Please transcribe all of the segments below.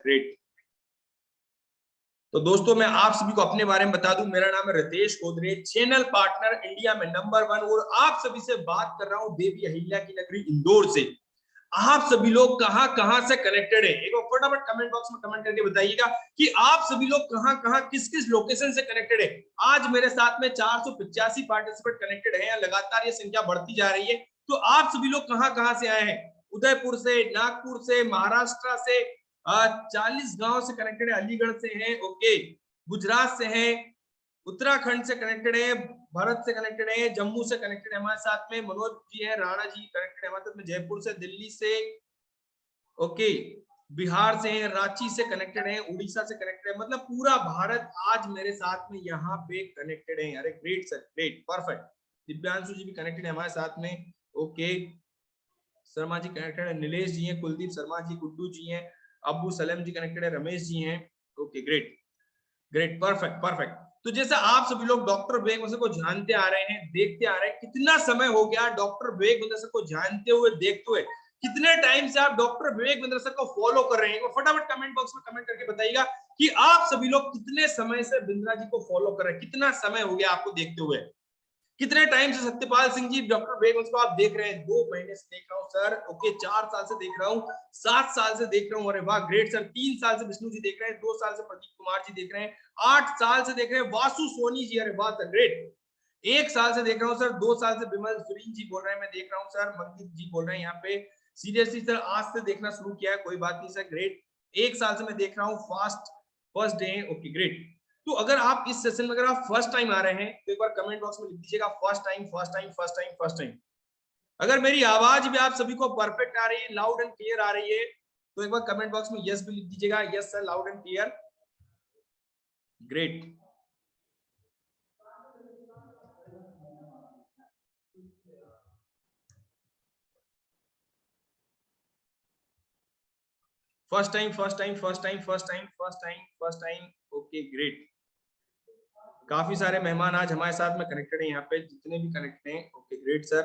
Great. तो दोस्तों मैं आप सभी को अपने बारे में बता दूं, मेरा नाम है Ritesh Godrej, channel partner India में नंबर 1, और आप सभी से बात कर रहा हूं देवी अहिल्या की नगरी इंदौर से। आप सभी लोग कहां कहां से कनेक्टेड है, एक बार फटाफट कमेंट बॉक्स में कमेंट करके बताइएगा कि आप सभी लोग कहां कहां किस किस लोकेशन से कनेक्टेड है। आज मेरे साथ में 485 पार्टिसिपेंट कनेक्टेड हैं, लगातार ये संख्या बढ़ती जा रही है। तो आप सभी लोग कहां कहां से आए हैं? उदयपुर से, नागपुर से, महाराष्ट्र से, 40 गांव से कनेक्टेड है, अलीगढ़ से है, ओके, गुजरात से है, उत्तराखंड से कनेक्टेड है, भारत से कनेक्टेड है, जम्मू से कनेक्टेड है हमारे साथ में, मनोज जी है, राणा जी कनेक्टेड है हमारे साथ में, जयपुर से, दिल्ली से, ओके, बिहार से है, रांची से कनेक्टेड है, उड़ीसा से कनेक्टेड है, मतलब पूरा भारत आज मेरे साथ में यहाँ पे कनेक्टेड है। अरे great sir, great, perfect. Divyanshu ji भी कनेक्टेड है हमारे साथ में, ओके, शर्मा जी कनेक्टेड है, नीलेश जी हैं, कुलदीप शर्मा जी, गुड्डू जी हैं, अब्बू सलेम जी कनेक्टेड है, रमेश जी हैं, okay, great great, perfect perfect. तो जैसे आप सभी लोग डॉक्टर विवेक वंदना को जानते आ रहे हैं, देखते आ रहे हैं, कितना समय हो गया डॉक्टर विवेक वंदना को जानते हुए, देखते हुए, कितने टाइम से आप डॉक्टर विवेक वंदना को फॉलो कर रहे हैं? फटाफट कमेंट बॉक्स में कमेंट करके बताइएगा कि आप सभी लोग कितने समय से बिंद्रा जी को फॉलो कर रहे हैं, कितना समय हो गया आपको देखते हुए, कितने टाइम से सत्यपाल सिंह जी डॉक्टर विवेक वंदना को आप देख रहे हैं? 2 महीने से देख रहा हूं सर, ओके, 4 साल से देख रहा हूं, 7 साल से देख रहा हूं, अरे वाह ग्रेट सर, 3 साल से विष्णु जी देख रहे हैं, 2 साल से प्रदीप कुमार जी देख रहे हैं, 8 साल से देख रहे हैं वासु सोनी जी, अरे वाह सर ग्रेट, 1 साल से देख रहा हूं सर, 2 साल से विमल सुरीन जी बोल रहे हैं, मैं देख रहा हूं सर, मंकित जी बोल रहे हैं यहाँ पे, सीरियसली सर आज से देखना शुरू किया है, कोई बात नहीं सर, ग्रेट, 1 साल से मैं देख रहा हूँ, फर्स्ट डे, ओके ग्रेट। तो अगर आप इस सेशन में अगर आप फर्स्ट टाइम आ रहे हैं तो एक बार कमेंट बॉक्स में लिख दीजिएगा first time first time first time first time. अगर मेरी आवाज भी आप सभी को परफेक्ट आ रही है, लाउड एंड क्लियर आ रही है, तो एक बार कमेंट बॉक्स में यस भी लिख दीजिएगा, yes sir, loud and clear, great. First time first time first time first time first time first time, okay great. काफी सारे मेहमान आज हमारे साथ में कनेक्टेड हैं यहाँ पे, जितने भी कनेक्टेड हैं, okay great sir,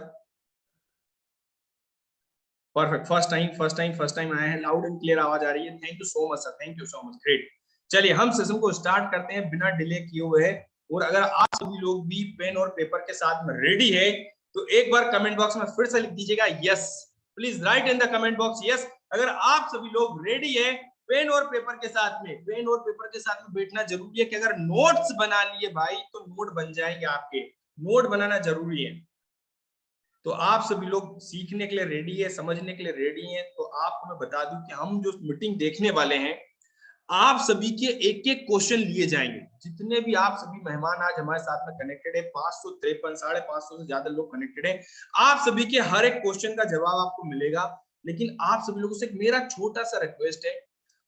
perfect, first time first time first time आए हैं, लाउड एंड क्लियर आवाज आ रही है, thank you so much sir, thank you so much, great. चलिए हम सेशन को स्टार्ट करते हैं बिना डिले किए हुए, और अगर आप सभी लोग भी पेन और पेपर के साथ में रेडी है तो एक बार कमेंट बॉक्स में फिर से लिख दीजिएगा yes, please right in the comment box yes. अगर आप सभी लोग रेडी है पेन और पेपर के साथ में, पेन और पेपर के साथ में बैठना जरूरी है कि अगर नोट्स बना लिए भाई तो नोट बन जाएंगे आपके, नोट बनाना जरूरी है। तो आप सभी लोग सीखने के लिए रेडी है, समझने के लिए रेडी हैं, तो आपको मैं बता दूं कि हम जो मीटिंग देखने वाले हैं, आप सभी के एक एक क्वेश्चन लिए जाएंगे, जितने भी आप सभी मेहमान आज हमारे साथ में कनेक्टेड है, 553 550 से ज्यादा लोग कनेक्टेड है, आप सभी के हर एक क्वेश्चन का जवाब आपको मिलेगा। लेकिन आप सभी लोगों से मेरा छोटा सा रिक्वेस्ट है,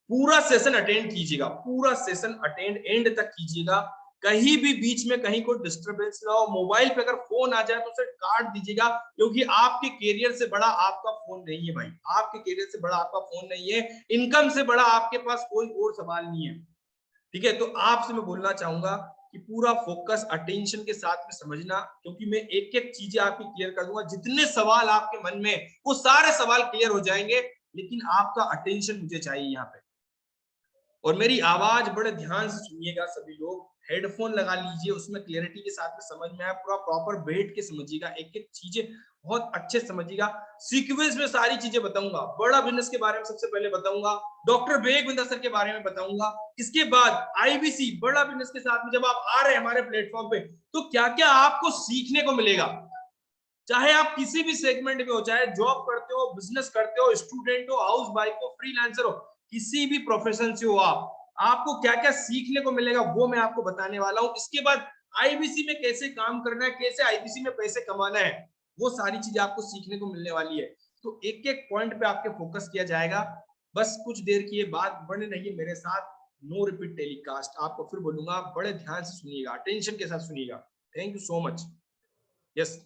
पूरा सेशन अटेंड कीजिएगा, पूरा सेशन अटेंड एंड तक कीजिएगा, कहीं भी बीच में कहीं कोई डिस्टरबेंस ना हो, मोबाइल पे अगर फोन आ जाए तो उसे काट दीजिएगा, क्योंकि आपके कैरियर से बड़ा आपका फोन नहीं है भाई, आपके कैरियर से बड़ा आपका फोन नहीं है, इनकम से बड़ा आपके पास कोई और सवाल नहीं है, ठीक है। तो आपसे मैं बोलना चाहूंगा कि पूरा फोकस अटेंशन के साथ में समझना, क्योंकि मैं एक एक चीजें आपकी क्लियर कर दूंगा, जितने सवाल आपके मन में वो सारे सवाल क्लियर हो जाएंगे, लेकिन आपका अटेंशन मुझे चाहिए यहाँ पे। और मेरी आवाज बड़े ध्यान से सुनिएगा सभी लोग, हेडफोन लगा लीजिए, उसमें क्लियरिटी के साथ में समझ में आए, पूरा प्रॉपर बैठ के समझिएगा, एक एक चीजें बहुत अच्छे समझिएगा, सीक्वेंस में सारी चीजें बताऊंगा, बड़ा बिजनेस के बारे में सबसे पहले बताऊंगा, डॉक्टर विवेक वंदना सर के बारे में बताऊंगा, इसके बाद आईबीसी बड़ा बिजनेस के साथ में जब आप आ रहे हैं हमारे प्लेटफॉर्म पे तो क्या क्या आपको सीखने को मिलेगा, चाहे आप किसी भी सेगमेंट में हो, चाहे जॉब करते हो, बिजनेस करते हो, स्टूडेंट हो, हाउस वाइफ हो, फ्रीलांसर हो, किसी भी प्रोफेशन से हो आप, आपको क्या क्या सीखने को मिलेगा वो मैं आपको बताने वाला हूं। इसके बाद आईबीसी में कैसे काम करना है, कैसे आईबीसी में पैसे कमाना है, वो सारी चीजें आपको सीखने को मिलने वाली है। तो एक एक पॉइंट पे आपके फोकस किया जाएगा, बस कुछ देर की ये बात, बने रहिए मेरे साथ, नो रिपीट टेलीकास्ट, आपको फिर बोलूंगा, बड़े ध्यान से सुनिएगा, अटेंशन के साथ सुनिएगा, thank you so much, yes.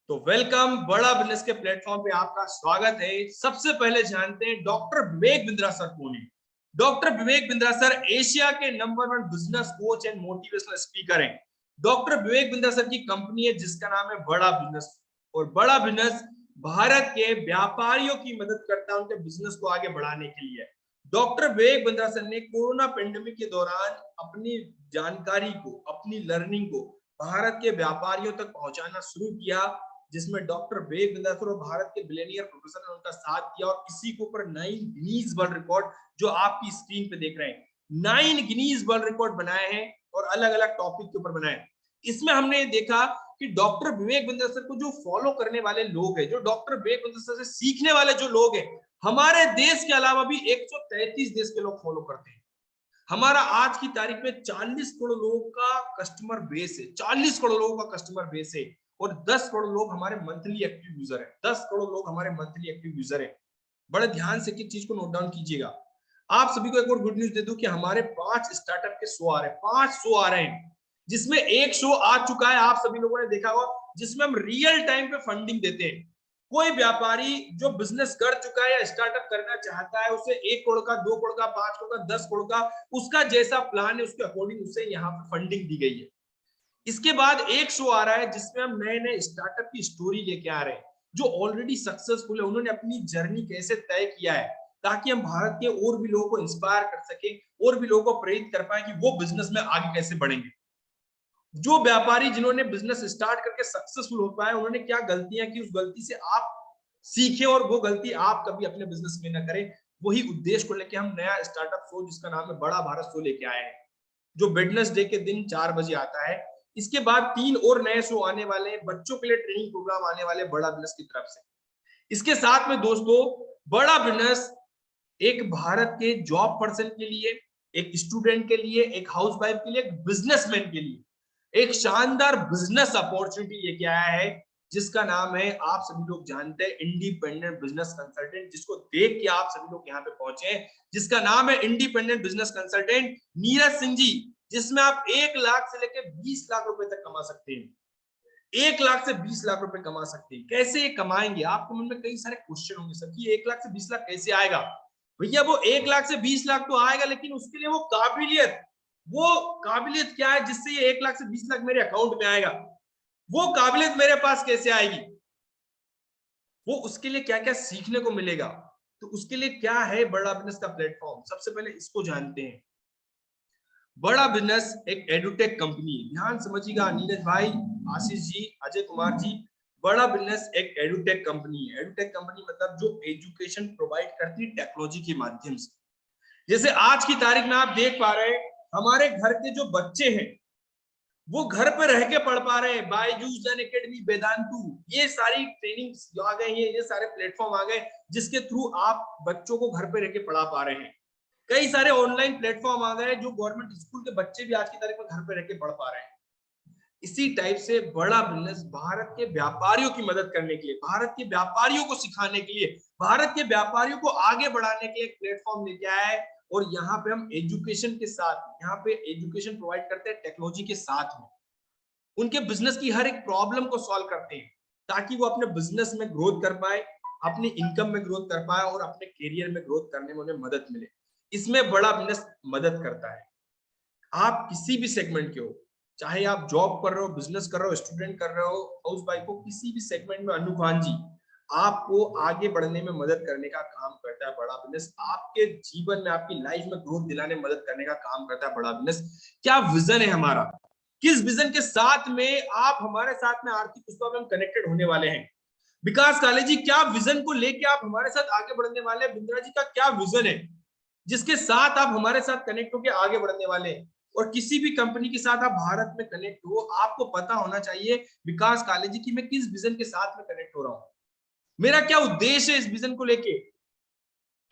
तो वेलकम, बड़ा बिजनेस के प्लेटफॉर्म पे आपका स्वागत है। सबसे पहले जानते हैं डॉक्टर विवेक बिंद्रा सर कौन है। Doctor Vivek Bindra sir Asia के number 1 business coach and motivational speaker हैं। डॉक्टर विवेक बिंद्रा सर की कंपनी है जिसका नाम है बड़ा बिजनेस, और बड़ा बिजनेस भारत के व्यापारियों की मदद करता है उनके बिजनेस को आगे बढ़ाने के लिए। डॉक्टर विवेक बिंद्रासन ने कोरोना पेंडेमिक के दौरान अपनी जानकारी को, अपनी लर्निंग को भारत के व्यापारियों तक पहुंचाना शुरू किया, जिसमें डॉक्टर विवेक बिंद्रासन और भारत के बिलियनियर प्रोफेसर ने उनका साथ दिया और इसी के ऊपर 9 गिनीज वर्ल्ड रिकॉर्ड जो आपकी स्क्रीन पे देख रहे हैं, 9 गिनीज वर्ल्ड रिकॉर्ड बनाए हैं और अलग अलग टॉपिक के ऊपर बनाए। इसमें हमने देखा कि डॉक्टर विवेक बिंद्रासन को जो फॉलो करने वाले लोग हैं, जो डॉक्टर विवेक बिंद्रासन से सीखने वाले जो लोग हैं, हमारे देश के अलावा भी 133 देश के लोग फॉलो करते हैं। हमारा आज की तारीख में 40 करोड़ लोगों का कस्टमर बेस है, 40 करोड़ लोगों का कस्टमर बेस है और 10 करोड़ लोग हमारे मंथली एक्टिव यूजर है, 10 करोड़ लोग हमारे मंथली एक्टिव यूजर है। बड़े ध्यान से किस चीज को नोट डाउन कीजिएगा। आप सभी को एक और गुड न्यूज दे दूं कि हमारे 5 स्टार्टअप के शो आ रहे हैं, 5 शो आ रहे हैं, जिसमें एक शो आ चुका है, आप सभी लोगों ने देखा होगा, जिसमें हम रियल टाइम पे फंडिंग देते हैं। कोई व्यापारी जो बिजनेस कर चुका है या स्टार्टअप करना चाहता है, उसे 1 करोड़ का, 2 करोड़ का, 5 करोड़ का, 10 करोड़ का, उसका जैसा प्लान है उसके अकॉर्डिंग उसे यहाँ पे फंडिंग दी गई है। इसके बाद एक शो आ रहा है जिसमें हम नए नए स्टार्टअप की स्टोरी लेके आ रहे हैं, जो ऑलरेडी सक्सेसफुल है, उन्होंने अपनी जर्नी कैसे तय किया है, ताकि हम भारत के और भी लोगों को इंस्पायर कर सके और भी लोगों को प्रेरित कर पाए कि वो बिजनेस में आगे कैसे बढ़ेंगे। जो व्यापारी जिन्होंने बिजनेस स्टार्ट करके सक्सेसफुल हो पाए, उन्होंने क्या गलतियां की, उस गलती से आप सीखे और वो गलती आप कभी अपने बिजनेस में ना करें। वही उद्देश्य को लेके हम नया स्टार्टअप शो जिसका नाम है बड़ा भारत शो लेके आए हैं, जो वेडनेसडे के दिन 4 बजे आता है। इसके बाद 3 और नए शो आने वाले हैं, बच्चों के लिए ट्रेनिंग प्रोग्राम आने वाले बड़ा बिजनेस की तरफ से। इसके साथ में दोस्तों, बड़ा बिजनेस एक भारत के जॉब पर्सन के लिए, एक स्टूडेंट के लिए, एक हाउसवाइफ के लिए, एक बिजनेसमैन के लिए एक शानदार बिजनेस अपॉर्चुनिटी लेके आया है, जिसका नाम है, आप सभी लोग जानते हैं, इंडिपेंडेंट बिजनेस कंसल्टेंट, जिसको देख के आप सभी लोग यहाँ पे पहुंचे, जिसका नाम है independent business consultant Neeraj Singh ji, जिसमें आप 1 लाख से लेकर 20 लाख रुपए तक कमा सकते हैं। 1 लाख से 20 लाख रुपए कमा सकते हैं। कैसे ये कमाएंगे? आपके मन में कई सारे क्वेश्चन होंगे, सर कि 1 लाख से 20 लाख कैसे आएगा? भैया वो 1 लाख से 20 लाख तो आएगा, लेकिन उसके लिए वो काबिलियत क्या है जिससे ये 1 लाख से 20 लाख मेरे अकाउंट में आएगा? वो काबिलियत मेरे पास कैसे आएगी? वो उसके लिए क्या क्या सीखने को मिलेगा? तो उसके लिए क्या है बड़ा बिजनेस का प्लेटफॉर्म? सबसे पहले इसको जानते हैं। बड़ा बिजनेस एक एडुटेक कंपनी है, ध्यान समझिएगा नीरज भाई, आशीष जी, अजय कुमार जी। बड़ा बिजनेस एक एडुटेक कंपनी है। एडुटेक कंपनी मतलब जो एजुकेशन प्रोवाइड करती है टेक्नोलॉजी के माध्यम से। जैसे आज की तारीख में आप देख पा रहे हैं, हमारे घर के जो बच्चे हैं वो घर पे रह के पढ़ पा रहे हैं। बायजूस, अनअकैडमी, वेदांतु, ये सारी ट्रेनिंग आ गई है, ये सारे प्लेटफॉर्म आ गए जिसके थ्रू आप बच्चों को घर पे रह के पढ़ा पा रहे हैं। कई सारे ऑनलाइन प्लेटफॉर्म आ गए जो गवर्नमेंट स्कूल के बच्चे भी आज की तारीख में घर पे रह के पढ़ पा रहे हैं। इसी टाइप से बड़ा बिजनेस भारत के व्यापारियों की मदद करने के लिए, भारत के व्यापारियों को सिखाने के लिए, भारत के व्यापारियों को आगे बढ़ाने के लिए एक प्लेटफॉर्म लेके आया है। और यहाँ पे हम एजुकेशन के साथ, यहाँ पे एजुकेशन प्रोवाइड करते हैं टेक्नोलॉजी के साथ में, उनके बिजनेस की हर एक प्रॉब्लम को सॉल्व करते हैं, ताकि वो अपने बिजनेस में ग्रोथ कर पाए, अपनी इनकम में ग्रोथ कर पाए और अपने करियर में ग्रोथ करने में उन्हें मदद मिले। इसमें बड़ा बिजनेस मदद करता है। आप किसी भी सेगमेंट के हो, चाहे आप जॉब कर रहे हो, बिजनेस कर रहे हो, स्टूडेंट कर रहे हो, हाउस वाइफ हो, किसी भी सेगमेंट में अनु खान जी आपको आगे बढ़ने में मदद करने का काम करता है बड़ा बिजनेस। आपके जीवन में, आपकी लाइफ में ग्रोथ दिलाने में मदद करने का काम करता है बड़ा बिजनेस। क्या विजन है हमारा? किस विजन के साथ में आप हमारे साथ में आर्थिक पुष्पा में हम कनेक्टेड होने वाले हैं? विकास काले जी, क्या विजन को लेके आप हमारे साथ आगे बढ़ने वाले हैं? बिंद्रा जी का क्या विजन है जिसके साथ आप हमारे साथ कनेक्ट होकर आगे बढ़ने वाले हैं? और किसी भी कंपनी के साथ आप भारत में कनेक्ट हो, आपको पता होना चाहिए विकास काले जी की मैं किस विजन के साथ में कनेक्ट हो रहा हूं, मेरा क्या उद्देश्य है इस विजन को लेके,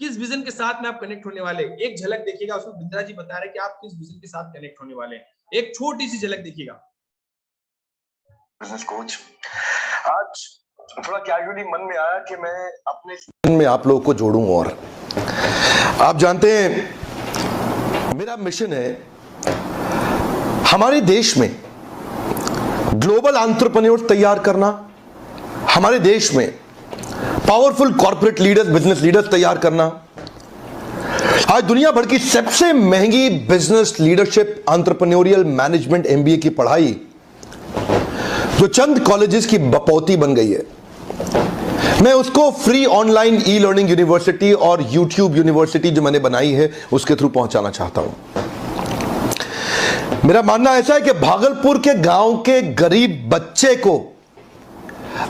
किस विजन के साथ में आप कनेक्ट होने वाले। एक झलक देखिएगा, उसमें बिंद्रा जी बता रहे हैं कि आप किस विजन के साथ कनेक्ट होने वाले हैं। एक छोटी सी झलक देखिएगा। बिजनेस कोच, आज थोड़ा कैजुअली मन में आया कि मैं अपने में आप लोगों को जोड़ूं। और आप जानते हैं मेरा मिशन है हमारे देश में ग्लोबल एंटरप्रेन्योर तैयार करना, हमारे देश में powerful corporate leaders, business leaders तैयार करना। आज दुनिया भर की सबसे महंगी business leadership entrepreneurial management MBA की पढ़ाई जो चंद कॉलेजेस की बपौती बन गई है, मैं उसको free online e learning university और यूट्यूब यूनिवर्सिटी जो मैंने बनाई है उसके थ्रू पहुंचाना चाहता हूं। मेरा मानना ऐसा है कि भागलपुर के गांव के गरीब बच्चे को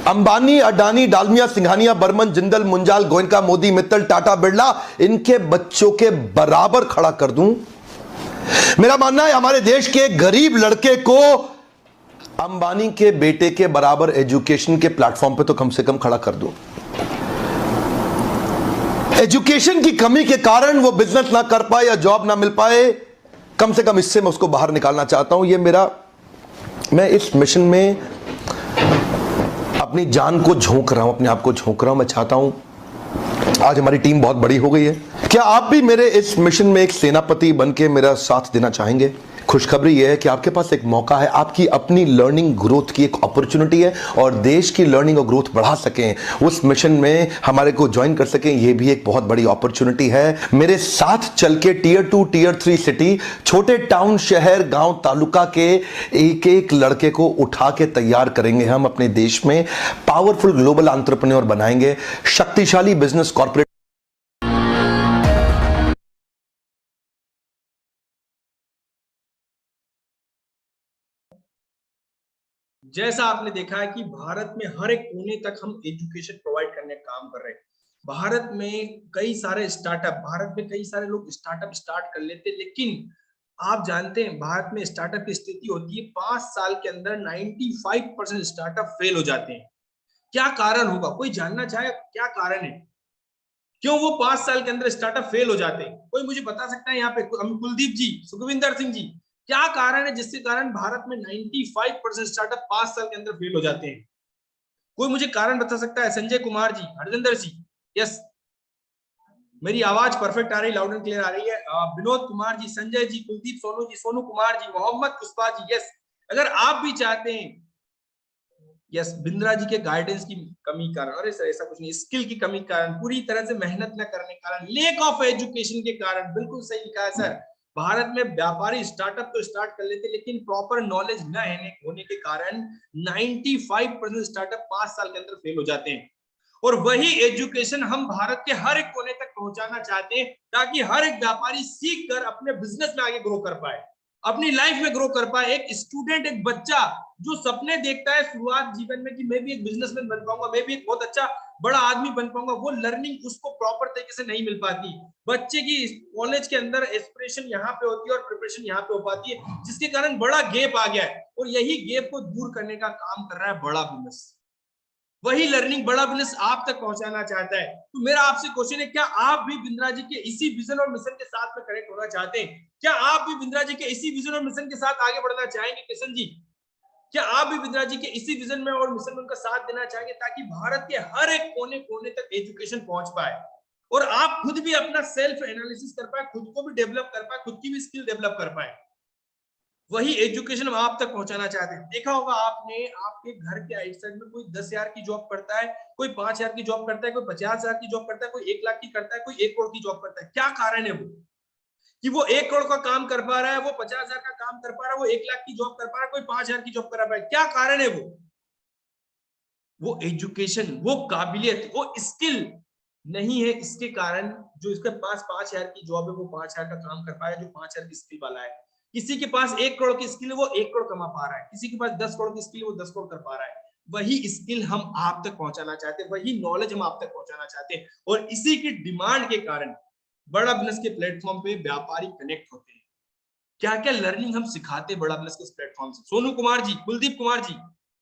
अंबानी, अडानी, डालमिया, सिंघानिया, बर्मन, जिंदल, मुंजाल, गोयनका, मोदी, मित्तल, टाटा, बिरला, इनके बच्चों के बराबर खड़ा कर दूं। मेरा मानना है हमारे देश के गरीब लड़के को अंबानी के बेटे के बराबर एजुकेशन के प्लेटफॉर्म पे तो कम से कम खड़ा कर दूं। एजुकेशन की कमी के कारण वो बिजनेस ना कर पाए या जॉब ना मिल पाए, कम से कम इससे मैं उसको बाहर निकालना चाहता हूं। मैं इस मिशन में अपनी जान को झोंक रहा हूं, अपने आप को झोंक रहा हूं। मैं चाहता हूं, आज हमारी टीम बहुत बड़ी हो गई है, क्या आप भी मेरे इस मिशन में एक सेनापति बन के मेरा साथ देना चाहेंगे? खुशखबरी यह है कि आपके पास एक मौका है, आपकी अपनी लर्निंग ग्रोथ की एक अपॉर्चुनिटी है और देश की लर्निंग और ग्रोथ बढ़ा सकें, उस मिशन में हमारे को ज्वाइन कर सकें, यह भी एक बहुत बड़ी अपॉर्चुनिटी है। मेरे साथ चल के टियर 2 टियर 3 सिटी, छोटे टाउन, शहर, गांव, तालुका के एक एक लड़के को उठा के तैयार करेंगे हम अपने देश में, पावरफुल ग्लोबल एंटरप्रेन्योर बनाएंगे, शक्तिशाली बिजनेस कॉर्पोरेट। जैसा आपने देखा है कि भारत में हर एक कोने तक हम एजुकेशन प्रोवाइड करने का काम कर रहे हैं। भारत में कई सारे स्टार्टअप, भारत में कई सारे लोग स्टार्टअप स्टार्ट कर लेते हैं, लेकिन आप जानते हैं भारत में स्टार्टअप की स्थिति होती है 5 साल के अंदर 95% स्टार्टअप फेल हो जाते हैं। क्या कारण होगा? कोई जानना चाहे क्या कारण है, क्यों वो 5 साल के अंदर स्टार्टअप फेल हो जाते हैं? कोई मुझे बता सकता है? यहाँ पे कुलदीप जी, सुखविंदर सिंह जी, क्या कारण है जिसके कारण भारत में 95% स्टार्टअप 5 साल के अंदर फेल हो जाते हैं? कोई मुझे कारण बता सकता है? संजय कुमार जी, हरजिंदर जी, यस, मेरी आवाज परफेक्ट आ रही, लाउड एंड क्लियर आ रही है? विनोद कुमार जी, संजय जी, कुलदीप, सोनू जी, सोनू कुमार जी, मोहम्मद पुष्पा जी, यस। अगर आप भी चाहते हैं, यस, बिंद्रा जी के गाइडेंस की कमी कारण, अरे सर ऐसा कुछ नहीं, स्किल की कमी कारण, पूरी तरह से मेहनत न करने के कारण, लेक ऑफ एजुकेशन के कारण, बिल्कुल सही लिखा है सर। भारत में व्यापारी स्टार्टअप तो स्टार्ट कर लेते, लेकिन प्रॉपर नॉलेज न होने के कारण 95% स्टार्टअप 5 साल के अंदर फेल हो जाते हैं। और वही एजुकेशन हम भारत के हर एक कोने तक पहुंचाना चाहते हैं, ताकि हर एक व्यापारी सीख कर अपने बिजनेस में आगे ग्रो कर पाए, अपनी लाइफ में ग्रो कर पाए। एक स्टूडेंट, एक बच्चा जो सपने देखता है शुरुआत जीवन में कि मैं भी एक बिजनेसमैन बन पाऊंगा, मैं भी एक बहुत अच्छा बड़ा आदमी बन पाऊंगा, वो लर्निंग उसको प्रॉपर तरीके से नहीं मिल पाती। बच्चे की कॉलेज के अंदर एस्पिरेशन यहाँ पे होती है और प्रिपरेशन यहाँ पे हो पाती है, जिसके कारण बड़ा गैप आ गया है। और यही गैप को दूर करने का काम कर रहा है बड़ा बिजनेस। वही लर्निंग बड़ा बिजनेस आप तक पहुंचाना चाहता है। तो मेरा आपसे क्वेश्चन है, क्या आप भी बिंद्रा जी के इसी विजन और मिशन के साथ में कनेक्ट होना चाहते हैं? क्या आप भी बिंद्रा जी के इसी विजन और मिशन के साथ आगे बढ़ना चाहेंगे? किशन जी, क्या आप भी बिंद्रा जी के इसी विजन में और मिशन में उनका साथ देना चाहेंगे, ताकि भारत के हर एक कोने कोने तक एजुकेशन पहुंच पाए और आप खुद भी अपना सेल्फ एनालिसिस कर पाए, खुद को भी डेवलप कर पाए, खुद की भी स्किल डेवलप कर पाए? वही एजुकेशन हम आप तक पहुंचाना चाहते हैं। देखा होगा आपने, आपके घर के आउटसाइड में कोई 10,000 की जॉब करता है, कोई 5,000 की जॉब करता है, कोई 50,000 की जॉब करता है, कोई 1 लाख की करता है, कोई 1 करोड़ की जॉब करता है। क्या कारण है वो कि वो 1 करोड़ का काम कर पा रहा है, वो 50,000 का काम कर पा रहा है, वो 1 लाख की जॉब कर पा रहा है, कोई 5,000 की जॉब कर पा रहा है? क्या कारण है? वो एजुकेशन, वो काबिलियत, वो स्किल नहीं है। इसके कारण जो इसके पास 5,000 की जॉब है, वो 5,000 का काम कर पाया, जो 5,000 की स्किल वाला है। किसी के पास 1 करोड़ की स्किल है, वो 1 करोड़ कमा पा रहा है। किसी के पास 10 करोड़ की स्किल है, वो 10 करोड़ कर पा रहा है। वही स्किल हम आप तक पहुंचाना चाहते हैं, वही नॉलेज हम आप तक पहुंचाना चाहते हैं। और इसी की डिमांड के कारण बड़ा बिजनेस के प्लेटफॉर्म पे व्यापारी कनेक्ट होते हैं। क्या क्या लर्निंग हम सिखाते हैं बड़ा बिजनेस के प्लेटफॉर्म से? सोनू कुमार जी, कुलदीप कुमार जी,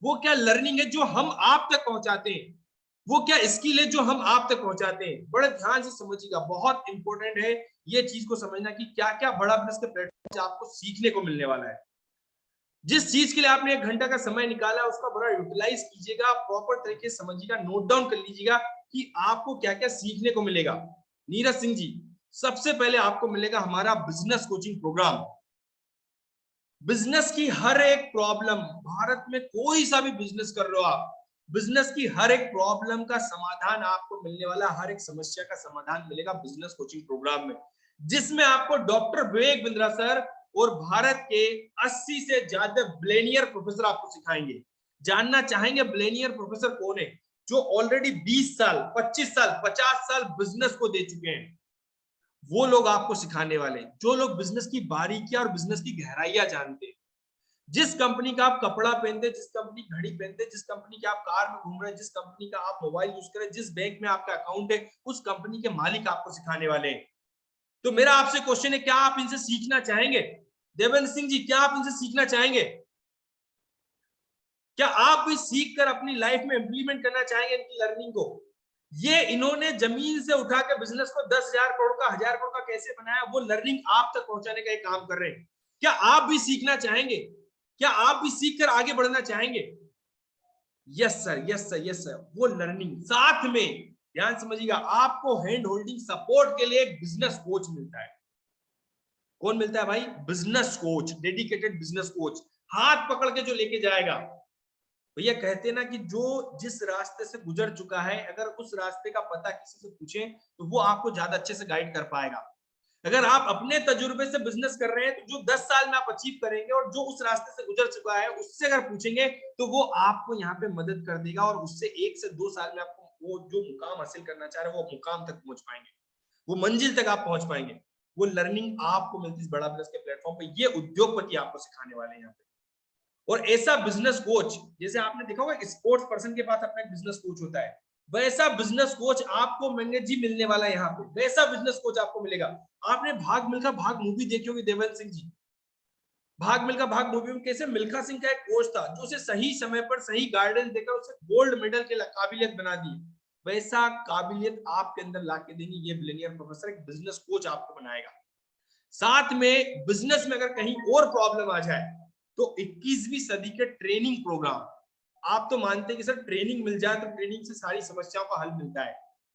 वो क्या लर्निंग है जो हम आप तक पहुंचाते हैं? वो क्या स्किल है जो हम आप तक पहुंचाते हैं? बड़े ध्यान से समझिएगा, बहुत इंपॉर्टेंट है ये चीज को समझना कि क्या क्या बड़ा बिजनेस के प्लेटफॉर्म से आपको सीखने को मिलने वाला है। जिस चीज के लिए आपने 1 घंटा का समय निकाला, उसका बड़ा यूटिलाइज कीजिएगा, प्रॉपर तरीके से समझिएगा, नोट डाउन कर लीजिएगा कि आपको क्या क्या सीखने को मिलेगा। नीरज सिंह जी, सबसे पहले आपको मिलेगा हमारा बिजनेस कोचिंग प्रोग्राम। बिजनेस की हर एक प्रॉब्लम, भारत में कोई सा भी बिजनेस कर रहे हो आप, बिजनेस की हर एक प्रॉब्लम का समाधान आपको मिलने वाला, हर एक समस्या का समाधान मिलेगा बिजनेस कोचिंग प्रोग्राम में, जिसमें आपको डॉक्टर विवेक बिंद्रा सर और भारत के 80 से ज्यादा बिलियनियर प्रोफेसर आपको सिखाएंगे। जानना चाहेंगे बिलियनियर प्रोफेसर कौन है? जो ऑलरेडी 20 साल, 25 साल, 50 साल बिजनेस को दे चुके हैं, वो लोग आपको सिखाने वाले, जो लोग बिजनेस की बारीकियां और बिजनेस की गहराइयां जानते हैं। जिस कंपनी का आप कपड़ा पहनते, जिस कंपनी घड़ी पहनते, जिस कंपनी के आप कार में घूम रहे हैं, जिस कंपनी का आप मोबाइल यूज कर रहे हैं, जिस बैंक में आपका अकाउंट है, उस कंपनी के मालिक आपको सिखाने वाले हैं। तो मेरा आपसे क्वेश्चन है, क्या आप इनसे सीखना चाहेंगे? देवेंद्र सिंह जी, क्या आप इनसे सीखना चाहेंगे? क्या आप भी सीख कर अपनी लाइफ में इंप्लीमेंट करना चाहेंगे इनकी लर्निंग को? ये इन्होंने जमीन से उठा के बिजनेस को 10,000 करोड़ का, 1,000 करोड़ का कैसे बनाया, वो लर्निंग आप तक पहुंचाने का एक काम कर रहे हैं। क्या आप भी सीखना चाहेंगे? क्या आप भी सीख कर आगे बढ़ना चाहेंगे? Yes sir, yes sir, yes sir. वो लर्निंग साथ में, ध्यान समझिएगा, आपको हैंड होल्डिंग सपोर्ट के लिए एक बिजनेस कोच मिलता है। कौन मिलता है भाई? Business coach, dedicated business coach, हाथ पकड़ के जो लेके जाएगा। भैया कहते हैं ना कि जो जिस रास्ते से गुजर चुका है, अगर उस रास्ते का पता किसी से पूछें तो वो आपको ज्यादा अच्छे से गाइड कर पाएगा। अगर आप अपने तजुर्बे से बिजनेस कर रहे हैं तो जो 10 साल में आप अचीव करेंगे, और जो उस रास्ते से गुजर चुका है उससे अगर पूछेंगे तो वो आपको यहाँ पे मदद कर देगा, और उससे 1 से 2 साल में आपको वो जो मुकाम हासिल करना चाह रहे हैं वो मुकाम तक पहुंच पाएंगे, वो मंजिल तक आप पहुंच पाएंगे। वो लर्निंग आपको मिलती है इस बड़ा बिजनेस के प्लेटफॉर्म पे। ये उद्योगपति आपको सिखाने वाले हैं यहाँ पे। और ऐसा बिजनेस कोच, जैसे आपने देखा होगा स्पोर्ट्स पर्सन के पास अपना एक बिजनेस कोच होता है, वैसा बिजनेस कोच आपको मंगेश जी मिलने वाला है यहाँ पे। वैसा बिजनेस कोच आपको मिलेगा। आपने भाग मिल्खा भाग मूवी देखी होगी देवेंद्र सिंह जी। भाग मिल्खा भाग मूवी में कैसे मिल्खा सिंह का एक कोच था जो उसे सही समय पर सही गाइडेंस देकर उसे गोल्ड मेडल के काबिलियत बना दी। वैसा काबिलियत आपके अंदर ला के देंगे ये बिलियनियर प्रोफेसर, एक बिजनेस कोच आपको बनाएगा। साथ में बिजनेस में अगर कहीं और प्रॉब्लम आ जाए तो 21वीं सदी के ट्रेनिंग प्रोग्राम, आप तो मानते हैं कि सर ट्रेनिंग मिल जाए तो ट्रेनिंग से सारी समस्याओं का हल मिलता है,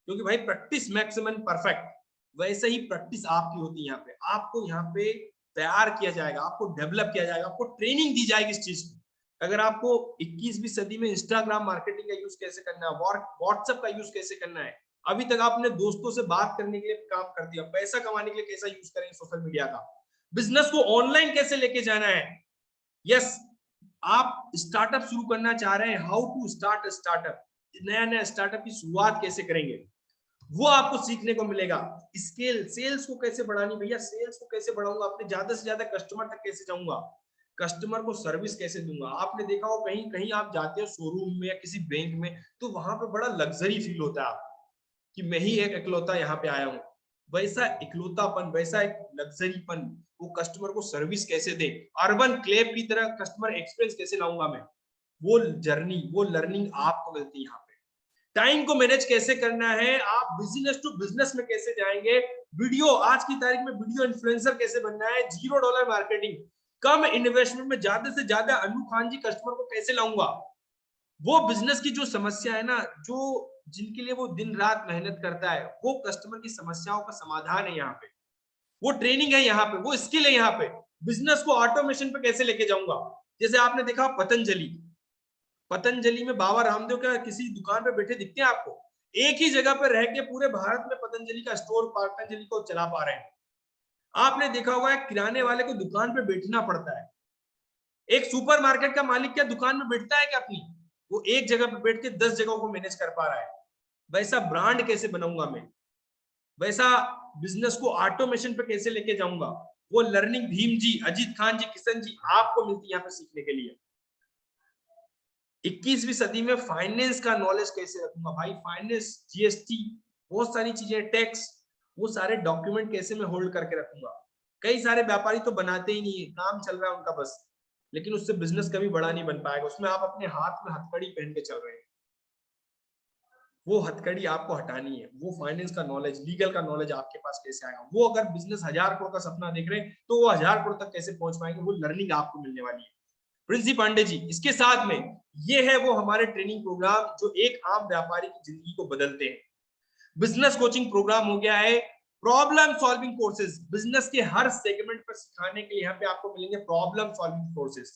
क्योंकि भाई प्रैक्टिस मैक्सिमम परफेक्ट। वैसे ही प्रैक्टिस आपकी होती है यहाँ पे। आपको यहाँ पे तैयार किया जाएगा, आपको डेवलप किया जाएगा, आपको ट्रेनिंग दी जाएगी इस चीज की। अगर आपको 21वीं सदी में इंस्टाग्राम मार्केटिंग का यूज कैसे करना है, व्हाट्सएप का यूज कैसे करना है, अभी तक आपने दोस्तों से बात करने के लिए काम कर दिया, पैसा कमाने के लिए कैसा यूज करेंगे सोशल मीडिया का, बिजनेस को ऑनलाइन कैसे लेके जाना है। यस, आप स्टार्टअप शुरू करना चाह रहे हैं, हाउ टू स्टार्ट स्टार्टअप, नया नया स्टार्टअप की शुरुआत कैसे करेंगे, वो आपको सीखने को मिलेगा। स्केल, सेल्स को कैसे बढ़ानी, भैया सेल्स को कैसे बढ़ाऊंगा, अपने ज्यादा से ज्यादा कस्टमर तक कैसे जाऊंगा, कस्टमर को सर्विस कैसे दूंगा। आपने देखा हो कहीं कहीं आप जाते हो शोरूम में या किसी बैंक में, तो वहां पे बड़ा लग्जरी फील होता है आपको कि मैं ही एक इकलौता यहाँ पे आया हूँ। वैसा इकलौतापन, वैसा एक लग्जरीपन, वो कस्टमर को सर्विस कैसे दे, अर्बन क्लेब की तरह कस्टमर एक्सपीरियंस कैसे लाऊंगा मैं, वो जर्नी, वो लर्निंग आपको मिलती है यहाँ पे। टाइम को मैनेज कैसे करना है, आप बिजनेस टू बिजनेस में कैसे जाएंगे, वीडियो, आज की तारीख में वीडियो इन्फ्लुएंसर कैसे बनना है, $0 मार्केटिंग, कम इन्वेस्टमेंट में ज्यादा से ज्यादा अनु खान जी कस्टमर को कैसे लाऊंगा। वो बिजनेस की जो समस्या है ना, जो जिनके लिए वो दिन रात मेहनत करता है, वो कस्टमर की समस्याओं का समाधान है यहाँ पे, वो ट्रेनिंग है यहाँ पे, वो स्किल है यहाँ पे। बिजनेस को ऑटोमेशन पे कैसे लेके जाऊंगा। जैसे आपने देखा पतंजलि, पतंजलि में बाबा रामदेव क्या किसी दुकान पे बैठे दिखते हैं आपको? एक ही जगह पे रह के पूरे भारत में पतंजलि का स्टोर, पतंजलि को चला पा रहे हैं। आपने देखा होगा किराने वाले को दुकान पे बैठना पड़ता है। एक सुपरमार्केट का मालिक क्या दुकान में बैठता है क्या अपनी? वो एक जगह पे बैठ के 10 जगहों को मैनेज कर पा रहा है। वैसा ब्रांड कैसे बनाऊंगा मैं, वैसा बिजनेस को ऑटोमेशन पे कैसे लेके जाऊंगा, वो लर्निंग भीम जी, अजीत खान जी, किशन जी आपको मिलती है यहाँ पे सीखने के लिए। 21वीं सदी में फाइनेंस का नॉलेज कैसे रखूंगा भाई, फाइनेंस, जीएसटी, बहुत सारी चीजें, टैक्स, वो सारे डॉक्यूमेंट कैसे मैं होल्ड करके रखूंगा। कई सारे व्यापारी तो बनाते ही नहीं है, काम चल रहा है उनका बस, लेकिन उससे बिजनेस कभी बड़ा नहीं बन पाएगा। उसमें आप अपने हाथ में हथकड़ी पहन के चल रहे हैं, वो हथकड़ी आपको हटानी है। वो फाइनेंस का नॉलेज, लीगल का नॉलेज आपके पास कैसे आएगा। वो अगर बिजनेस 1,000 करोड़ का सपना देख रहे हैं तो वो 1,000 करोड़ तक कैसे पहुंच पाएंगे, वो लर्निंग आपको मिलने वाली है। प्रिंसी पांडे जी, इसके साथ में ये है वो हमारे ट्रेनिंग प्रोग्राम जो एक आम व्यापारी की जिंदगी को बदलते हैं। बिजनेस कोचिंग प्रोग्राम हो गया है, प्रॉब्लम सॉल्विंग कोर्सेज, बिजनेस के हर सेगमेंट पर सिखाने के लिए यहाँ पे आपको मिलेंगे प्रॉब्लम सॉल्विंग कोर्सेज।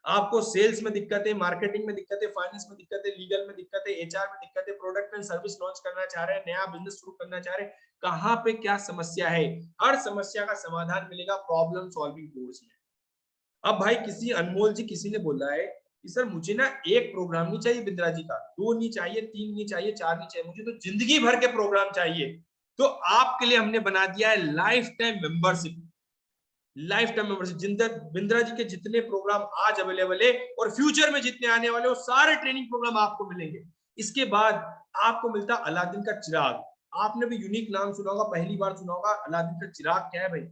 आपको सेल्स में दिक्कत है, मार्केटिंग में दिक्कत है, फाइनेंस में दिक्कत है, लीगल में दिक्कत है, एचआर में दिक्कत है, प्रोडक्ट एंड सर्विस लॉन्च करना चाह रहे हैं, नया बिजनेस शुरू करना चाह रहे हैं, कहाँ पे क्या समस्या है, हर समस्या का समाधान मिलेगा प्रॉब्लम सॉल्विंग कोर्स में। अब भाई किसी अनमोल जी किसी ने बोला है कि सर मुझे ना एक प्रोग्राम नहीं चाहिए बिंद्रा जी का, 2 नहीं चाहिए, 3 नहीं चाहिए, 4 नहीं चाहिए, मुझे तो जिंदगी भर के प्रोग्राम चाहिए। तो आपके लिए हमने बना दिया है lifetime membership. Lifetime membership, Bindra ji के जितने प्रोग्राम आज अवेलेबल है और फ्यूचर में जितने आने वाले वो सारे ट्रेनिंग प्रोग्राम आपको मिलेंगे। इसके बाद आपको मिलता अलादीन का चिराग। आपने भी यूनिक नाम सुना होगा, पहली बार सुना होगा। अलादीन का चिराग क्या है भाई?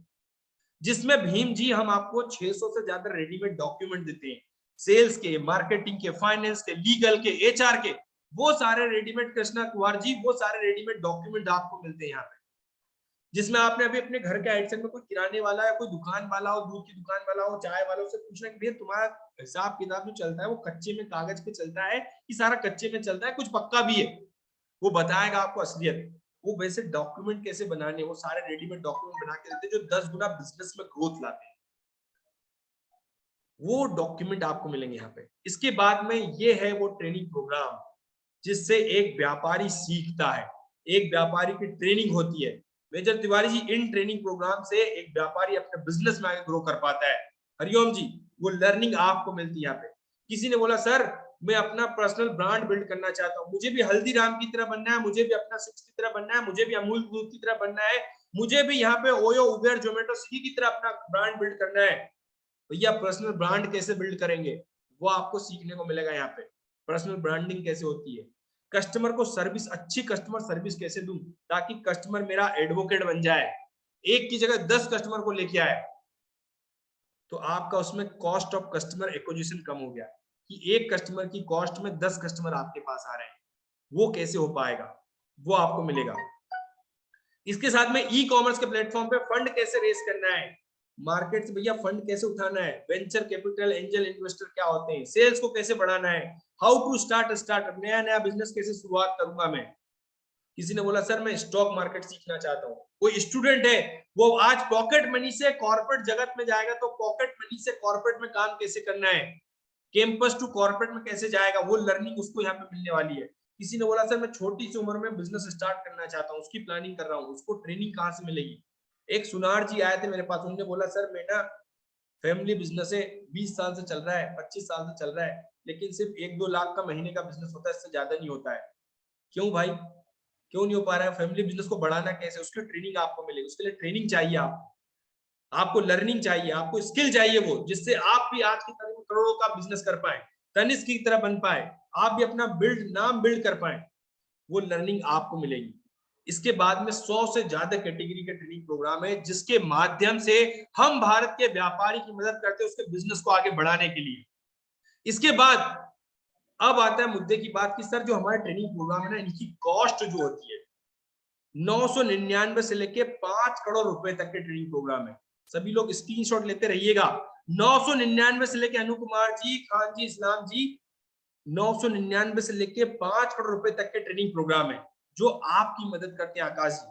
जिसमें भीम जी हम आपको 600 से ज्यादा रेडीमेड डॉक्यूमेंट देते हैं, सेल्स के, मार्केटिंग के, फाइनेंस के, लीगल के, एचआर के, वो सारे रेडीमेड, कृष्णा कुमार जी वो सारे रेडीमेड डॉक्यूमेंट आपको मिलते हैं यहाँ पे। जिसमें आपने अभी अपने घर के आइटम में कोई किराने वाला या कोई दुकान वाला हो, दूध की दुकान वाला हो, चाय वाला हो, से पूछना कि भैया तुम्हारा हिसाब किताब जो चलता है वो कच्चे में कागज पे चलता है कि सारा कच्चे में चलता है, कुछ पक्का भी है? वो बताएगा आपको असलियत। वो वैसे डॉक्यूमेंट कैसे बनाने, वो सारे रेडीमेड डॉक्यूमेंट बना के देते हैं जो 10 गुना बिजनेस में ग्रोथ लाते हैं। वो डॉक्यूमेंट आपको मिलेंगे यहाँ पे। इसके बाद में ये है वो ट्रेनिंग प्रोग्राम जिससे एक व्यापारी सीखता है, एक व्यापारी की ट्रेनिंग होती है। मेजर तिवारी जी, इन ट्रेनिंग प्रोग्राम से एक व्यापारी अपने बिजनेस में आगे ग्रो कर पाता है। हरिओम जी, वो लर्निंग आपको मिलती है यहाँ पे। किसी ने बोला सर मैं अपना पर्सनल ब्रांड बिल्ड करना चाहता हूँ, मुझे भी हल्दीराम की तरह बनना है, मुझे भी अपना सिक्स की तरह बनना है, मुझे भी अमूल दूध की तरह बनना है, मुझे भी यहाँ पे ओयो, उबेर, जोमेटो, स्विगी की तरह अपना ब्रांड बिल्ड करना है। भैया पर्सनल ब्रांड कैसे बिल्ड करेंगे वो आपको सीखने को मिलेगा यहाँ पे। पर्सनल ब्रांडिंग कैसे होती है, कस्टमर को सर्विस, अच्छी कस्टमर सर्विस कैसे दूं ताकि कस्टमर मेरा एडवोकेट बन जाए, एक की जगह 10 कस्टमर को लेके आए, तो आपका उसमें कॉस्ट ऑफ कस्टमर एक्विजिशन कम हो गया कि एक कस्टमर की कॉस्ट में 10 कस्टमर आपके पास आ रहे हैं। वो कैसे हो पाएगा, वो आपको मिलेगा। इसके साथ में ई कॉमर्स के प्लेटफॉर्म पे फंड कैसे रेस करना है, मार्केट से भैया फंड कैसे उठाना है, वेंचर कैपिटल, एंजल इन्वेस्टर क्या होते हैं, सेल्स को कैसे बढ़ाना है, हाउ टू स्टार्ट स्टार्टअप, नया नया बिजनेस कैसे शुरुआत करूंगा मैं। किसी ने बोला सर मैं स्टॉक मार्केट सीखना चाहता हूँ। कोई स्टूडेंट है वो आज पॉकेट मनी से कॉर्पोरेट जगत में जाएगा, तो पॉकेट मनी से कॉर्पोरेट में काम कैसे करना है, कैंपस टू कॉर्पोरेट में कैसे जाएगा, वो लर्निंग उसको यहाँ पे मिलने वाली है। किसी ने बोला सर मैं छोटी सी उम्र में बिजनेस स्टार्ट करना चाहता हूँ, उसकी प्लानिंग कर रहा हूँ, उसको ट्रेनिंग कहाँ से मिलेगी। एक सुनार जी आए थे मेरे पास, उन्होंने बोला सर मेरा फैमिली बिजनेस है, 20 साल से चल रहा है, 25 साल से चल रहा है, लेकिन सिर्फ 1-2 लाख का महीने का बिजनेस होता है, इससे ज्यादा नहीं होता है। क्यों भाई, क्यों नहीं हो पा रहा है? फैमिली बिजनेस को बढ़ाना कैसे, उसकी ट्रेनिंग आपको मिलेगी। उसके लिए ट्रेनिंग चाहिए, आपको लर्निंग चाहिए, आपको स्किल चाहिए, वो जिससे आप भी आज की तारीख में करोड़ों का बिजनेस कर पाए, तनिष्क की तरह बन पाए, आप भी अपना नाम बिल्ड कर पाए, वो लर्निंग आपको मिलेगी। इसके बाद में 100 से ज्यादा कैटेगरी के ट्रेनिंग प्रोग्राम है जिसके माध्यम से हम भारत के व्यापारी की मदद करते हैं उसके बिजनेस को आगे बढ़ाने के लिए। इसके बाद अब आता है मुद्दे की बात कि सर जो हमारे ट्रेनिंग प्रोग्राम है ना, इनकी कॉस्ट जो होती है 999 से लेके 5 करोड़ रुपए तक के ट्रेनिंग प्रोग्राम है। सभी लोग स्क्रीनशॉट लेते रहिएगा। 999 से लेके अनु कुमार जी, खान जी, इस्लाम जी, 999 से लेके 5 करोड़ रुपए तक के ट्रेनिंग प्रोग्राम है जो आपकी मदद करते हैं आकाश जी,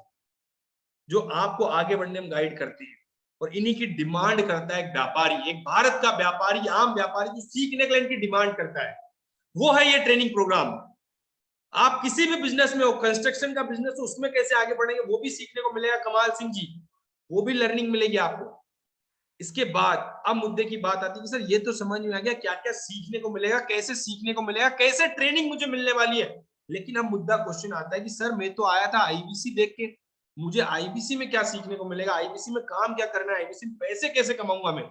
जो आपको आगे बढ़ने में गाइड करते हैं। और इन्हीं की डिमांड करता है एक व्यापारी, एक भारत का व्यापारी, आम व्यापारी जो सीखने के लिए इनकी डिमांड करता है, वो है ये ट्रेनिंग प्रोग्राम। आप किसी भी बिजनेस में हो, कंस्ट्रक्शन का बिजनेस हो, उसमें कैसे आगे बढ़ेंगे वो भी सीखने को मिलेगा। कमाल सिंह जी, वो भी लर्निंग मिलेगी आपको। इसके बाद अब मुद्दे की बात आती है कि सर ये तो समझ में आ गया क्या क्या सीखने को मिलेगा, कैसे सीखने को मिलेगा, कैसे ट्रेनिंग मुझे मिलने वाली है। लेकिन अब मुद्दा क्वेश्चन आता है कि सर मैं तो आया था आईबीसी देख के, मुझे आईबीसी में क्या सीखने को मिलेगा, आईबीसी में काम क्या करना है, आईबीसी में पैसे कैसे कमाऊंगा मैं,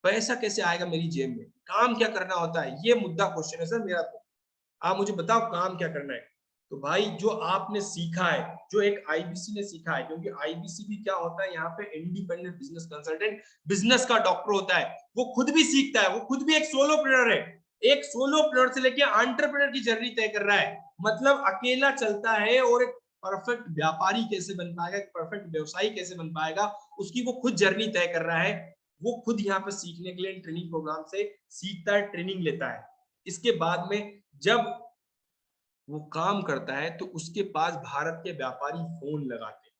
पैसा कैसे आएगा मेरी जेब में, काम क्या करना होता है, ये मुद्दा क्वेश्चन है सर मेरा। तो आप मुझे बताओ काम क्या करना है। तो भाई जो आपने सीखा है, जो एक आईबीसी ने सीखा है, क्योंकि आईबीसी भी क्या होता है यहाँ पे, इंडिपेंडेंट बिजनेस कंसल्टेंट, बिजनेस का डॉक्टर होता है। वो खुद भी सीखता है, वो खुद भी एक सोलोप्रेन्योर है, एक सोलोप्रेन्योर से लेके एंटरप्रेन्योर की जर्नी तय कर रहा है। मतलब अकेला चलता है और एक परफेक्ट व्यापारी कैसे बन पाएगा, एक परफेक्ट व्यवसायी कैसे बन पाएगा, उसकी वो खुद जर्नी तय कर रहा है। वो खुद यहाँ पे सीखने के लिए ट्रेनिंग प्रोग्राम से सीखता है, ट्रेनिंग लेता है। इसके बाद में जब वो काम करता है तो उसके पास भारत के व्यापारी फोन लगाते हैं,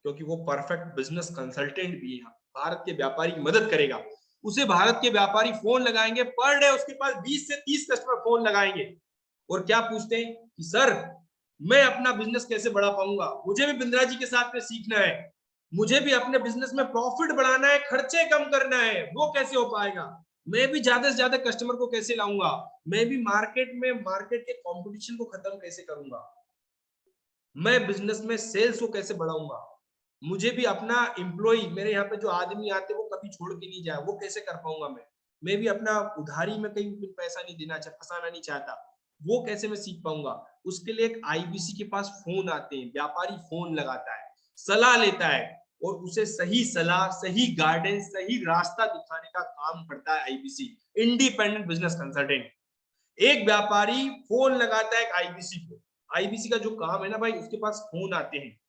क्योंकि वो परफेक्ट बिजनेस कंसल्टेंट भी है, भारत के व्यापारी की मदद करेगा। उसे भारत के व्यापारी फोन लगाएंगे, पर डे उसके पास 20 से 30 कस्टमर फोन लगाएंगे और क्या पूछते हैं कि सर मैं अपना बिजनेस कैसे बढ़ा पाऊंगा, मुझे भी बिंद्रा जी के साथ में सीखना है, मुझे भी अपने बिजनेस में प्रॉफिट बढ़ाना है, खर्चे कम करना है, वो कैसे हो पाएगा। मैं भी ज्यादा से ज्यादा कस्टमर को कैसे लाऊंगा, मैं भी मार्केट के कंपटीशन को खत्म कैसे करूंगा, मैं बिजनेस में सेल्स को कैसे बढ़ाऊंगा, मुझे भी अपना एम्प्लॉय, मेरे यहाँ पे जो आदमी आते हैं वो कभी छोड़ के नहीं जाए, वो कैसे कर पाऊंगा मैं भी अपना उधारी में कहीं भी पैसा नहीं देना फंसाना नहीं चाहता, वो कैसे मैं सीख पाऊंगा। उसके लिए एक आईबीसी के पास फोन आते हैं, व्यापारी फोन लगाता है, सलाह लेता है और उसे सही सलाह, सही गाइडेंस, सही रास्ता दिखाने का काम करता है आईबीसी, इंडिपेंडेंट बिजनेस कंसल्टेंट। एक व्यापारी फोन लगाता है एक आईबीसी को, आईबीसी का जो काम है ना भाई, उसके पास फोन आते हैं।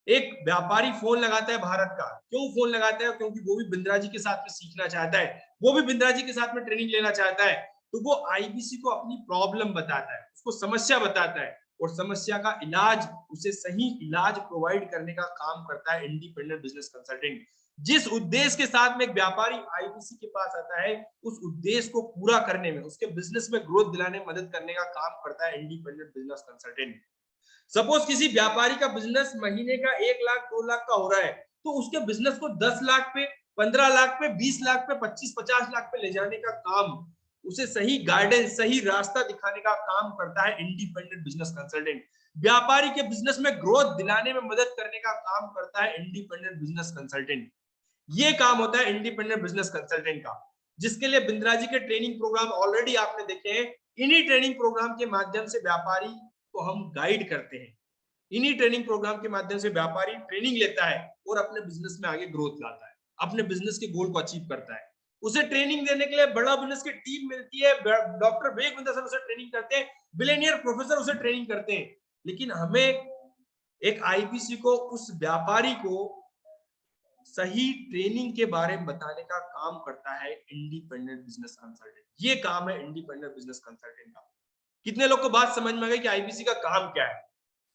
एक व्यापारी फोन लगाता है भारत का, क्यों फोन लगाता है, क्योंकि वो भी बिंद्रा जी के साथ में सीखना चाहता है, वो भी बिंद्रा जी के साथ में ट्रेनिंग लेना चाहता है, तो वो आईबीसी को अपनी प्रॉब्लम बताता है, उसको समस्या बताता है और समस्या का इलाज, उसे सही इलाज प्रोवाइड करने का काम करता है इंडिपेंडेंट बिजनेस कंसल्टेंट। जिस उद्देश्य के साथ में एक व्यापारी आईबीसी के पास आता है, उस उद्देश्य को पूरा करने में, उसके बिजनेस में ग्रोथ दिलाने में मदद करने का काम करता है इंडिपेंडेंट बिजनेस कंसल्टेंट। सपोज किसी व्यापारी का बिजनेस महीने का 1 लाख 2 लाख का हो रहा है, तो उसके बिजनेस को 10 लाख पे, 15 लाख पे, 20 लाख पे, 25-50 लाख पे ले जाने का काम, उसे सही गाइडेंस, सही रास्ता दिखाने का काम करता है इंडिपेंडेंट बिजनेस कंसल्टेंट। व्यापारी के बिजनेस में ग्रोथ दिलाने में मदद करने का काम करता है इंडिपेंडेंट बिजनेस कंसल्टेंट। ये काम होता है इंडिपेंडेंट बिजनेस कंसल्टेंट का, जिसके लिए बिंद्रा जी के ट्रेनिंग प्रोग्राम ऑलरेडी आपने देखे हैं। इन्हीं ट्रेनिंग प्रोग्राम के माध्यम से व्यापारी को हम गाइड करते हैं, इन्हीं ट्रेनिंग प्रोग्राम के माध्यम से व्यापारी ट्रेनिंग लेता है और अपने बिजनेस में आगे ग्रोथ लाता है, अपने बिजनेस के गोल को अचीव करता है। उसे ट्रेनिंग देने के लिए बड़ा बिजनेस की टीम मिलती है, डॉक्टर विवेक बिंद्रा सर उसे ट्रेनिंग करते हैं, बिलियनियर प्रोफेसर उसे ट्रेनिंग करते हैं, लेकिन हमें एक आईबीसी को, उस व्यापारी को सही ट्रेनिंग के बारे में बताने का काम करता है इंडिपेंडेंट बिजनेस कंसल्टेंट। ये काम है इंडिपेंडेंट बिजनेस कंसल्टेंट का। कितने लोग को बात समझ में आ गई कि आईबीसी का काम क्या है।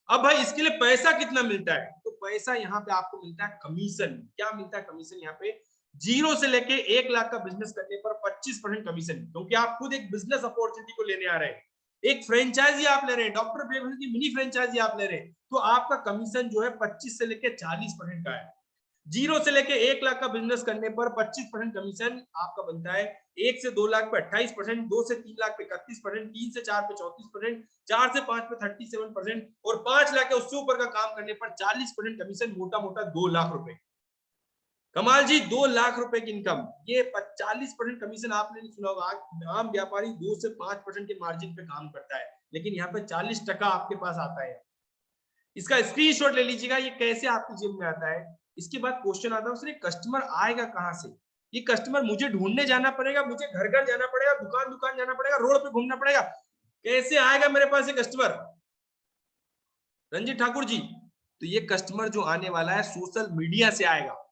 अब भाई इसके लिए पैसा कितना मिलता है, तो पैसा यहाँ पे आपको मिलता है कमीशन। क्या मिलता है कमीशन यहाँ पे, 0 से लेके 1 लाख का बिजनेस करने पर 25% कमीशन, क्योंकि आप खुद एक बिजनेस अपॉर्चुनिटी को लेने आ रहे हैं, एक फ्रेंचाइजी आप ले रहे हैं, डॉक्टर बेबल की मिनी फ्रेंचाइजी आप ले रहे हैं, तो आपका कमीशन जो है 25 से लेके 40% का है। 0 से लेके 1 लाख का बिजनेस करने पर 25% कमीशन आपका बनता है। 1 से 2 लाख पे 28%, 2 से 3 लाख पे 31%, 3 से 4 पे 34%, 4 से 5 पे 37% और 5 लाख के उससे ऊपर का काम करने पर 40% कमीशन, मोटा मोटा 2 लाख रुपए। कमाल जी, 2 लाख रुपए की इनकम, ये 40% कमीशन आपने नहीं सुना होगा। आम व्यापारी 2 से 5% के मार्जिन पे काम करता है, लेकिन यहाँ पे 40% आपके पास आता है। इसका स्क्रीनशॉट ले लीजिएगा, ये कैसे आपकी जेब में आता है। इसके बाद क्वेश्चन आता है, सर कस्टमर आएगा कहाँ से, ये कस्टमर मुझे ढूंढने जाना पड़ेगा, मुझे घर घर जाना पड़ेगा, दुकान दुकान जाना पड़ेगा, रोड पे घूमना पड़ेगा, कैसे आएगा मेरे पास ये कस्टमर। रंजीत ठाकुर जी, तो ये कस्टमर जो आने वाला है सोशल मीडिया से आएगा।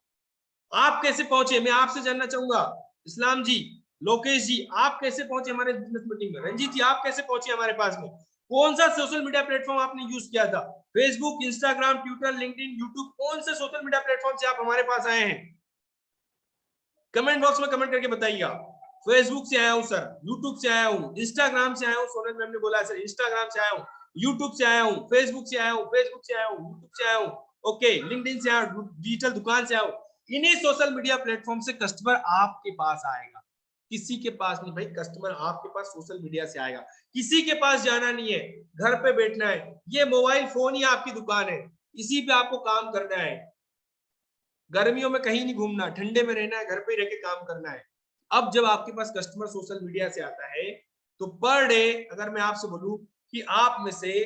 आप कैसे पहुंचे, मैं आपसे जानना चाहूंगा। इस्लाम जी, लोकेश जी, आप कैसे पहुंचे हमारे बिजनेस मीटिंग में। रंजीत जी, आप कैसे पहुंचे हमारे पास में, कौन सा सोशल मीडिया प्लेटफॉर्म आपने यूज किया था, Facebook, Instagram, Twitter, LinkedIn, YouTube, कौन से सोशल मीडिया प्लेटफॉर्म से आप हमारे पास आए हैं, कमेंट बॉक्स में कमेंट करके बताइएगा। फेसबुक से आया हूं सर, यूट्यूब से आया हूं, इंस्टाग्राम से आया हूं, सोनल मैम ने बोला सर इंस्टाग्राम से आया हूं, यूट्यूब से आया हूं, फेसबुक से आया हूं, फेसबुक से आया हूं, यूट्यूब से आया हूं, ओके, लिंक्डइन से आया हूं, डिजिटल दुकान से आया हूं। इन्हीं सोशल मीडिया प्लेटफॉर्म से कस्टमर आपके पास आएगा, किसी के पास नहीं भाई, कस्टमर आपके पास सोशल मीडिया से आएगा, किसी के पास जाना नहीं है, घर पे बैठना है, ये मोबाइल फोन ही आपकी दुकान है, इसी पे आपको काम करना है। गर्मियों में कहीं नहीं घूमना, ठंडे में रहना है, घर पे रह के काम करना है। अब जब आपके पास कस्टमर सोशल मीडिया से आता है, तो पर डे अगर मैं आपसे बोलूं कि आप में से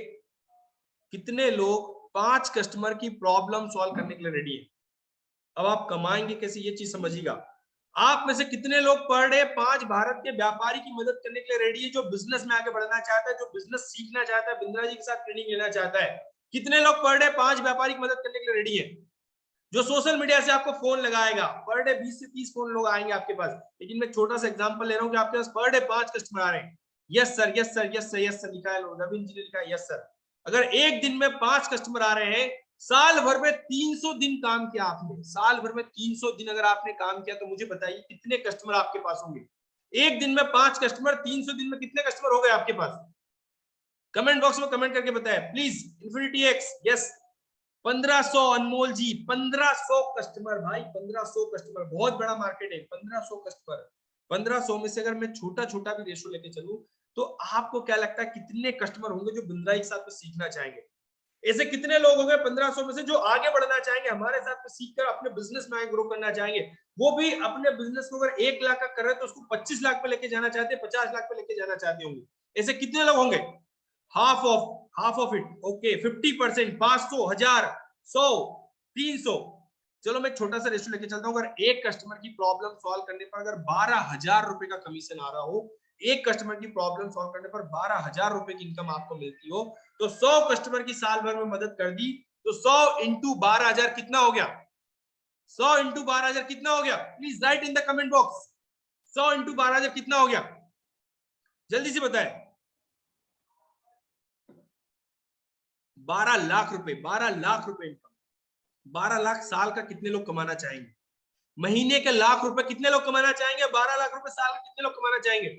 कितने लोग 5 कस्टमर की प्रॉब्लम सॉल्व करने के लिए रेडी है, अब आप कमाएंगे कैसे ये चीज समझिएगा। आप में से कितने लोग पर डे 5 भारत के व्यापारी की मदद करने के लिए रेडी है, जो बिजनेस में आगे बढ़ना चाहता है, जो बिजनेस सीखना चाहता है, बिंद्रा जी के साथ ट्रेनिंग लेना चाहता है। कितने लोग पर डे 5 व्यापारी की मदद करने के लिए रेडी है, जो सोशल मीडिया से आपको फोन लगाएगा। पर डे 20 से 30 फोन लोग आएंगे आपके पास, लेकिन मैं छोटा सा एग्जांपल ले रहा हूं कि आपके पास पर डे 5 कस्टमर आ रहे हैं। Yes sir, yes sir, yes sir, yes sir लिखा है, रविंद्र जी ने लिखा है यस सर। अगर एक दिन में 5 कस्टमर आ रहे हैं, साल भर में 300 दिन काम किया आपने, साल भर में 300 दिन अगर आपने काम किया, तो मुझे बताइए कितने कस्टमर आपके पास होंगे। एक दिन में 5 कस्टमर, 300 दिन में कितने कस्टमर हो गए आपके पास, कमेंट बॉक्स में कमेंट करके बताएं please. Infinity X, yes 1500, Anmol ji 1500 customer, भाई 1500 कस्टमर, बहुत बड़ा मार्केट है, 1500 कस्टमर। 1500 में से अगर मैं छोटा छोटा भी रेशो लेके चलूं तो आपको क्या लगता है कितने कस्टमर होंगे जो बिंद्रा के साथ में सीखना चाहेंगे? ऐसे कितने लोग होंगे 1500 में से जो आगे बढ़ना चाहेंगे, हमारे साथ में सीखकर अपने बिजनेस में आगे ग्रो करना चाहेंगे? वो भी अपने बिजनेस को अगर 1 लाख का कर रहे हैं तो उसको 25 लाख पे लेके जाना चाहते हैं, 50 लाख पे लेके जाना चाहते होंगे। ऐसे कितने लोग होंगे? Half of it. ओके, 50%, 500, 1000, 100, 300। चलो मैं छोटा सा रेशो लेके चलता हूँ। अगर एक कस्टमर की प्रॉब्लम सॉल्व करने पर अगर 12,000 रुपए का कमीशन आ रहा हो, एक कस्टमर की प्रॉब्लम सॉल्व करने पर 12,000 रुपए की इनकम आपको मिलती हो, तो 100 कस्टमर की साल भर में मदद कर दी तो 100 इंटू 12,000 कितना हो गया? 100 इंटू 12,000 कितना हो गया? Please right in the comment box. 100 into 12,000 कितना हो गया? जल्दी से बताएं। 12 लाख रुपए, 12 लाख रुपए इनकम। 12 लाख साल का कितने लोग कमाना चाहेंगे? महीने के लाख रुपए कितने लोग कमाना चाहेंगे? 12 लाख रुपए साल का कितने लोग कमाना चाहेंगे?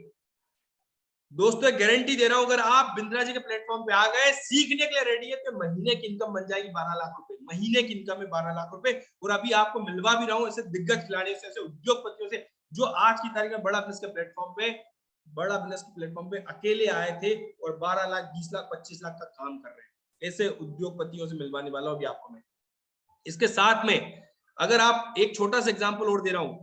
दोस्तों गारंटी दे रहा हूं, अगर आप बिंद्रा जी के प्लेटफॉर्म पे आ गए, सीखने के लिए रेडी है, तो महीने की इनकम बन जाएगी 12 लाख रुपए। महीने की इनकम है 12 लाख रुपए। और अभी आपको मिलवा भी रहा हूं ऐसे दिग्गज खिलाड़ियों से, ऐसे उद्योगपतियों से जो आज की तारीख में बड़ा बिजनेस के प्लेटफॉर्म पे अकेले आए थे और 12 लाख, 20 लाख, 25 लाख का काम कर रहे हैं। ऐसे उद्योगपतियों से मिलवाने वाला हूं अभी आपको मैं। इसके साथ में अगर आप एक छोटा सा एग्जाम्पल और दे रहा हूं,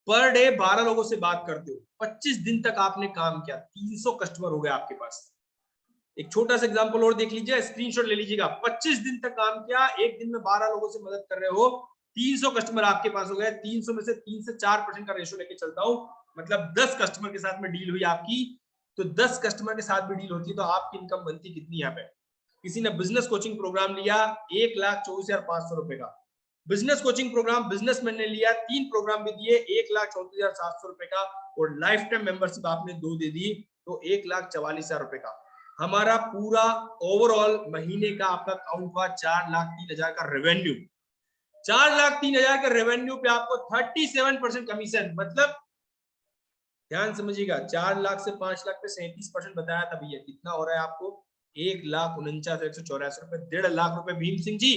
पर डे 12 लोगों से बात करते हो, 25 दिन तक आपने काम किया, 300 कस्टमर हो गए आपके पास। एक छोटा सा एग्जांपल और देख लीजिए, स्क्रीनशॉट ले लीजिएगा। 25 दिन तक काम किया, एक दिन में 12 लोगों से मदद कर रहे हो, 300 कस्टमर आपके पास हो गए। 300 में से 3 से 4% का रेशो लेके चलता हूं, मतलब 10 कस्टमर के साथ में डील हुई आपकी, तो 10 कस्टमर के साथ भी डील होती है तो आपकी इनकम बनती कितनी? यहाँ पे किसी ने बिजनेस कोचिंग प्रोग्राम लिया 1,24,500 रुपए का, बिजनेस कोचिंग प्रोग्राम बिजनेसमैन ने लिया, 3 प्रोग्राम भी दिए 1,34,700 रुपए का, और लाइफ टाइम मेंबरशिप आपने 2 दे दी तो 1,44,000 रुपए का। हमारा पूरा ओवरऑल महीने का आपका काउंट हुआ 4,03,000 का रेवेन्यू। 4,03,000 के रेवेन्यू पे आपको 37% कमीशन, मतलब ध्यान समझिएगा, 4 लाख से 5 लाख पे 37% बताया था भैया, कितना हो रहा है आपको? 1,49,184 रुपए। 1.5 लाख रुपए भीम सिंह जी,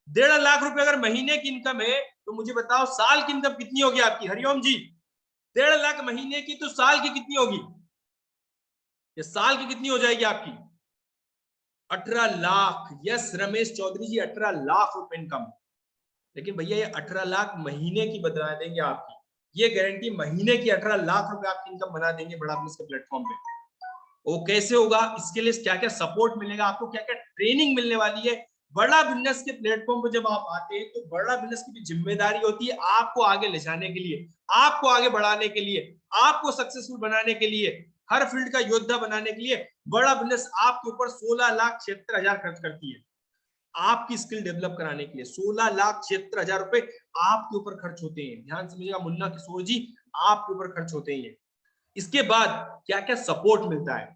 1.5 लाख रुपए अगर महीने की इनकम है तो मुझे बताओ साल की इनकम कितनी होगी आपकी? हरिओम जी, 1.5 लाख महीने की, तो साल की कितनी होगी? ये साल की कितनी हो जाएगी आपकी? 18 लाख। यस रमेश चौधरी जी, 18 लाख रुपए इनकम। लेकिन भैया ये 18 लाख महीने की बना देंगे आपकी, ये गारंटी, महीने की 18 लाख रुपए आपकी इनकम बना देंगे बड़ा बिजनेस के प्लेटफॉर्म पे। वो कैसे होगा? इसके लिए क्या क्या सपोर्ट मिलेगा आपको, क्या क्या ट्रेनिंग मिलने वाली है। बड़ा बिजनेस के प्लेटफॉर्म पे जब आप आते हैं तो बड़ा बिजनेस की भी जिम्मेदारी होती है आपको आगे ले जाने के लिए, आपको आगे बढ़ाने के लिए, आपको सक्सेसफुल बनाने के लिए, हर फील्ड का योद्धा बनाने के लिए। बड़ा बिजनेस आपके ऊपर 16,76,000 खर्च करती है आपकी स्किल डेवलप कराने के लिए। 16,76,000 रुपए आपके ऊपर खर्च होते हैं। ध्यान समझिएगा मुन्ना किशोर जी, आपके ऊपर खर्च होते हैं। इसके बाद क्या क्या सपोर्ट मिलता है?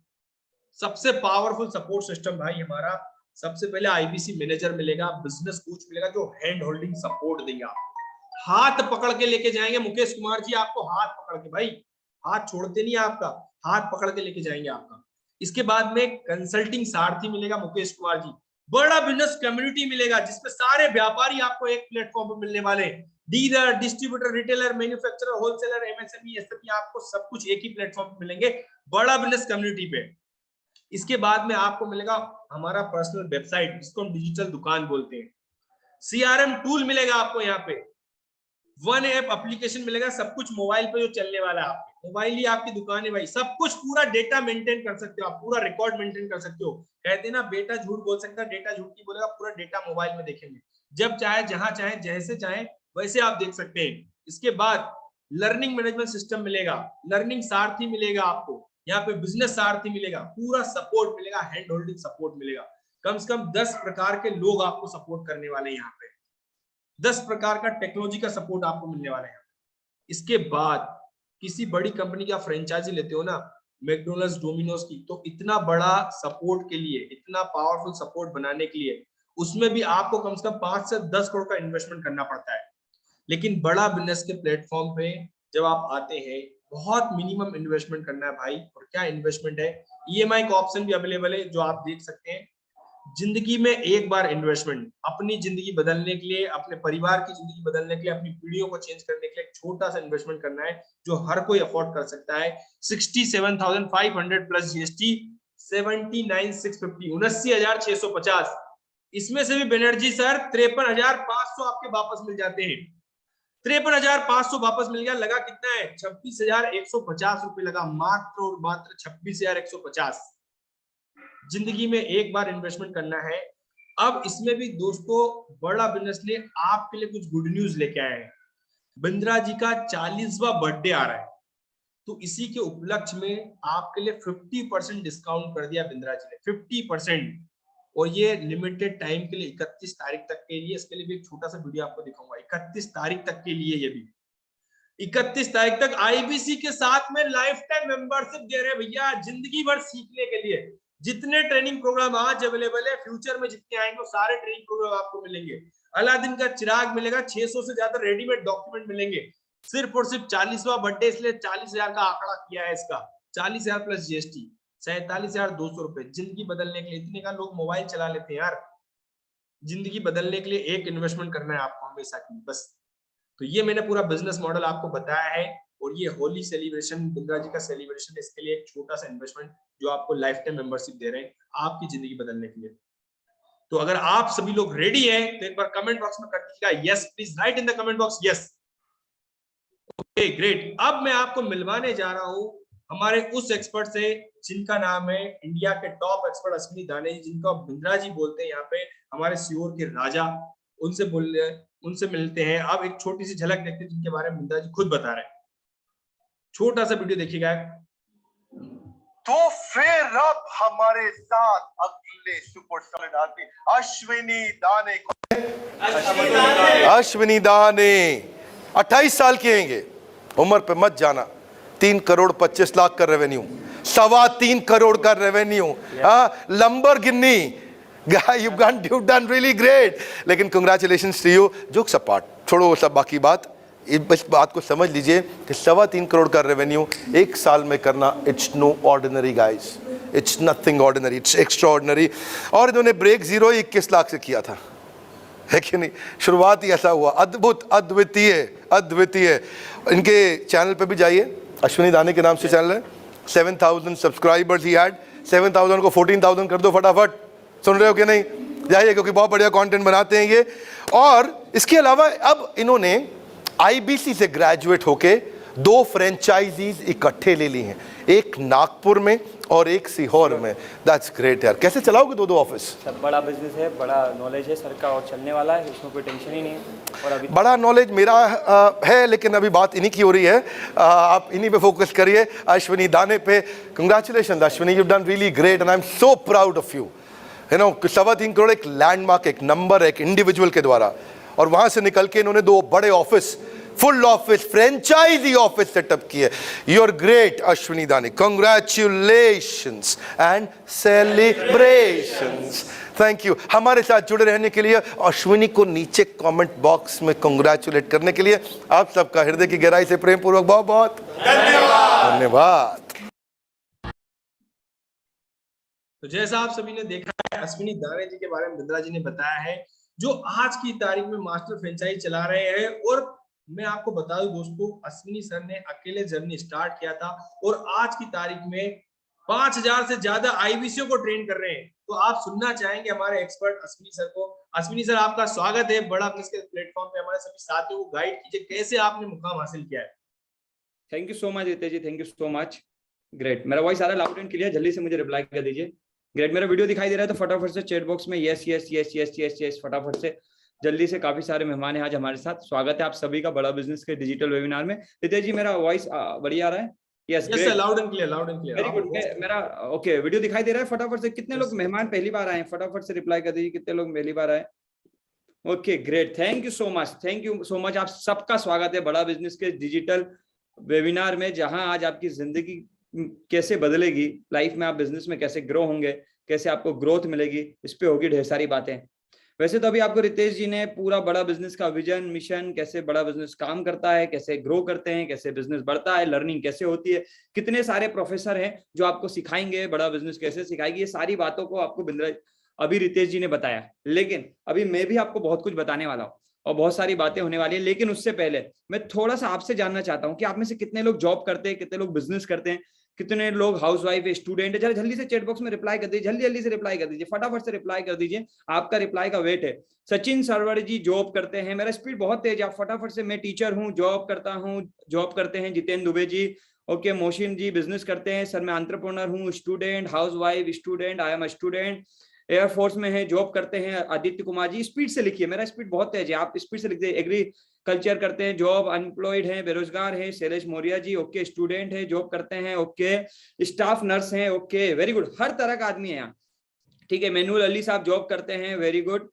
सबसे पावरफुल सपोर्ट सिस्टम भाई हमारा, सबसे पहले आईबीसी मैनेजर मिलेगा, बिजनेस कोच मिलेगा जो हैंड होल्डिंग सपोर्ट देगा, हाथ पकड़ के लेके जाएंगे। मुकेश कुमार जी आपको हाथ पकड़ के, भाई हाथ छोड़ते नहीं आपका, हाथ पकड़ के लेके जाएंगे आपका। इसके बाद में कंसल्टिंग सारथी मिलेगा मुकेश कुमार जी, बड़ा बिजनेस कम्युनिटी मिलेगा जिसमें सारे व्यापारी आपको एक प्लेटफॉर्म पर मिलने वाले, dealer, distributor, retailer, manufacturer, wholesaler, MSME, SME, आपको सब कुछ एक ही प्लेटफॉर्म पर मिलेंगे बड़ा बिजनेस कम्युनिटी पे। इसके बाद में आपको मिलेगा हमारा पर्सनल वेबसाइट जिसको हम डिजिटल दुकान बोलते हैं, सीआरएम टूल मिलेगा आपको यहाँ पे, वन ऐप एप्लीकेशन मिलेगा, सब कुछ मोबाइल पे जो चलने वाला है, आपके मोबाइल ही आपकी दुकान है भाई, सब कुछ पूरा डेटा मेंटेन कर सकते हो आप, पूरा रिकॉर्ड मेंटेन कर सकते हो। कहते हैं ना बेटा झूठ बोल सकता है, डेटा झूठ नहीं बोलेगा, पूरा डेटा मोबाइल में देखेंगे, जब चाहे, जहां चाहे, जैसे चाहे वैसे आप देख सकते हैं। इसके बाद लर्निंग मैनेजमेंट सिस्टम मिलेगा, लर्निंग सारथी मिलेगा आपको, यहाँ पे बिजनेस सारथी मिलेगा, पूरा सपोर्ट मिलेगा, हैंड होल्डिंग सपोर्ट मिलेगा। कम से कम 10 प्रकार के लोग आपको सपोर्ट करने वाले हैं यहाँ पे, 10 प्रकार का टेक्नोलॉजी का सपोर्ट आपको मिलने वाला है। इसके बाद किसी बड़ी कंपनी का फ्रेंचाइजी लेते हो ना, मैकडॉनल्ड्स, डोमिनोज की, तो इतना बड़ा सपोर्ट के लिए, इतना पावरफुल सपोर्ट बनाने के लिए उसमें भी आपको कम से कम 5 से 10 करोड़ का इन्वेस्टमेंट करना पड़ता है। लेकिन बड़ा बिजनेस के प्लेटफॉर्म पे जब आप आते हैं बहुत मिनिमम इन्वेस्टमेंट करना है भाई। और क्या इन्वेस्टमेंट है? ईएमआई का ऑप्शन भी अवेलेबल है जो आप देख सकते हैं, जिंदगी में एक बार इन्वेस्टमेंट, अपनी जिंदगी बदलने के लिए, अपने परिवार की जिंदगी बदलने के लिए, अपनी पीढ़ियों को चेंज करने के लिए एक छोटा सा इन्वेस्टमेंट करना है जो हर कोई अफोर्ड कर सकता है। 67,500 प्लस जीएसटी, 79,650, 79,650। इसमें से भी बनर्जी सर 53,500 आपके वापस मिल जाते हैं। 53,500 वापस मिल गया। लगा कितना है? 26,150 रुपए लगा, मात्र और मात्र 26,150। जिंदगी में एक बार इन्वेस्टमेंट करना है। अब इसमें भी दोस्तों बड़ा बिजनेस ने आपके लिए कुछ गुड न्यूज लेके आए हैं। बिंद्रा जी का 40वां बर्थडे आ रहा है, तो इसी के उपलक्ष्य में आपके लिए 50% डिस्काउंट कर दिया बिंद्रा जी ने, 50%। और ये लिमिटेड टाइम के लिए 31 तारीख तक के लिए। इसके लिए भी एक छोटा सा वीडियो आपको दिखाऊंगा। 31 तारीख तक के लिए, ये भी 31 तारीख तक आईबीसी के साथ में लाइफ टाइम मेंबरशिप दे रहे हैं भैया, जिंदगी भर सीखने के लिए। जितने ट्रेनिंग प्रोग्राम आज अवेलेबल है, फ्यूचर में जितने आएंगे वो सारे ट्रेनिंग प्रोग्राम आपको मिलेंगे। अलादीन का चिराग मिलेगा, 600 से ज्यादा रेडीमेड डॉक्यूमेंट मिलेंगे। सिर्फ और सिर्फ 40वां बर्थडे, इसलिए 40,000 का आंकड़ा किया है इसका। 40,000 प्लस जीएसटी, 47,200 रुपए। जिंदगी बदलने के लिए, इतने का लोग मोबाइल चला लेते हैं यार। जिंदगी बदलने के लिए एक इन्वेस्टमेंट करना है आपको हमेशा की, बस। तो ये मैंने पूरा बिजनेस मॉडल आपको बताया है। और ये होली सेलिब्रेशन, बिंद्रा जी का सेलिब्रेशन, इसके लिए एक छोटा सा इन्वेस्टमेंट जो आपको लाइफ टाइम मेंबरशिप दे रहे हैं आपकी जिंदगी बदलने के लिए। तो अगर आप सभी लोग रेडी हैं तो एक बार कमेंट बॉक्स में कर दीजिएगा yes, please right in the comment box yes. Okay great. अब मैं आपको मिलवाने जा रहा हूं हमारे उस एक्सपर्ट से जिनका नाम है इंडिया के टॉप एक्सपर्ट अश्विनी दाने जी, जिनको बिंद्रा जी बोलते हैं यहाँ पे, हमारे सियोर के राजा। उनसे मिलते हैं। अब एक छोटी सी झलक देखते हैं जिनके बारे में बिंद्रा जी खुद बता रहे हैं। छोटा सा वीडियो देखिएगा। तो फिर अब हमारे साथ अगले सुपरस्टार आदमी अश्विनी दाने। अश्विनी दाने 28 साल के हैं, उम्र पे मत जाना। 3 करोड़ 25 लाख का रेवेन्यू, 3.25 करोड़ का revenue, Lamborghini. You've done really great. लेकिन congratulations to you. Jokes apart, छोड़ो वो सब बाकी बात। इस बात को समझ लीजिए कि 3.25 करोड़ का रेवेन्यू एक साल में करना, it's no ordinary guys, it's nothing ordinary, it's extraordinary. और इन्होंने ब्रेक 21 लाख से किया था, है कि नहीं? शुरुआत ही ऐसा हुआ, अद्भुत, अद्वितीय, अद्वितीय। इनके चैनल पे भी जाइए, अश्विनी दाने के नाम से चैनल है। 7,000 सब्सक्राइबर्स ही हैड। 7,000 को 14,000 कर दो फटाफट। सुन रहे हो कि नहीं? जाइए, क्योंकि बहुत बढ़िया कंटेंट बनाते हैं ये। और इसके अलावा अब इन्होंने आईबीसी से ग्रेजुएट होके 2 फ्रेंचाइजीज इकट्ठे ले ली हैं, एक नागपुर में और एक सीहोर में। दैट्स ग्रेट यार। कैसे चलाओगे 2 ऑफिस? सर बड़ा बिजनेस है, बड़ा नॉलेज है सर का, और चलने वाला है, इसमें कोई टेंशन ही नहीं है। और अभी बड़ा नॉलेज मेरा है, लेकिन अभी बात इन्हीं की हो रही है। आप इन्हीं पे फोकस करिए, अश्विनी दाने पे। Congratulation Ashwini, you done really great and I am so proud of you. You know, 3.25 crore एक लैंडमार्क, एक नंबर, एक इंडिविजुअल के द्वारा। और वहां से निकल के इन्होंने 2 बड़े office, full office, franchise office setup किए। You are great Ashwini Dane, congratulations and celebrations. Thank you हमारे साथ जुड़े रहने के लिए। अश्विनी को नीचे कमेंट बॉक्स में कंग्रेचुलेट करने के लिए आप सबका हृदय की गहराई से प्रेम पूर्वक बहुत बहुत धन्यवाद। तो जैसा आप सभी ने देखा है, अश्विनी दाने जी के बारे में बिंद्रा जी ने बताया है, जो आज की तारीख में मास्टर फ्रेंचाइज चला रहे हैं। और मैं आपको बता दूं दोस्तों, अश्विनी सर ने अकेले जर्नी स्टार्ट किया था और आज की तारीख में 5,000 से ज्यादा आईबीसीओ को ट्रेन कर रहे हैं। तो आप सुनना चाहेंगे हमारे एक्सपर्ट अश्विनी सर को। अश्विनी सर, आपका स्वागत है बड़ा बिजनेस के प्लेटफॉर्म पे। हमारे सभी साथियों को गाइड कीजिए, कैसे आपने मुकाम हासिल किया है। Thank you so much Ritesh ji, thank you so much. Great. मेरा वॉइस आ रहा है लाउड एंड क्लियर? जल्दी से मुझे रिप्लाई कर दीजिए। ग्रेट। मेरा वीडियो दिखाई दे रहा है तो फटाफट से चैट बॉक्स में yes yes yes yes yes yes फटाफट से। जल्दी से, काफी सारे मेहमान हैं आज हमारे साथ। स्वागत है आप सभी का बड़ा बिजनेस के डिजिटल वेबिनार में। रितेश जी, मेरा वॉइस बढ़िया आ रहा है? Yes yes sir, loud and clear, loud and clear. Very good. मेरा ओके, वीडियो दिखाई दे रहा है? फटाफट से कितने लोग मेहमान पहली बार आए हैं, फटाफट से रिप्लाई कर दीजिए, कितने लोग पहली बार आए। Okay great, thank you so much, thank you so much. आप सबका स्वागत है बड़ा बिजनेस के डिजिटल वेबिनार में, जहां आज आपकी जिंदगी कैसे बदलेगी, लाइफ में आप बिजनेस में कैसे ग्रो होंगे, कैसे आपको ग्रोथ मिलेगी, इस पे होगी ढेर सारी बातें। वैसे तो अभी आपको रितेश जी ने पूरा बड़ा बिजनेस का विजन, मिशन, कैसे बड़ा बिजनेस काम करता है, कैसे ग्रो करते हैं, कैसे बिजनेस बढ़ता है, लर्निंग कैसे होती है, कितने सारे प्रोफेसर हैं जो आपको सिखाएंगे, बड़ा बिजनेस कैसे सिखाएगी, ये सारी बातों को आपको अभी रितेश जी ने बताया, लेकिन अभी मैं भी आपको बहुत कुछ बताने वाला हूँ और बहुत सारी बातें होने वाली है। लेकिन उससे पहले मैं थोड़ा सा आपसे जानना चाहता हूँ कि आप में से कितने लोग जॉब करते हैं, कितने लोग बिजनेस करते हैं, कितने लोग हाउसवाइफ है, स्टूडेंट है। जरा जल्दी से चैट बॉक्स में रिप्लाई कर दीजिए, जल्दी जल्दी से रिप्लाई कर दीजिए, फटाफट से रिप्लाई कर दीजिए, आपका रिप्लाई का वेट है। सचिन सरवर जी जॉब करते हैं, मेरा स्पीड बहुत तेज है, आप फटाफट से। मैं टीचर हूँ, जॉब करता हूँ, जॉब करते हैं जितेंद्र दुबे जी। ओके, मोशिन जी बिजनेस करते हैं। सर मैं एंटरप्रेन्योर हूँ, student, housewife, student, I am a student, air force में है, जॉब करते हैं। आदित्य कुमार जी स्पीड से लिखिए, मेरा स्पीड बहुत तेज है, आप स्पीड से लिखिए। एग्रीकल्चर करते हैं, जॉब, अनएम्प्लॉयड है, बेरोजगार है। शैलेश मौर्य जी ओके, स्टूडेंट है, जॉब करते हैं, ओके, स्टाफ नर्स हैं, ओके, वेरी गुड, हर तरह का आदमी है यहाँ, ठीक है। मैनुअल अली साहब जॉब करते हैं, वेरी गुड,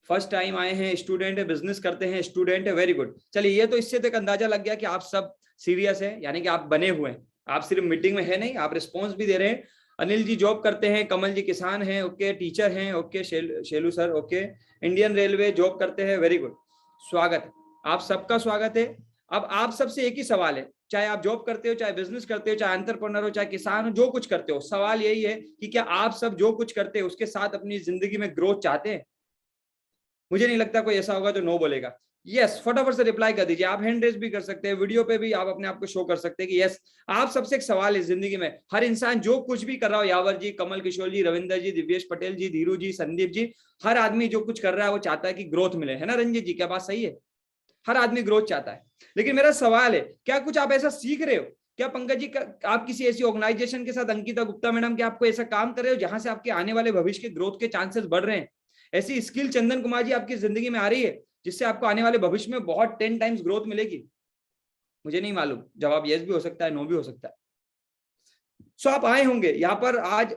फर्स्ट टाइम आए हैं, स्टूडेंट है, बिजनेस करते हैं, स्टूडेंट है, वेरी गुड। चलिए, ये तो इससे तो एक अंदाजा लग गया कि आप सब सीरियस है, यानी कि आप बने हुए हैं, आप सिर्फ मीटिंग में है नहीं, आप रिस्पॉन्स भी दे रहे हैं। अनिल जी जॉब करते हैं, कमल जी किसान हैं, ओके, टीचर हैं, okay, Shelu sir okay, Indian railway job करते हैं, वेरी गुड, स्वागत है, आप सबका स्वागत है। अब आप सबसे एक ही सवाल है, चाहे आप जॉब करते हो, चाहे बिजनेस करते हो, चाहे एंटरप्रेन्योर हो, चाहे किसान हो, जो कुछ करते हो, सवाल यही है कि क्या आप सब जो कुछ करते हो उसके साथ अपनी जिंदगी में ग्रोथ चाहते हैं? मुझे नहीं लगता कोई ऐसा होगा जो नो बोलेगा। यस, फटाफट से रिप्लाई कर दीजिए। आप हैंड रेज भी कर सकते हैं, वीडियो पे भी आप अपने आप को शो कर सकते हैं कि यस, आप सबसे एक सवाल है जिंदगी में, हर इंसान जो कुछ भी कर रहा हो, यावर जी, कमल किशोर जी, रविंदर जी, दिव्येश पटेल जी, धीरू जी, संदीप जी, हर आदमी जो कुछ कर रहा है वो चाहता है कि ग्रोथ मिले, है ना रंजीत जी? क्या बात सही है? हर आदमी ग्रोथ चाहता है। लेकिन मेरा सवाल है, क्या कुछ आप ऐसा सीख रहे हो? क्या पंकज जी आप किसी ऐसी ऑर्गेनाइजेशन के साथ, अंकिता गुप्ता मैडम, क्या आपको ऐसा काम कर रहे हो जहां से आपके आने वाले भविष्य के ग्रोथ के चांसेस बढ़ रहे हैं? ऐसी स्किल चंदन कुमार जी आपकी जिंदगी में आ रही है जिससे आपको आने वाले भविष्य में बहुत 10 टाइम्स ग्रोथ मिलेगी? मुझे नहीं मालूम, जवाब यस भी हो सकता है, नो भी हो सकता है। सो आप आए होंगे यहाँ पर, आज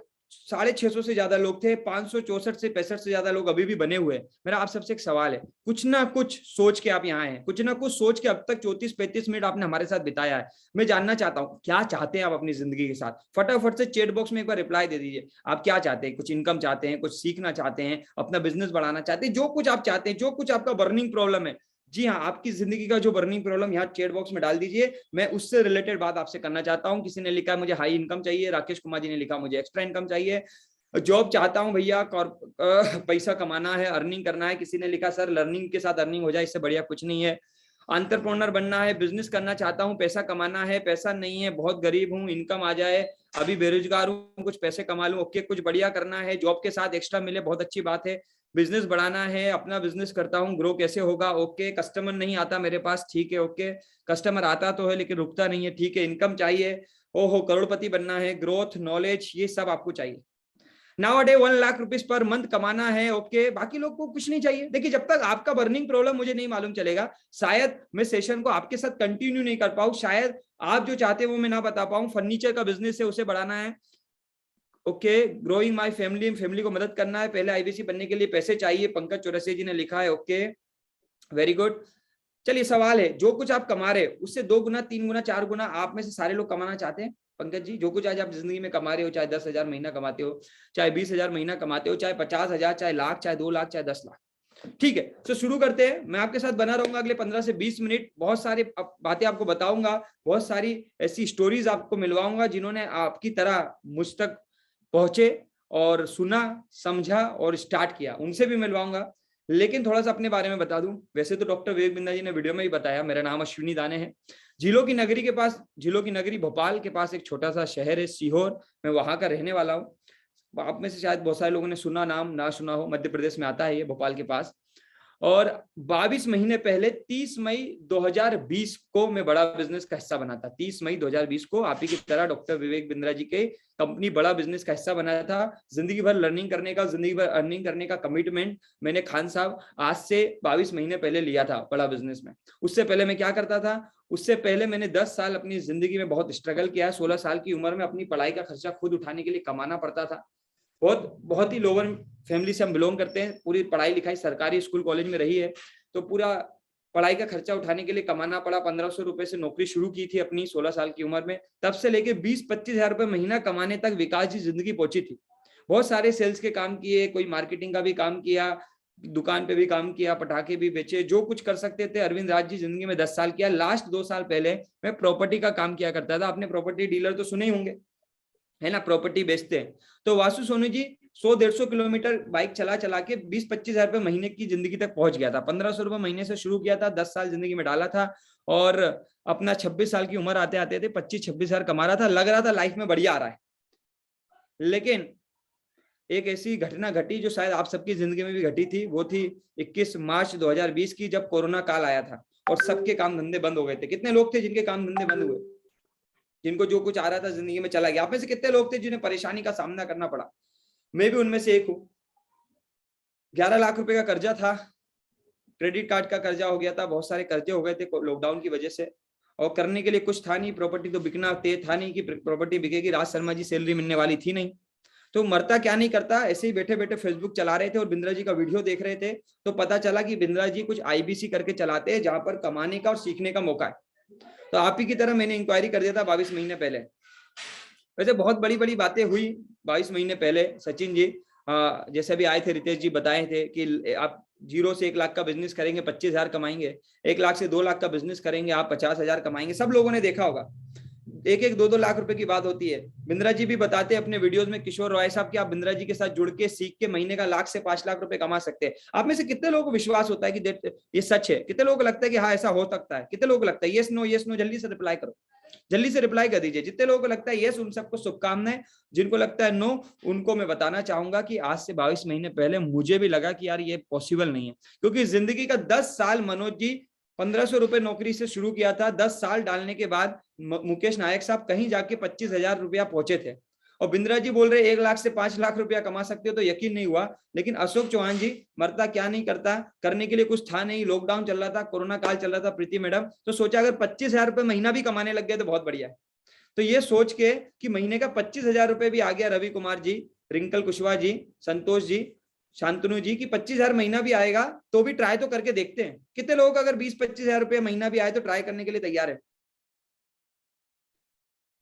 650 से ज्यादा लोग थे, 564 से 65 से ज्यादा लोग अभी भी बने हुए हैं। मेरा आप सबसे एक सवाल है, कुछ ना कुछ सोच के आप यहाँ आए हैं, कुछ ना कुछ सोच के अब तक 34-35 मिनट आपने हमारे साथ बिताया है। मैं जानना चाहता हूँ क्या चाहते हैं आप अपनी जिंदगी के साथ। फटाफट से चैट बॉक्स में एक बार रिप्लाई दे दीजिए, आप क्या चाहते हैं? कुछ इनकम चाहते हैं, कुछ सीखना चाहते हैं, अपना बिजनेस बढ़ाना चाहते हैं, जो कुछ आप चाहते हैं, जो कुछ आपका बर्निंग प्रॉब्लम है, जी हाँ, आपकी जिंदगी का जो बर्निंग प्रॉब्लम यहाँ चैट बॉक्स में डाल दीजिए। मैं उससे रिलेटेड बात आपसे करना चाहता हूँ। किसी ने लिखा है मुझे हाई इनकम चाहिए, राकेश कुमार जी ने लिखा मुझे एक्स्ट्रा इनकम चाहिए, जॉब चाहता हूं भैया, पैसा कमाना है, अर्निंग करना है। किसी ने लिखा सर लर्निंग के साथ अर्निंग हो जाए, इससे बढ़िया कुछ नहीं है। एंटरप्रेन्योर बनना है, बिजनेस करना चाहता हूं, पैसा कमाना है, पैसा नहीं है, बहुत गरीब हूं, इनकम आ जाए, अभी बेरोजगार हूं, कुछ पैसे कमा लूं, ओके, कुछ बढ़िया करना है, जॉब के साथ एक्स्ट्रा मिले, बहुत अच्छी बात है, बिजनेस बढ़ाना है, अपना बिजनेस करता हूं, ग्रो कैसे होगा, ओके, कस्टमर नहीं आता मेरे पास, ठीक है, ओके, कस्टमर आता तो है लेकिन रुकता नहीं है, ठीक है, इनकम चाहिए, ओहो, करोड़पति बनना है, ग्रोथ, नॉलेज, ये सब आपको चाहिए। Now day 1 lakh rupees per month कमाना है, ओके, बाकी लोग को कुछ नहीं चाहिए। देखिए, जब तक आपका बर्निंग प्रॉब्लम मुझे नहीं मालूम चलेगा, शायद मैं सेशन को आपके साथ कंटिन्यू नहीं कर पाऊं, शायद आप जो चाहते हैं वो मैं ना बता पाऊं। फर्नीचर का बिजनेस है, उसे बढ़ाना है, okay, growing my family, family को मदद करना है, पहले आईबीसी बनने के लिए पैसे चाहिए, पंकज चौरसिया जी ने लिखा है, ओके, वेरी गुड। चलिए, सवाल है, जो कुछ आप कमा रहे हो उससे 2 गुना, 3 गुना, 4 गुना आप में से सारे लोग कमाना चाहते हैं? पंकज जी, जो कुछ आज आप जिंदगी में कमा रहे हो, चाहे 10,000 महीना कमाते हो, चाहे 20,000 महीना कमाते हो, चाहे 50,000, चाहे लाख, चाहे 2 लाख, चाहे 10 लाख, ठीक है। तो शुरू करते हैं। मैं आपके साथ बना रहूंगा अगले 15 से 20 मिनट, बहुत सारी बातें आपको बताऊंगा, बहुत सारी ऐसी स्टोरीज आपको मिलवाऊंगा जिन्होंने आपकी तरह मुझ तक पहुंचे और सुना, समझा और स्टार्ट किया, उनसे भी मिलवाऊंगा। लेकिन थोड़ा सा अपने बारे में बता दूं, वैसे तो डॉक्टर विवेक बिंदा जी ने वीडियो में ही बताया, मेरा नाम अश्विनी दाने है। झीलों की नगरी के पास, झीलों की नगरी भोपाल के पास एक छोटा सा शहर है सीहोर, मैं वहां का रहने वाला हूँ। आप में से शायद बहुत सारे लोगों ने सुना, नाम ना सुना हो, मध्य प्रदेश में आता है ये, भोपाल के पास। और 22 महीने पहले 30 मई 2020 को मैं बड़ा बिजनेस का हिस्सा बना था। 30 मई 2020 को आप ही की तरह डॉक्टर विवेक बिंद्रा जी के कंपनी बड़ा बिजनेस का हिस्सा बनाया था। जिंदगी भर लर्निंग करने का, जिंदगी भर अर्निंग करने का कमिटमेंट मैंने खान साहब आज से 22 महीने पहले लिया था बड़ा बिजनेस में। उससे पहले मैं क्या करता था? उससे पहले मैंने 10 साल अपनी जिंदगी में बहुत स्ट्रगल किया। 16 साल की उम्र में अपनी पढ़ाई का खर्चा खुद उठाने के लिए कमाना पड़ता था। बहुत ही लोअर फैमिली से हम बिलोंग करते हैं। पूरी पढ़ाई लिखाई सरकारी स्कूल कॉलेज में रही है, तो पूरा पढ़ाई का खर्चा उठाने के लिए कमाना पड़ा। 1500 रुपए से नौकरी शुरू की थी अपनी 16 साल की उम्र में। तब से लेके 20-25 हजार रुपए महीना कमाने तक विकास जी जिंदगी पहुंची थी। बहुत सारे सेल्स के काम किए, कोई मार्केटिंग का भी काम किया, दुकान पे भी काम किया, पटाखे भी बेचे, जो कुछ कर सकते थे। अरविंद राज जी जिंदगी में 10 साल किया। लास्ट 2 साल पहले मैं प्रॉपर्टी का काम किया करता था। आपने प्रॉपर्टी डीलर तो सुने ही होंगे, है ना, प्रॉपर्टी बेचते हैं। तो वासु सोनू जी 100-150 किलोमीटर बाइक चला चला के 20-25 हजार रुपए महीने की जिंदगी तक पहुंच गया था। 1500 रुपए महीने से शुरू किया था, 10 साल जिंदगी में डाला था और अपना 26 साल की उम्र आते आते थे 25-26 हजार कमा रहा था, लग रहा था लाइफ में बढ़िया आ रहा है। लेकिन एक ऐसी घटना घटी जो शायद आप सबकी जिंदगी में भी घटी थी, वो थी 21 मार्च 2020 की, जब कोरोना काल आया था और सबके काम धंधे बंद हो गए थे। कितने लोग थे जिनके काम धंधे बंद हुए, जिनको जो कुछ आ रहा था जिंदगी में चला गया? आप में से कितने लोग थे जिन्हें परेशानी का सामना करना पड़ा? मैं भी उनमें से एक हूं। 11 लाख रुपए का कर्जा था, क्रेडिट कार्ड का कर्जा हो गया था, बहुत सारे कर्जे हो गए थे लॉकडाउन की वजह से, और करने के लिए कुछ था नहीं। प्रॉपर्टी तो बिकना था नहीं कि प्रॉपर्टी बिकेगी, राज शर्मा जी सैलरी मिलने वाली थी नहीं। तो मरता क्या नहीं करता, ऐसे ही बैठे बैठे फेसबुक चला रहे थे और बिंद्रा जी का वीडियो देख रहे थे, तो पता चला कि बिंद्रा जी कुछ IBC करके चलाते हैं जहां पर कमाने का और सीखने का मौका है। तो आप ही की तरह मैंने इंक्वायरी कर दिया था 22 महीने पहले। वैसे बहुत बड़ी बड़ी बातें हुई 22 महीने पहले। सचिन जी जैसे भी आए थे, रितेश जी बताए थे कि आप 0 से 1 लाख का बिजनेस करेंगे 25 हजार कमाएंगे, 1 लाख से 2 लाख का बिजनेस करेंगे आप 50 हजार कमाएंगे। सब लोगों ने देखा होगा, 1-1, 2-2 लाख रुपए की बात होती है। बिंद्रा जी भी बताते हैं अपने वीडियोस में, किशोर रॉय साहब, कि आप बिंद्रा जी के साथ जुड़ के सीख के महीने का 1 लाख से 5 लाख रुपए कमा सकते हैं। आप में से कितने लोगों को विश्वास होता है कि ये सच है? कितने लोगों को लगता है कि हाँ ऐसा हो सकता है? कितने लोगों को लगता है? यस नो, यस नो, जल्दी से रिप्लाई करो, जल्दी से रिप्लाई कर दीजिए। जितने लोगों को लगता है यस, उन सबको शुभकामनाएं। जिनको लगता है नो, उनको मैं बताना चाहूंगा कि आज से 22 महीने पहले मुझे भी लगा कि यार ये पॉसिबल नहीं है, क्योंकि जिंदगी का 10 साल मनोज जी 1500 रुपए नौकरी से शुरू किया था, 10 साल डालने के बाद मुकेश नायक साहब कहीं जाके 25 हजार रुपया पहुंचे थे, और बिंद्रा जी बोल रहे 1 लाख से 5 लाख रुपया कमा सकते हो, तो यकीन नहीं हुआ। लेकिन अशोक चौहान जी, मरता क्या नहीं करता, करने के लिए कुछ था नहीं, लॉकडाउन चल रहा था, कोरोना काल चल रहा था, प्रीति मैडम, तो सोचा अगर 25 हजार रुपए महीना भी कमाने लग गए तो बहुत बढ़िया है। तो ये सोच के कि महीने का 25 हजार रुपए भी आ गया, रवि कुमार जी, रिंकल कुशवाहा जी, संतोष जी, शांतनु जी, की 25 हजार महीना भी आएगा तो भी ट्राई तो करके देखते हैं। कितने लोग अगर 20-25 हजार रुपए महीना भी आए तो ट्राई करने के लिए तैयार है?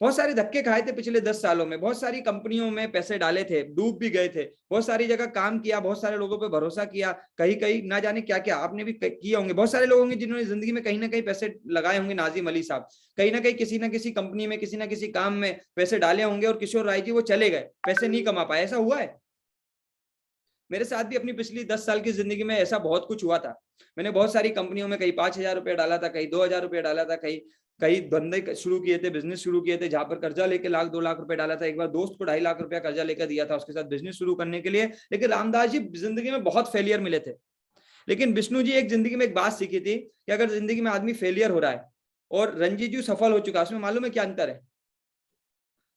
बहुत सारे धक्के खाए थे पिछले 10 सालों में, बहुत सारी कंपनियों में पैसे डाले थे, डूब भी गए थे, बहुत सारी जगह काम किया, बहुत सारे लोगों पे भरोसा किया, कहीं कहीं ना जाने क्या क्या आपने भी किए होंगे। बहुत सारे लोग होंगे जिन्होंने जिंदगी में कहीं ना कहीं पैसे लगाए होंगे। नाजिम अली साहब कहीं ना कहीं किसी ना किसी कंपनी में, किसी ना किसी काम में पैसे डाले होंगे, और किशोर राय जी वो चले गए, पैसे नहीं कमा पाए। ऐसा हुआ है मेरे साथ भी। अपनी पिछली 10 साल की जिंदगी में ऐसा बहुत कुछ हुआ था। मैंने बहुत सारी कंपनियों में कहीं 5 हजार रुपया डाला था, कहीं 2 हजार रुपया डाला था, कहीं कई धंधे शुरू किए थे, बिजनेस शुरू किए थे जहां पर कर्जा लेके 1 लाख 2 लाख रुपए डाला था। एक बार दोस्त को 2.5 लाख रुपया कर्जा लेकर दिया था उसके साथ बिजनेस शुरू करने के लिए। लेकिन रामदास जी जिंदगी में बहुत फेलियर मिले थे। लेकिन विष्णु जी एक जिंदगी में एक बात सीखी थी कि अगर जिंदगी में आदमी फेलियर हो रहा है और रंजीत जी सफल हो चुका है, उसमें मालूम है क्या अंतर है?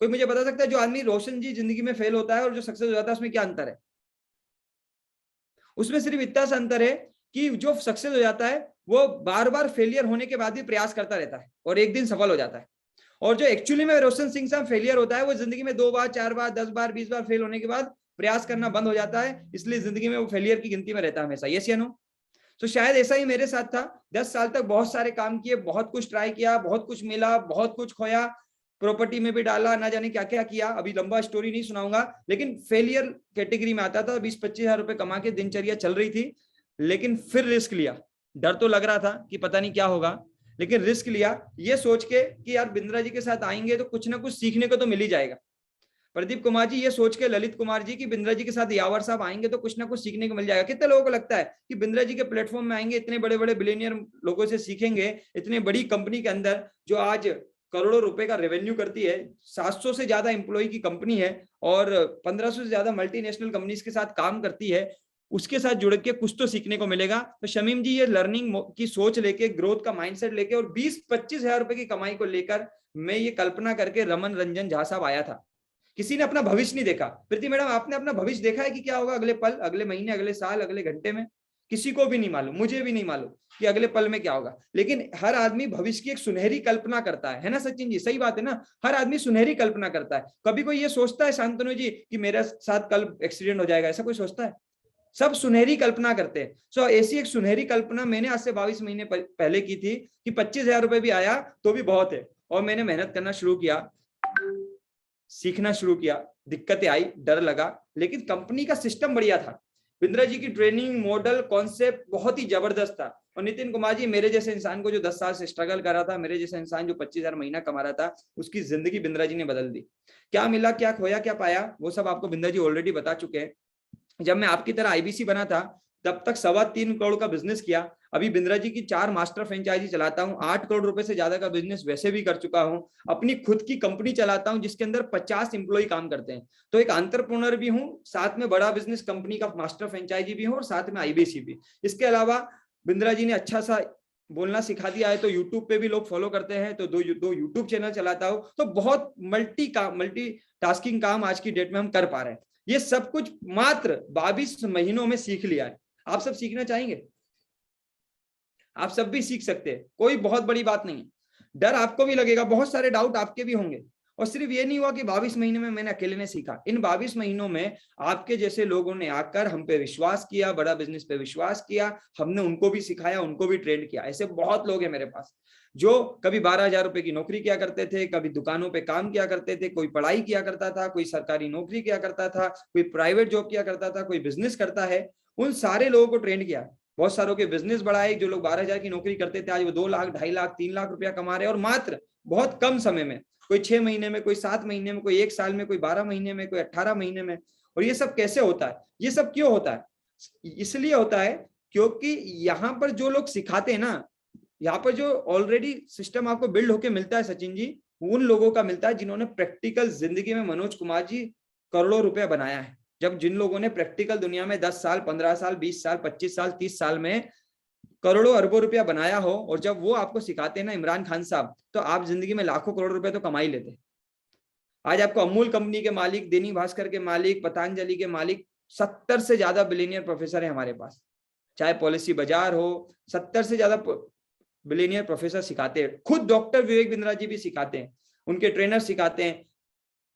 कोई मुझे बता सकता है? जो आदमी रोशन जी जिंदगी में फेल होता है और जो सक्सेस हो जाता है, उसमें क्या अंतर है? उसमें सिर्फ इतना सा अंतर है कि जो सक्सेस हो जाता है वो बार बार फेलियर होने के बाद भी प्रयास करता रहता है और एक दिन सफल हो जाता है। और जो एक्चुअली में रोशन सिंह साहब फेलियर होता है, वो जिंदगी में 2 बार 4 बार 10 बार 20 बार फेल होने के बाद प्रयास करना बंद हो जाता है, इसलिए जिंदगी में वो फेलियर की गिनती में रहता है हमेशा। यस या नो? तो शायद ऐसा ही मेरे साथ था। 10 साल तक बहुत सारे काम किए, बहुत कुछ ट्राई किया, बहुत कुछ मिला, बहुत कुछ खोया, प्रॉपर्टी में भी डाला, ना जाने क्या क्या किया, अभी लंबा स्टोरी नहीं सुनाऊंगा। लेकिन फेलियर कैटेगरी में आता था। 20-25 हजार रुपए कमा के दिनचर्या चल रही थी, लेकिन फिर रिस्क लिया। डर तो लग रहा था कि पता नहीं क्या होगा, लेकिन रिस्क लिया ये सोच के कि यार बिंद्रा जी के साथ आएंगे तो कुछ ना कुछ सीखने को तो मिल ही जाएगा। प्रदीप कुमार जी ये सोच के, ललित कुमार जी की बिंद्रा जी के साथ यावर साहब आएंगे तो कुछ ना कुछ सीखने को मिल जाएगा। कितने लोगों को लगता है कि बिंद्रा जी के प्लेटफॉर्म में आएंगे, इतने बड़े बड़े बिलियनियर लोगों से सीखेंगे, इतने बड़ी कंपनी के अंदर जो आज करोड़ों रुपए का रेवेन्यू करती है, 700 से ज्यादा एम्प्लॉय की कंपनी है और 1500 से ज्यादा मल्टीनेशनल कंपनीज के साथ काम करती है, उसके साथ जुड़ के कुछ तो सीखने को मिलेगा। तो शमीम जी ये लर्निंग की सोच लेके, ग्रोथ का माइंडसेट लेके और 20-25 हजार रुपए की कमाई को लेकर मैं ये कल्पना करके रमन रंजन झा साहब आया था। किसी ने अपना भविष्य नहीं देखा। प्रीति मैडम आपने अपना भविष्य देखा है कि क्या होगा अगले पल, अगले महीने, अगले साल, अगले घंटे में? किसी को भी नहीं मालूम, मुझे भी नहीं मालूम कि अगले पल में क्या होगा। लेकिन हर आदमी भविष्य की एक सुनहरी कल्पना करता है ना सचिन जी? सही बात है ना? हर आदमी सुनहरी कल्पना करता है। कभी कोई ये सोचता है शांतनु जी कि मेरे साथ कल एक्सीडेंट हो जाएगा? ऐसा कोई सोचता है? सब सुनहरी कल्पना करते हैं। सो ऐसी एक सुनहरी कल्पना मैंने आज से 22 महीने पहले की थी कि 25 हजार रुपए भी आया तो भी बहुत है। और मैंने मेहनत करना शुरू किया, सीखना शुरू किया, दिक्कतें आई, डर लगा, लेकिन कंपनी का सिस्टम बढ़िया था। बिंद्रा जी की ट्रेनिंग मॉडल कॉन्सेप्ट बहुत ही जबरदस्त था और नितिन कुमार जी, मेरे जैसे इंसान को जो 10 साल से स्ट्रगल कर रहा था, मेरे जैसे इंसान जो 25,000 महीना कमा रहा था, उसकी जिंदगी बिंद्रा जी ने बदल दी। क्या मिला, क्या खोया, क्या पाया, वो सब आपको बिंद्रा जी ऑलरेडी बता चुके हैं। जब मैं आपकी तरह आईबीसी बना था तब तक 3.25 करोड़ का बिजनेस किया। अभी बिंद्रा जी की 4 मास्टर फ्रेंचाइजी चलाता हूं, 8 करोड़ रुपए से ज्यादा का बिजनेस वैसे भी कर चुका हूं। अपनी खुद की कंपनी चलाता हूं जिसके अंदर 50 एम्प्लॉय काम करते हैं। तो एक एंटरप्रेन्योर भी हूं, साथ में बड़ा बिजनेस कंपनी का मास्टर फ्रेंचाइजी भी हूं और साथ में आईबीसी भी। इसके अलावा बिंद्रा जी ने अच्छा सा बोलना सिखा दिया है, तो यूट्यूब पे भी लोग फॉलो करते हैं, तो दो यूट्यूब चैनल चलाता हूं। तो बहुत मल्टी टास्किंग काम आज की डेट में हम कर पा रहे हैं। ये सब कुछ मात्र 22 महीनों में सीख लिया है। आप सब सीखना चाहेंगे? आप सब भी सीख सकते हैं, कोई बहुत बड़ी बात नहीं है। डर आपको भी लगेगा, बहुत सारे डाउट आपके भी होंगे। और सिर्फ ये नहीं हुआ कि 22 महीने में मैंने अकेले ने सीखा, इन 22 महीनों में आपके जैसे लोगों ने आकर हम पे विश्वास किया, बड़ा बिजनेस पे विश्वास किया, हमने उनको भी सिखाया, उनको भी ट्रेन किया। ऐसे बहुत लोग हैं मेरे पास जो कभी 12,000 रुपए की नौकरी किया करते थे, कभी दुकानों पे काम किया करते थे, कोई पढ़ाई किया करता था, कोई सरकारी नौकरी किया करता था, कोई प्राइवेट जॉब किया करता था, कोई बिजनेस करता है। उन सारे लोगों को ट्रेन किया। बहुत सारों के बिजनेस बढ़ाए। जो लोग 12,000 की नौकरी करते थे आज वो 2 लाख, 2.5 लाख, 3 लाख रुपया कमा रहे हैं, और मात्र बहुत कम समय में। कोई 6 महीने में, कोई 7 महीने में, कोई 1 साल में, कोई 12 महीने में, कोई 18 महीने में। और ये सब कैसे होता है? ये सब क्यों होता है? इसलिए होता है क्योंकि यहाँ पर जो लोग सिखाते हैं ना, यहाँ पर जो ऑलरेडी सिस्टम आपको बिल्ड होके मिलता है सचिन जी, उन लोगों का मिलता है जिन्होंने प्रैक्टिकल जिंदगी में मनोज कुमार जी करोड़ों रुपया बनाया है। जब जिन लोगों ने प्रैक्टिकल दुनिया में 10 साल, 15 साल, 20 साल, 25 साल, 30 साल में करोड़ों अरबों रुपया बनाया हो, और जब वो आपको सिखाते हैं ना इमरान खान साहब, तो आप जिंदगी में लाखों करोड़ रुपए तो कमा ही लेते। आज आपको अमूल कंपनी के मालिक, दैनिक भास्कर के मालिक, पतंजलि के मालिक, 70 से ज्यादा बिलियनियर प्रोफेसर है हमारे पास। चाहे पॉलिसी बाजार हो, 70 से ज्यादा बिलियनियर प्रोफेसर सिखाते हैं। खुद डॉक्टर विवेक बिंद्रा जी भी सिखाते हैं, उनके ट्रेनर सिखाते हैं,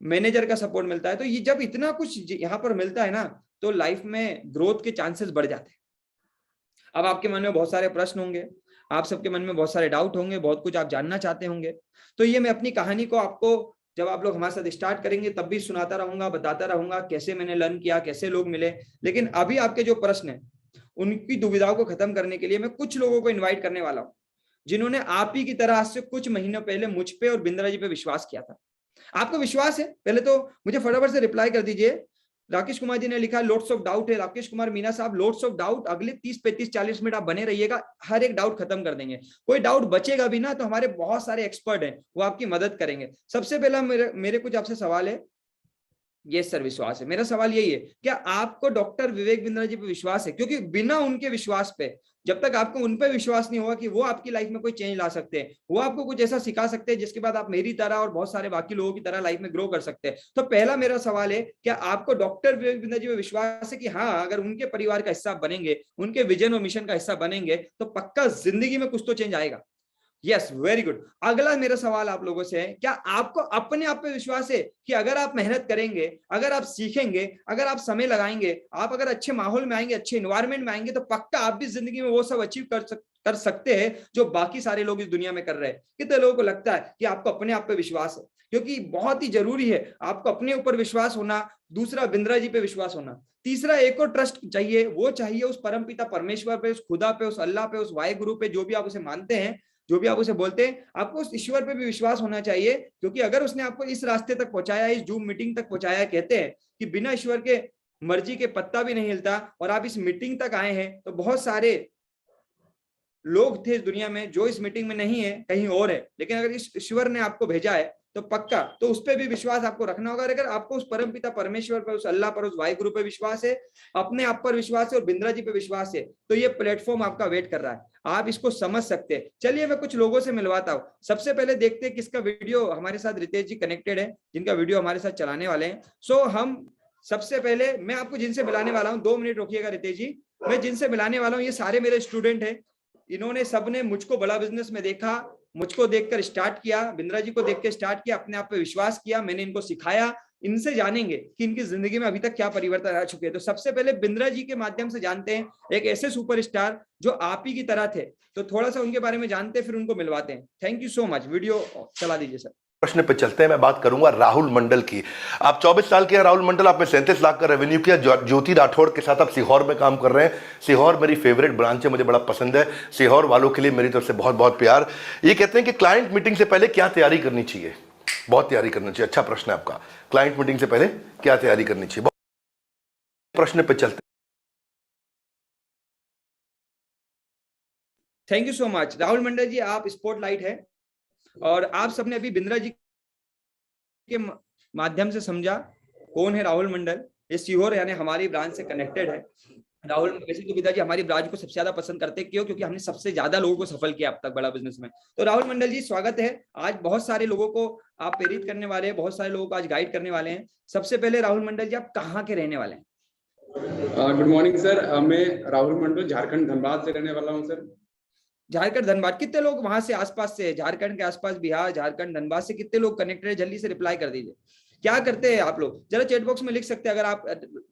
मैनेजर का सपोर्ट मिलता है। तो ये जब इतना कुछ यहाँ पर मिलता है ना, तो लाइफ में ग्रोथ के चांसेस बढ़ जाते हैं। अब आपके मन में बहुत सारे प्रश्न होंगे, आप सबके मन में बहुत सारे डाउट होंगे, बहुत कुछ आप जानना चाहते होंगे। तो ये मैं अपनी कहानी को आपको, जब आप लोग हमारे साथ स्टार्ट करेंगे तब भी सुनाता रहूंगा, बताता रहूंगा कैसे मैंने लर्न किया, कैसे लोग मिले। लेकिन अभी आपके जो प्रश्न है उनकी दुविधाओं को खत्म करने के लिए मैं कुछ लोगों को इन्वाइट करने वाला हूं, जिन्होंने आप ही की तरह आज से कुछ महीनों पहले मुझ पे और बिंद्रा जी पे विश्वास किया था। आपको विश्वास है? पहले तो मुझे फटाफट से रिप्लाई कर दीजिए। राकेश कुमार जी ने लिखा लोड्स ऑफ डाउट है। राकेश कुमार मीना साहब, लोड्स ऑफ डाउट, अगले 30, 35, 40 मिनट आप बने रहिएगा, हर एक डाउट खत्म कर देंगे। कोई डाउट बचेगा भी ना तो हमारे बहुत सारे एक्सपर्ट हैं, वो आपकी मदद करेंगे। सबसे पहला मेरे कुछ आपसे सवाल है। यस सर, विश्वास है। मेरा सवाल यही है, क्या आपको डॉक्टर विवेक बिंद्रा जी पे विश्वास है? क्योंकि बिना उनके विश्वास पे, जब तक आपको उन पे विश्वास नहीं होगा कि वो आपकी लाइफ में कोई चेंज ला सकते हैं, वो आपको कुछ ऐसा सिखा सकते हैं जिसके बाद आप मेरी तरह और बहुत सारे बाकी लोगों की तरह लाइफ में ग्रो कर सकते हैं। तो पहला मेरा सवाल है, क्या आपको डॉक्टर विवेक बिंद्रा जी पे विश्वास है कि हाँ, अगर उनके परिवार का हिस्सा बनेंगे, उनके विजन और मिशन का हिस्सा बनेंगे, तो पक्का जिंदगी में कुछ तो चेंज आएगा? Yes, very good. अगला मेरा सवाल आप लोगों से है, क्या आपको अपने आप पे विश्वास है कि अगर आप मेहनत करेंगे, अगर आप सीखेंगे, अगर आप समय लगाएंगे, आप अगर अच्छे माहौल में आएंगे, अच्छे एनवायरनमेंट में आएंगे, तो पक्का आप भी जिंदगी में वो सब अचीव कर सकते हैं जो बाकी सारे लोग इस दुनिया में कर रहे हैं? कितने लोगों को लगता है कि आपको अपने आप पे विश्वास है? क्योंकि बहुत ही जरूरी है आपको अपने ऊपर विश्वास होना, दूसरा बिंद्रा जी पे विश्वास होना, तीसरा एक और ट्रस्ट चाहिए, वो चाहिए उस परमपिता परमेश्वर पे, उस खुदा पे, उस अल्लाह पे, उस वाहिगुरु पे, जो भी आप उसे मानते हैं, जो भी आप उसे बोलते हैं, आपको उस ईश्वर पे भी विश्वास होना चाहिए। क्योंकि अगर उसने आपको इस रास्ते तक पहुंचाया, इस जूम मीटिंग तक पहुंचाया, कहते हैं कि बिना ईश्वर के मर्जी के पत्ता भी नहीं हिलता, और आप इस मीटिंग तक आए हैं, तो बहुत सारे लोग थे इस दुनिया में जो इस मीटिंग में नहीं है, कहीं और है, लेकिन अगर इस ईश्वर ने आपको भेजा है तो पक्का तो उस पर भी विश्वास आपको रखना होगा। अगर आपको उस परमपिता परमेश्वर पर, उस अल्लाह पर, उस वाहिगुरु पर विश्वास है, अपने आप पर विश्वास है और बिंद्रा जी पे विश्वास है, तो ये प्लेटफॉर्म आपका वेट कर रहा है, आप इसको समझ सकते हैं। चलिए मैं कुछ लोगों से मिलवाता हूँ। सबसे पहले देखते हैं किसका वीडियो हमारे साथ रितेश जी कनेक्टेड है, जिनका वीडियो हमारे साथ चलाने वाले हैं। सो हम सबसे पहले मैं आपको जिनसे मिलाने वाला हूँ, 2 मिनट रोकिएगा रितेश जी, मैं जिनसे मिलाने वाला हूँ ये सारे मेरे स्टूडेंट हैं। इन्होंने सबने मुझको बड़ा बिजनेस में देखा, मुझको देखकर स्टार्ट किया, बिंद्रा जी को देख के स्टार्ट किया, अपने आप पे विश्वास किया, मैंने इनको सिखाया। इनसे जानेंगे कि इनकी जिंदगी में अभी तक क्या परिवर्तन आ चुके हैं। तो सबसे पहले बिंद्रा जी के माध्यम से जानते हैं एक ऐसे सुपरस्टार जो आप ही की तरह थे, तो थोड़ा सा उनके बारे में जानते हैं, फिर उनको मिलवाते हैं। Thank you so much. Video चला दीजिए सर। प्रश्न पे चलते हैं। मैं बात करूंगा राहुल मंडल की। आप 24 साल के हैं राहुल मंडल, आपने 37 लाख का रेवेन्यू किया। ज्योति राठौड़ के साथ आप सीहोर में काम कर रहे हैं। सीहोर मेरी फेवरेट ब्रांच है, मुझे बड़ा पसंद है। सीहोर वालों के लिए मेरी तरफ से बहुत बहुत प्यार। ये कहते हैं कि क्लाइंट मीटिंग से पहले क्या तैयारी करनी चाहिए? बहुत तैयारी करनी चाहिए। अच्छा प्रश्न है आपका, क्लाइंट मीटिंग से पहले क्या तैयारी करनी चाहिए? प्रश्न पे चलते। Thank you so much Rahul Mandal ji, आप स्पॉटलाइट है और आप सबने अभी बिंद्रा जी के माध्यम से समझा कौन है राहुल मंडल। ये सीहोर यानी हमारी ब्रांच से कनेक्टेड है। राहुल वैसे तो पिताजी हमारी ब्रांच को सबसे ज्यादा पसंद करते हैं, क्यों? क्योंकि हमने सबसे ज्यादा लोगों को सफल किया अब तक बड़ा बिजनेस में। तो राहुल मंडल जी स्वागत है। आज बहुत सारे लोगों को आप प्रेरित करने वाले हैं, बहुत सारे लोगों को आज गाइड करने वाले हैं। सबसे पहले राहुल मंडल जी, आप कहाँ के रहने वाले हैं? गुड मॉर्निंग सर, मैं राहुल मंडल झारखंड धनबाद से रहने वाला हूं सर। झारखंड धनबाद, कितने लोग वहां से आसपास से, झारखंड के आसपास, बिहार झारखंड धनबाद से कितने लोग कनेक्टेड है? जल्दी से रिप्लाई कर दीजिए। क्या करते हैं आप लोग? जरा चैट बॉक्स में लिख सकते हैं अगर आप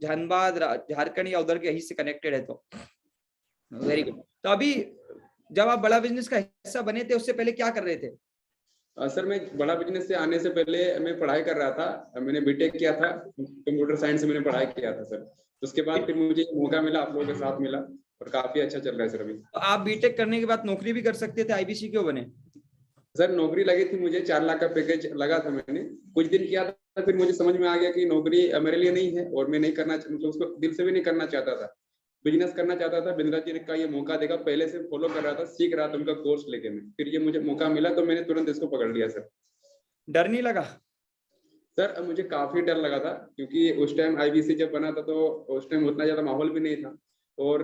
धनबाद झारखंड या उधर के यहीं से कनेक्टेड है तो। Very good. तो अभी जब आप बड़ा बिजनेस का हिस्सा बने थे उससे पहले क्या कर रहे थे? सर मैं बड़ा बिजनेस से आने से पहले मैं पढ़ाई कर रहा था। मैंने बीटेक किया था, कंप्यूटर साइंस से मैंने पढ़ाई किया था सर। उसके बाद फिर मुझे मौका मिला, आप लोगों के साथ मिला और काफी अच्छा चल रहा है सर अभी। तो आप बीटेक करने के बाद नौकरी भी कर सकते थे, आईबीसी क्यों बने? सर नौकरी लगी थी मुझे, 4 लाख का पैकेज लगा था। मैंने कुछ दिन किया था, फिर मुझे समझ में आ गया कि नौकरी मेरे लिए नहीं है और मैं नहीं करना, मतलब उसको दिल से भी नहीं करना चाहता था। बिजनेस करना चाहता था। बिंद्रा जी का ये मौका देखा, पहले से फॉलो कर रहा था, सीख रहा था उनका कोर्स लेके मैं। फिर ये मुझे मौका मिला तो मैंने तुरंत इसको पकड़ लिया सर। डर नहीं लगा? सर मुझे काफी डर लगा था, क्योंकि उस टाइम आईबीसी जब बना था तो उस टाइम उतना ज्यादा माहौल भी नहीं था और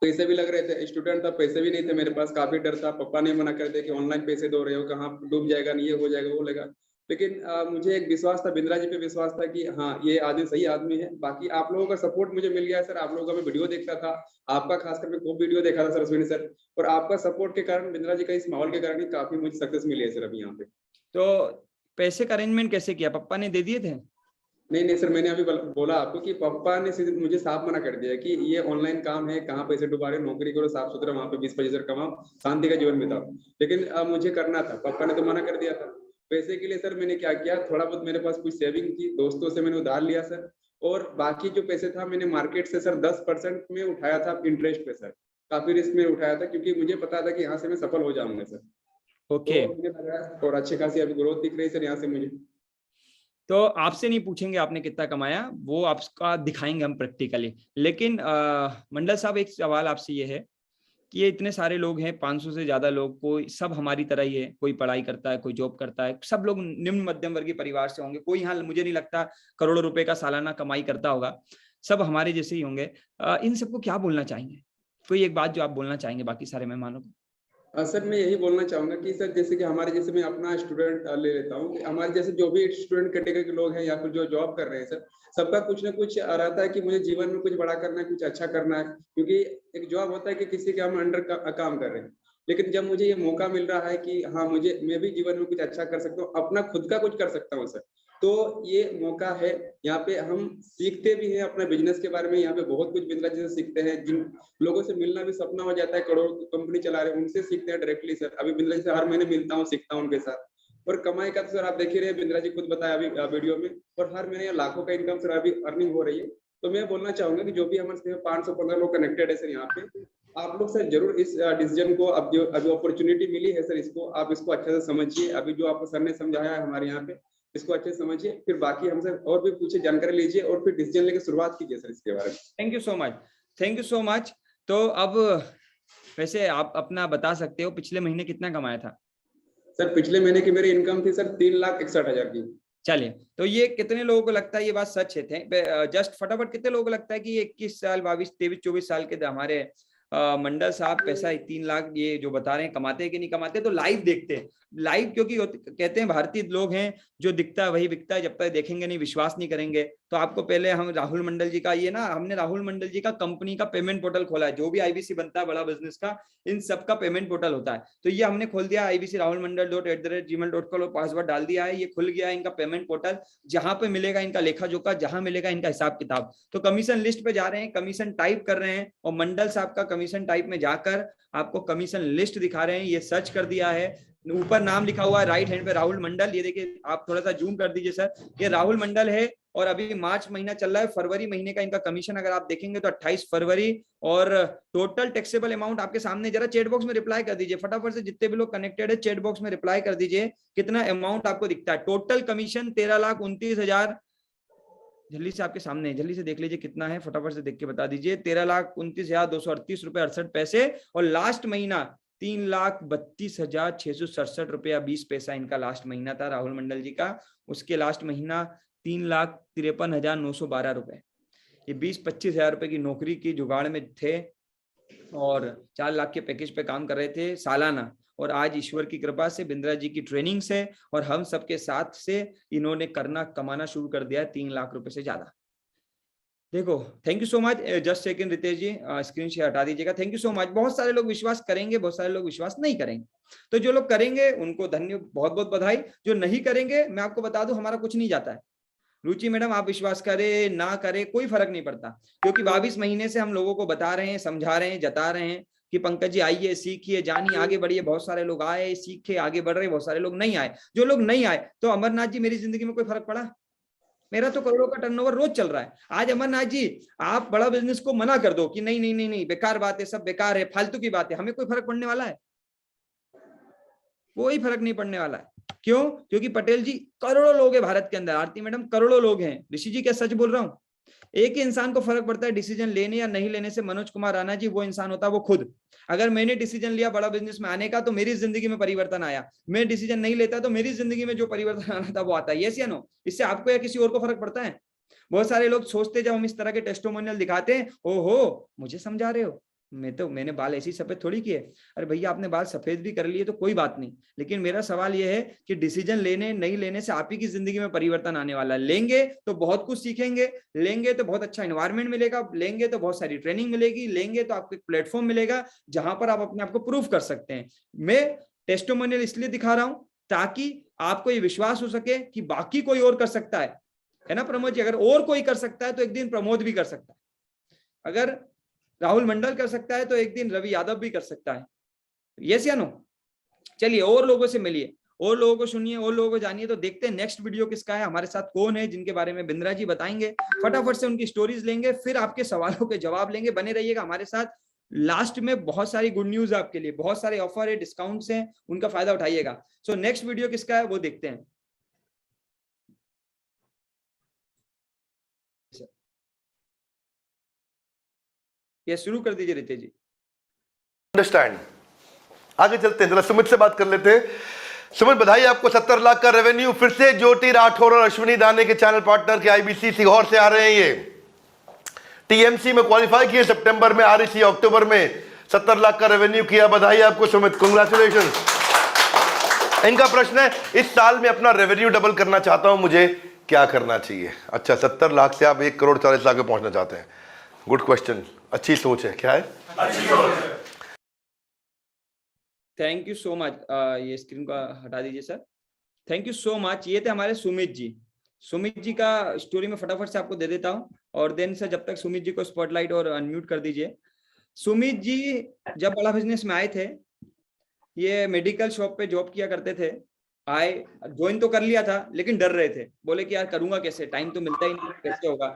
पैसे भी लग रहे थे। स्टूडेंट था, पैसे भी नहीं थे मेरे पास, काफी डर था। पापा ने मना कर दिया कि ऑनलाइन पैसे दो रहे हो, कहाँ डूब जाएगा, नहीं ये हो जाएगा वो लेगा। लेकिन मुझे एक विश्वास था, बिंद्रा जी पे विश्वास था कि हाँ ये आदमी सही आदमी है। बाकी आप लोगों का सपोर्ट मुझे मिल गया है सर। आप लोगों का मैं वीडियो देखता था, आपका खासकर मैं खूब वीडियो देखा था सर अश्विनी सर, और आपका सपोर्ट के कारण, बिंद्रा जी का इस माहौल के कारण काफी मुझे सक्सेस मिली है सर अभी यहाँ पे। तो पैसे का अरेंजमेंट कैसे किया? पापा ने दे दिए थे? नहीं सर, मैंने अभी बोला आपको कि पापा ने सीधे मुझे साफ मना कर दिया कि ये ऑनलाइन काम है, कहाँ पैसे डुबा रहे, नौकरी करो साफ सुथरा, वहाँ पे 20-25 हजार कमाओ, शांति का जीवन बिताओ। लेकिन मुझे करना था, पापा ने तो मना कर दिया था। पैसे के लिए सर मैंने क्या किया, थोड़ा बहुत मेरे पास कुछ सेविंग थी, दोस्तों से मैंने उधार लिया सर, और बाकी जो पैसे था मैंने मार्केट से सर 10% में उठाया था इंटरेस्ट पे सर। काफी रिस्क में उठाया था, क्योंकि मुझे पता था कि यहाँ से मैं सफल हो जाऊंगा सर। ओके। तो मुझे लगा, और अच्छी खासी अभी ग्रोथ दिख रही है सर यहाँ से मुझे। तो आपसे नहीं पूछेंगे आपने कितना कमाया, वो आपका दिखाएंगे हम प्रैक्टिकली। लेकिन मंडल साहब, एक सवाल आपसे ये है कि ये इतने सारे लोग हैं, 500 से ज्यादा लोग, कोई सब हमारी तरह ही है, कोई पढ़ाई करता है, कोई जॉब करता है, सब लोग निम्न मध्यम वर्गीय परिवार से होंगे। कोई यहाँ मुझे नहीं लगता करोड़ों रुपए का सालाना कमाई करता होगा, सब हमारे जैसे ही होंगे। इन सबको क्या बोलना चाहेंगे? कोई एक बात जो आप बोलना चाहेंगे बाकी सारे मेहमानों को? सर मैं यही बोलना चाहूंगा कि सर जैसे कि हमारे जैसे, मैं अपना स्टूडेंट ले लेता हूँ कि हमारे जैसे जो भी स्टूडेंट कैटेगरी के लोग हैं या फिर जो जॉब कर रहे हैं सर, सबका कुछ ना कुछ रहता है कि मुझे जीवन में कुछ बड़ा करना है, कुछ अच्छा करना है। क्योंकि एक जॉब होता है कि किसी के हम अंडर काम कर रहे हैं, लेकिन जब मुझे ये मौका मिल रहा है कि हाँ मैं भी जीवन में कुछ अच्छा कर सकता हूँ, अपना खुद का कुछ कर सकता हूँ सर, तो ये मौका है। यहाँ पे हम सीखते भी हैं अपने बिजनेस के बारे में, यहाँ पे बहुत कुछ बिंद्रा जी से सीखते हैं। जिन लोगों से मिलना भी सपना हो जाता है, करोड़ कंपनी चला रहे हैं, उनसे सीखते हैं डायरेक्टली सर। अभी बिंद्रा जी से हर महीने मिलता हूँ, सीखता हूँ उनके साथ। और कमाई का तो सर आप देख ही रहे हैं, बिंद्रा जी खुद बताया अभी वीडियो में, और हर महीने लाखों का इनकम सर अभी अर्निंग हो रही है। तो मैं बोलना चाहूंगा कि जो भी हमारे 515 लोग कनेक्टेड है सर यहाँ पे, आप लोग सर जरूर इस डिसीजन को, अब जो अभी अपॉर्चुनिटी मिली है सर, इसको आप इसको अच्छे से समझिए। अभी जो आपको सर ने समझाया है हमारे यहाँ पे, इसको अच्छे से समझिए, फिर बाकी हमसे और भी पूछे, जानकारी लीजिए और फिर डिसीजन लेके शुरुआत कीजिए सर इसके बारे में। Thank you so much, thank you so much. तो अब वैसे आप अपना बता सकते हो पिछले महीने कितना कमाया था? सर पिछले महीने की मेरी इनकम थी सर 3,61,000 की। चलिए, तो ये कितने लोगों को लगता है ये बात सच है? जस्ट फटाफट कितने लोगों को लगता है कि 21 साल 22 23 24 साल के हमारे मंडल साहब पैसा 3 लाख ये जो बता रहे हैं कमाते हैं कि नहीं कमाते? तो लाइव देखते हैं, लाइव, क्योंकि कहते हैं भारतीय लोग हैं जो दिखता है वही बिकता है, जब तक देखेंगे नहीं विश्वास नहीं करेंगे। तो आपको पहले हम राहुल मंडल जी का ये ना, हमने राहुल मंडल जी का कंपनी का पेमेंट पोर्टल खोला है। जो भी आईबीसी बनता है बड़ा बिजनेस का, इन सब का पेमेंट पोर्टल होता है। तो ये हमने खोल दिया ibcrahulmandal.@gmail.com, पासवर्ड डाल दिया है, ये खुल गया है इनका पेमेंट पोर्टल, जहां पे मिलेगा इनका लेखा जोखा, जहां मिलेगा इनका हिसाब किताब। तो कमीशन लिस्ट पे जा रहे हैं, कमीशन टाइप कर रहे हैं, और मंडल साहब का कमीशन टाइप में जाकर आपको कमीशन लिस्ट दिखा रहे हैं। ये सर्च कर दिया है, ऊपर नाम लिखा हुआ है राइट हैंड पे राहुल मंडल, ये देखिए आप थोड़ा सा जूम कर दीजिए सर, ये राहुल मंडल है। और अभी मार्च महीना चल रहा है, फरवरी महीने का इनका कमीशन अगर आप देखेंगे तो 28 फरवरी। और टोटल टैक्सेबल अमाउंट आपके सामने, जरा चैट बॉक्स में रिप्लाई कर दीजिए फटाफट से, जितने भी लोग कनेक्टेड है चैट बॉक्स में रिप्लाई कर दीजिए कितना अमाउंट आपको दिखता है। टोटल कमीशन 13,29,000, जल्दी से आपके सामने, जल्दी से देख लीजिए कितना है, फटाफट से देख के बता दीजिए। 13,29,238 रुपए 68 पैसे। और लास्ट महीना 3,32,667 रुपया 20 पैसा इनका लास्ट महीना था राहुल मंडल जी का। उसके लास्ट महीना 3,53,912 रुपए। ये 20-25 हजार रुपए की नौकरी की जुगाड़ में थे और 4 लाख के पैकेज पे काम कर रहे थे सालाना। और आज ईश्वर की कृपा से, बिंद्रा जी की ट्रेनिंग से और हम सबके साथ से इन्होंने कमाना शुरू कर दिया है 3 लाख रुपए से ज्यादा। देखो, thank you so much. Just second Ritesh ji, screen share हटा दीजिएगा। Thank you so much. बहुत सारे लोग विश्वास करेंगे, बहुत सारे लोग विश्वास नहीं करेंगे। तो जो लोग करेंगे उनको बहुत बहुत बधाई। जो नहीं करेंगे, मैं आपको बता दूं, हमारा कुछ नहीं जाता है। रुचि मैडम, आप विश्वास करें ना करें कोई फर्क नहीं पड़ता, क्योंकि 22 महीने से हम लोगों को बता रहे हैं, समझा रहे हैं, जता रहे हैं कि पंकज जी आइए, सीखिए, जानिए, आगे बढ़िए। बहुत सारे लोग आए, सीखे, आगे बढ़ रहे, बहुत सारे लोग नहीं आए। जो लोग नहीं आए, तो अमरनाथ जी मेरी जिंदगी में कोई फर्क पड़ा? मेरा तो करोड़ों का टर्नओवर रोज चल रहा है। आज अमरनाथ जी आप बड़ा बिजनेस को मना कर दो कि नहीं नहीं नहीं नहीं, बेकार बात है, सब बेकार है, फालतू की बात है, हमें कोई फर्क पड़ने वाला है? कोई फर्क नहीं पड़ने वाला है। क्यों? क्योंकि पटेल जी करोड़ों लोग हैं भारत के अंदर। आरती मैडम, करोड़ों लोग हैं। ऋषि जी, क्या सच बोल रहा हूं? एक ही इंसान को फर्क पड़ता है डिसीजन लेने या नहीं लेने से, मनोज कुमार राणा जी। वो इंसान होता है वो खुद। अगर मैंने डिसीजन लिया बड़ा बिजनेस में आने का, तो मेरी जिंदगी में परिवर्तन आया। मैं डिसीजन नहीं लेता तो मेरी जिंदगी में जो परिवर्तन आना था वो आता है। यस या नो? इससे आपको या किसी और को फर्क पड़ता है? बहुत सारे लोग सोचते, जब हम इस तरह के टेस्टिमोनियल दिखाते हैं, ओहो मुझे समझा रहे हो, मैंने बाल ऐसी सफेद थोड़ी किए। अरे भैया, आपने बाल सफेद भी कर लिए तो कोई बात नहीं, लेकिन मेरा सवाल यह है कि डिसीजन लेने नहीं लेने से आप ही की जिंदगी में परिवर्तन आने वाला है। लेंगे तो बहुत कुछ सीखेंगे, लेंगे तो बहुत अच्छा एनवायरनमेंट मिलेगा, लेंगे तो बहुत सारी ट्रेनिंग मिलेगी, लेंगे तो आपको एक प्लेटफॉर्म मिलेगा जहां पर आप अपने आप को प्रूव कर सकते हैं। मैं टेस्टिमोनियल इसलिए दिखा रहा हूं ताकि आपको ये विश्वास हो सके कि बाकी कोई और कर सकता है ना प्रमोद जी? अगर और कोई कर सकता है तो एक दिन प्रमोद भी कर सकता है। अगर राहुल मंडल कर सकता है तो एक दिन रवि यादव भी कर सकता है। यस या नो? चलिए, और लोगों से मिलिए, और लोगों को सुनिए, और लोगों को जानिए। तो देखते हैं नेक्स्ट वीडियो किसका है, हमारे साथ कौन है जिनके बारे में बिंद्रा जी बताएंगे। फटाफट से उनकी स्टोरीज लेंगे, फिर आपके सवालों के जवाब लेंगे। बने रहिएगा हमारे साथ। लास्ट में बहुत सारी गुड न्यूज आपके लिए, बहुत सारे ऑफर है, डिस्काउंट्स हैं, उनका फायदा उठाइएगा। सो नेक्स्ट वीडियो किसका है वो देखते हैं। ये शुरू कर दीजिए रितेश जी। अंडरस्टैंड। आगे चलते हैं, जरा सुमित से बात कर लेते हैं। सुमित, बधाई आपको 70 लाख का रेवेन्यू। फिर से ज्योति राठौर और अश्विनी दाने के चैनल पार्टनर के आईबीसी सीहोर से आ रहे हैं। ये टीएमसी में क्वालिफाई किए सितंबर में, आरईसी अक्टूबर में 70 लाख का रेवेन्यू किया। बधाई आपको सुमित, कांग्रेचुलेशन। इनका प्रश्न है, इस साल में अपना रेवेन्यू डबल करना चाहता हूं, मुझे क्या करना चाहिए? अच्छा, 70 लाख से आप 1 करोड़ 40 लाख पे पहुंचना चाहते हैं। गुड क्वेश्चन, अच्छी सोच है। क्या है? अच्छी सोच है। Thank you so much. ये स्क्रीन का हटा दीजिए sir. Thank you so much. ये थे हमारे सुमित जी। सुमित जी का स्टोरी में फटाफट से आपको दे देता हूं, और देन से जब तक सुमित जी को स्पॉटलाइट और अनम्यूट कर दीजिए। सुमित जी जब बड़ा बिजनेस में आए थे, ये मेडिकल शॉप पे जॉब किया करते थे। आए, ज्वाइन तो कर लिया था, लेकिन डर रहे थे। बोले कि यार करूंगा कैसे, टाइम तो मिलता ही नहीं, कैसे होगा।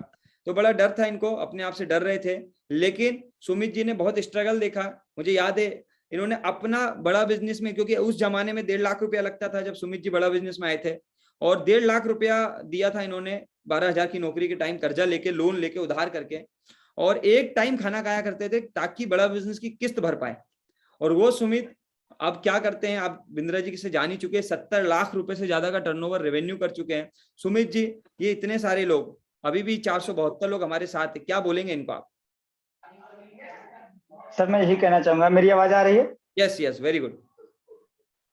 तो बड़ा डर था इनको, अपने आप से डर रहे थे। लेकिन सुमित जी ने बहुत स्ट्रगल देखा। मुझे याद है, इन्होंने अपना बड़ा बिजनेस में, क्योंकि उस जमाने में 1.5 लाख रुपया लगता था जब सुमित जी बड़ा बिजनेस में आए थे, और 1.5 लाख रुपया दिया था इन्होंने 12,000 की नौकरी के टाइम, कर्जा लेके, लोन लेके, उधार करके। और एक टाइम खाना खाया करते थे ताकि बड़ा बिजनेस की किस्त भर पाए। और वो सुमित अब क्या करते हैं, आप बिंद्रा जी से जान ही चुके हैं, 70 लाख रुपए से ज्यादा का टर्नओवर रेवेन्यू कर चुके हैं सुमित जी। ये इतने सारे लोग, अभी भी 472 लोग हमारे साथ है, क्या बोलेंगे इनको आप? सर मैं यही कहना चाहूंगा, मेरी आवाज आ रही है? Yes yes, very good.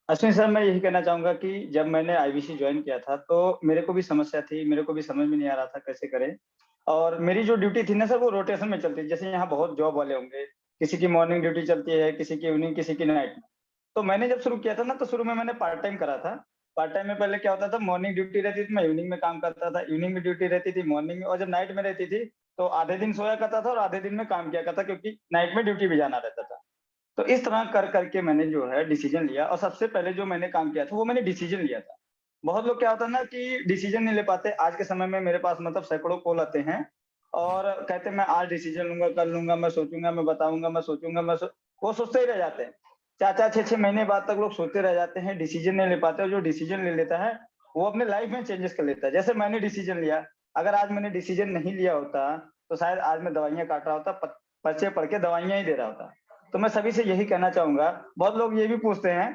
Ashwini sir, मैं यही कहना चाहूंगा कि जब मैंने आईबीसी ज्वाइन किया था तो मेरे को भी समस्या थी, मेरे को भी समझ में नहीं आ रहा था कैसे करें। और मेरी जो ड्यूटी थी ना सर, वो रोटेशन में चलती थी। जैसे यहाँ बहुत जॉब वाले होंगे, किसी की मॉर्निंग ड्यूटी चलती है, किसी की इवनिंग, किसी की नाइट। तो मैंने जब शुरू किया था ना, तो शुरू में मैंने पार्ट टाइम करा था। पार्ट टाइम में पहले क्या होता था, मॉर्निंग ड्यूटी रहती थी, मैं इवनिंग में काम करता था, इवनिंग में ड्यूटी रहती थी, मॉर्निंग में। और जब नाइट में रहती थी तो आधे दिन सोया करता था और आधे दिन में काम किया करता, क्योंकि नाइट में ड्यूटी भी जाना रहता था। तो इस तरह कर करके मैंने जो है डिसीजन लिया, और सबसे पहले जो मैंने काम किया था वो मैंने डिसीजन लिया था। बहुत लोग क्या होता है ना कि डिसीजन नहीं ले पाते। आज के समय में मेरे पास मतलब सैकड़ों कॉल आते हैं और कहते हैं मैं आज डिसीजन लूंगा, कल लूंगा, मैं सोचूंगा, मैं बताऊंगा, मैं सोचूंगा, वो सोचते ही रह जाते हैं। 4-4, 6-6 महीने बाद तक लोग सोचते रह जाते हैं, डिसीजन नहीं ले पाते। और जो डिसीजन ले लेता है वो अपने लाइफ में चेंजेस कर लेता है। जैसे मैंने डिसीजन लिया, अगर आज मैंने डिसीजन नहीं लिया होता तो शायद आज मैं दवाइयां काट रहा होता, पर्चे पढ़ के दवाइयां ही दे रहा होता। तो मैं सभी से यही कहना चाहूंगा। बहुत लोग ये भी पूछते हैं